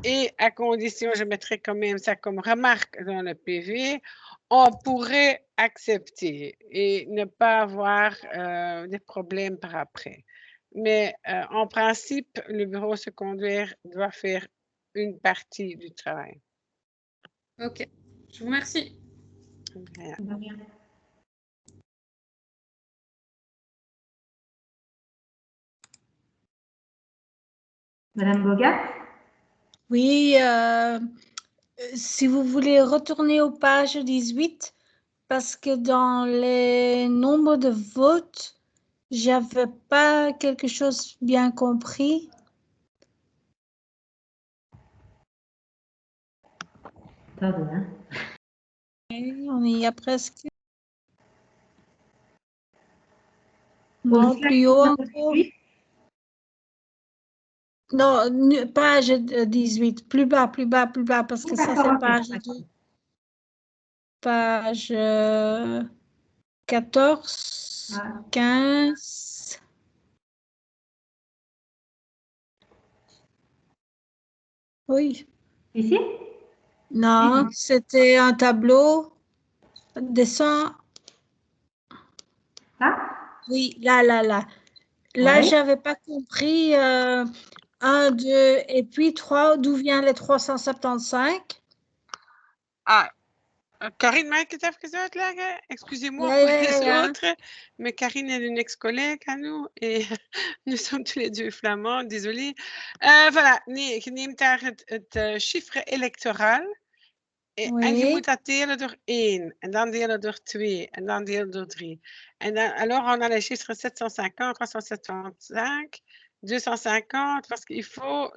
B: et à condition, je mettrai quand même ça comme remarque dans le PV, on pourrait accepter et ne pas avoir des problèmes par après. Mais en principe, le bureau secondaire doit faire une partie du travail.
F: Ok, je vous remercie.
B: Voilà.
A: Madame Bogat?
G: Oui, si vous voulez retourner aux pages 18, parce que dans les nombres de votes, j'avais pas quelque chose bien compris.
A: Attendez, hein.
G: On y a presque. Non, plus haut encore. Non, page 18, plus bas, parce que ça c'est page 2. Page 14, 15. Oui.
A: Ici?
G: Non, c'était un tableau. Descend.
A: Ah?
G: Oui, là. Là,
A: Oui.
G: j'avais pas compris. 1, 2 et puis 3. D'où vient les 375?
B: Ah, Karine, mag ik het even uitleggen? Excusez-moi
G: Ja,
B: pour
G: ja,
B: les
G: ja.
B: autres, mais Karine est une ex-collègue à nous et nous sommes tous les deux flamands, désolée. Voilà, nee, je neemt daar het chiffre electoraal en je
G: Oui.
B: moet dat delen door 1 en dan delen door 2 en dan delen door 3. En dan, alors on a les chiffres 750, 375, 250 parce qu'il faut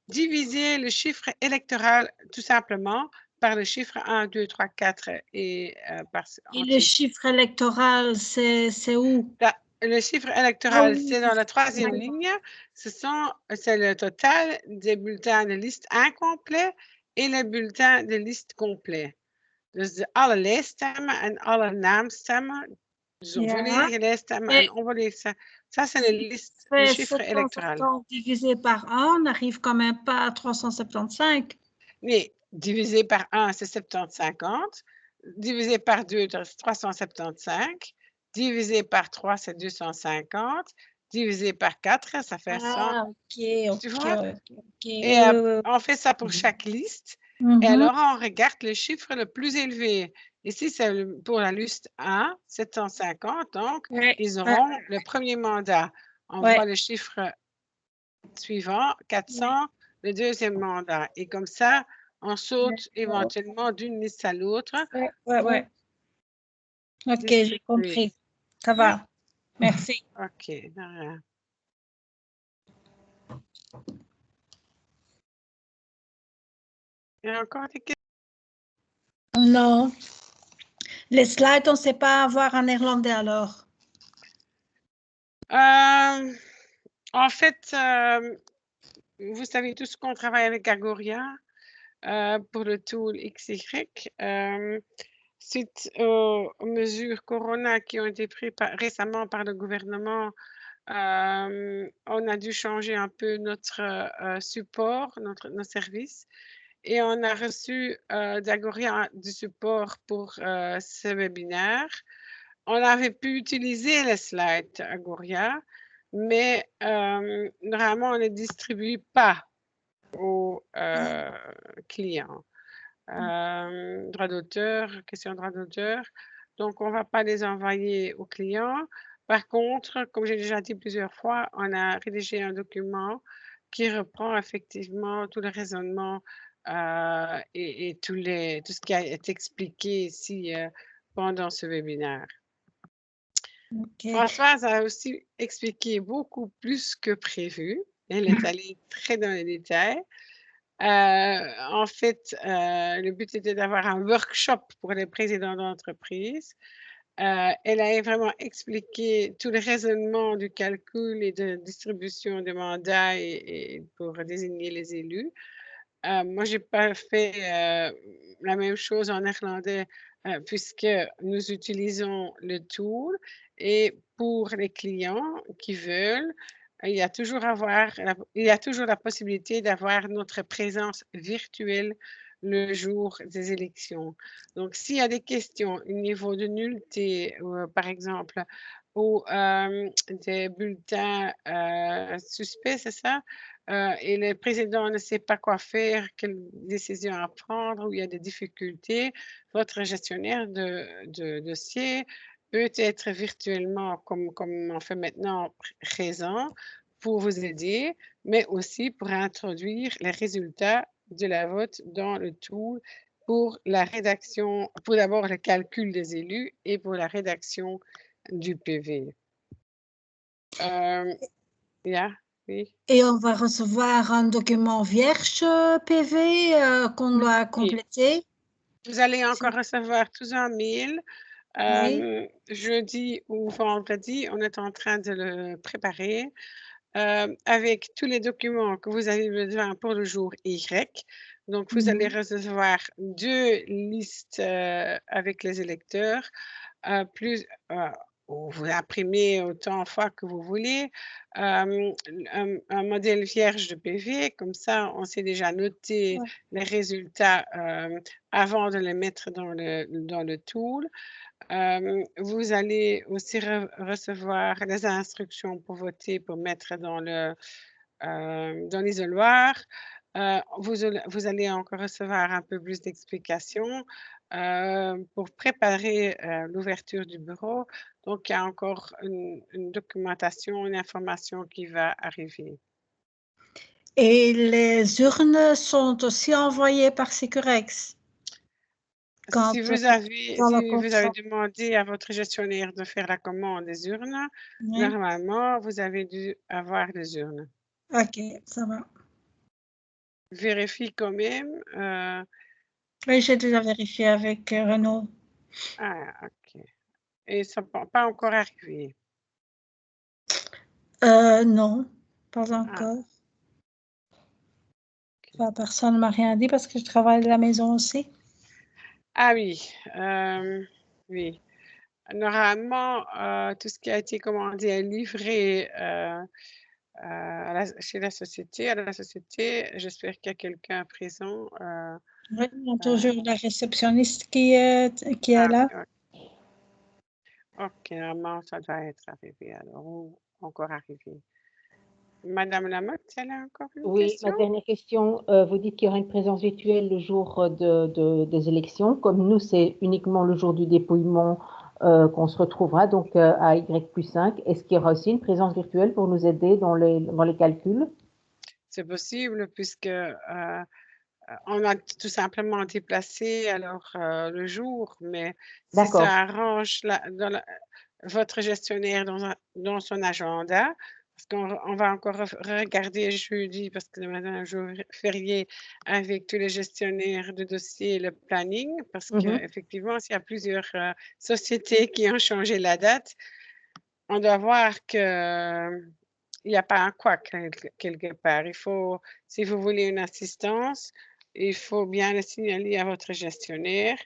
B: diviser le chiffre électoral tout simplement par le chiffre 1, 2, 3, 4 et par
G: Et le chiffre électoral, c'est où?
B: Le chiffre électoral, c'est dans la troisième ligne. C'est le total des bulletins de liste incomplets et les bulletins de liste complets. Dus alle lijststemmen en alle naamstemmen, dus volledige lijststemmen en onvolledige stemmen. Ça, c'est le chiffre électoral.
G: Divisé par 1, on n'arrive quand même pas à 375.
B: Nee, divisé par 1, c'est 750. Divisé par 2, c'est 375. Divisé par 3, c'est 250. Divisé par 4, ça fait 100.
G: Ah, ok.
B: Tu vois?
G: Et
B: on fait ça pour chaque liste. Et alors, on regarde le chiffre le plus élevé. Ici, c'est pour la liste 1, 750. Donc, ils auront le premier mandat. On voit le chiffre suivant, 400, le deuxième mandat. Et comme ça, on saute éventuellement d'une liste à l'autre.
G: Ouais. Ok, j'ai compris. Ça va. Merci.
B: Ok, de rien. Il y a encore des questions?
G: Non. Les slides, on ne sait pas avoir en néerlandais alors.
B: En fait, vous savez tous qu'on travaille avec Agoria pour le tool XY. Suite aux mesures Corona qui ont été prises récemment par le gouvernement, on a dû changer un peu notre support, nos services. Et on a reçu d'Agoria du support pour ce webinaire. On avait pu utiliser les slides Agoria, mais normalement, on ne les distribue pas aux clients. Droit d'auteur, question de droit d'auteur. Donc, on ne va pas les envoyer aux clients. Par contre, comme j'ai déjà dit plusieurs fois, on a rédigé un document qui reprend effectivement tout le raisonnement et tout ce qui a été expliqué ici pendant ce webinaire.
G: Ok.
B: Françoise a aussi expliqué beaucoup plus que prévu. Elle est allée très dans les détails. En fait, le but était d'avoir un workshop pour les présidents d'entreprise. Elle a vraiment expliqué tout le raisonnement du calcul et de distribution des mandats et pour désigner les élus. Moi, je n'ai pas fait la même chose en néerlandais puisque nous utilisons le tool et pour les clients qui veulent, il y a toujours la possibilité d'avoir notre présence virtuelle le jour des élections. Donc, s'il y a des questions au niveau de nullité, par exemple, ou des bulletins suspects, c'est ça? Et le président ne sait pas quoi faire, quelle décision à prendre, ou il y a des difficultés, votre gestionnaire de dossier peut être virtuellement, comme on fait maintenant, présent pour vous aider, mais aussi pour introduire les résultats de la vote dans le tool pour la rédaction, pour d'abord le calcul des élus et pour la rédaction du PV. Oui.
G: Et on va recevoir un document vierge PV qu'on doit compléter.
B: Vous allez encore recevoir tous un mail.
G: Oui.
B: Jeudi ou vendredi, on est en train de le préparer avec tous les documents que vous avez besoin pour le jour Y. Donc, vous allez recevoir 2 listes avec les électeurs, plus vous imprimez autant de fois que vous voulez, un modèle vierge de PV, comme ça on sait déjà noter les résultats avant de les mettre dans le tool. Vous allez aussi recevoir les instructions pour voter, pour mettre dans l'isoloir. Vous allez encore recevoir un peu plus d'explications pour préparer l'ouverture du bureau. Donc, il y a encore une documentation, une information qui va arriver.
G: Et les urnes sont aussi envoyées par Securex.
B: Si vous avez demandé à votre gestionnaire de faire la commande des urnes, normalement, vous avez dû avoir des urnes.
G: Ok, ça va.
B: Vérifie quand même.
G: Oui, j'ai déjà vérifié avec Renaud.
B: Ah, ok. Et ça n'a pas encore arrivé?
G: Non, pas encore. Enfin, personne ne m'a rien dit parce que je travaille de la maison aussi.
B: Ah oui, oui. Normalement, tout ce qui a été commandé est livré chez la société, à la société. J'espère qu'il y a quelqu'un présent.
G: Oui, il y a toujours la réceptionniste qui est là.
B: Oui. Ok, normalement, ça doit être arrivé alors, ou encore arrivé. Madame Lamotte, elle a encore une question?
E: Oui, ma dernière question. Vous dites qu'il y aura une présence virtuelle le jour des élections. Comme nous, c'est uniquement le jour du dépouillement qu'on se retrouvera, donc à Y+5. Est-ce qu'il y aura aussi une présence virtuelle pour nous aider dans les calculs?
B: C'est possible puisque on a tout simplement déplacé alors le jour, mais si ça arrange votre gestionnaire dans son agenda, parce qu'on va encore regarder jeudi, parce que demain est un jour férié, avec tous les gestionnaires de dossiers, le planning, parce qu'effectivement, s'il y a plusieurs sociétés qui ont changé la date, on doit voir qu'il n'y a pas un couac quelque part. Il faut, si vous voulez une assistance, il faut bien le signaler à votre gestionnaire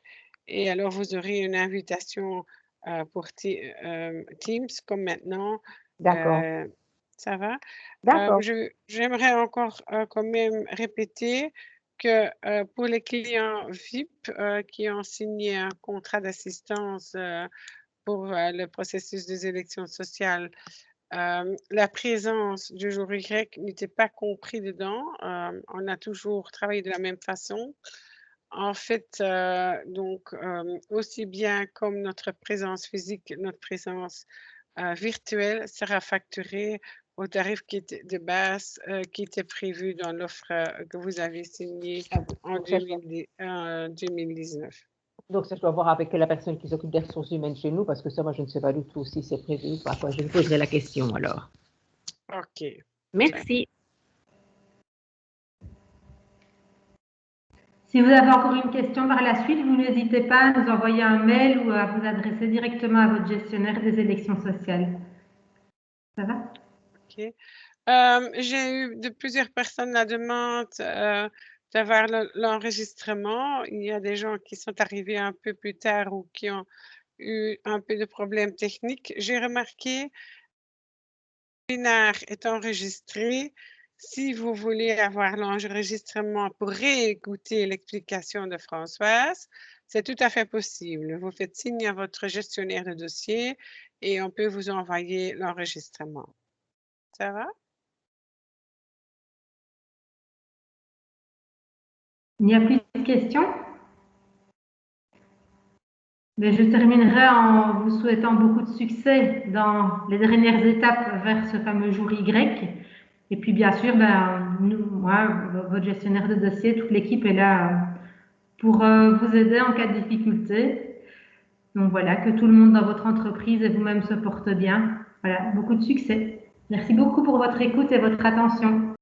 B: et alors vous aurez une invitation pour Teams comme maintenant.
E: D'accord.
B: Ça va?
E: D'accord.
B: J'aimerais encore quand même répéter que pour les clients VIP qui ont signé un contrat d'assistance pour le processus des élections sociales, la présence du jour Y n'était pas compris dedans. On a toujours travaillé de la même façon. En fait, donc, aussi bien comme notre présence physique, notre présence virtuelle sera facturée au tarif qui était de base, qui était prévu dans l'offre que vous avez signée en 2019.
E: Donc, ça, je dois voir avec la personne qui s'occupe des ressources humaines chez nous, parce que ça, moi, je ne sais pas du tout si c'est prévu ou pas. Je vous poserai la question alors.
B: OK.
E: Merci.
A: Si vous avez encore une question par la suite, vous n'hésitez pas à nous envoyer un mail ou à vous adresser directement à votre gestionnaire des élections sociales. Ça va?
B: OK. J'ai eu de plusieurs personnes la demande d'avoir l'enregistrement. Il y a des gens qui sont arrivés un peu plus tard ou qui ont eu un peu de problèmes techniques. J'ai remarqué, le webinaire est enregistré. Si vous voulez avoir l'enregistrement pour réécouter l'explication de Françoise, c'est tout à fait possible. Vous faites signe à votre gestionnaire de dossier et on peut vous envoyer l'enregistrement. Ça va?
A: Il n'y a plus de questions? Mais je terminerai en vous souhaitant beaucoup de succès dans les dernières étapes vers ce fameux jour Y. Et puis, bien sûr, nous, moi, votre gestionnaire de dossier, toute l'équipe est là pour vous aider en cas de difficulté. Donc voilà, que tout le monde dans votre entreprise et vous-même se porte bien. Voilà, beaucoup de succès. Merci beaucoup pour votre écoute et votre attention.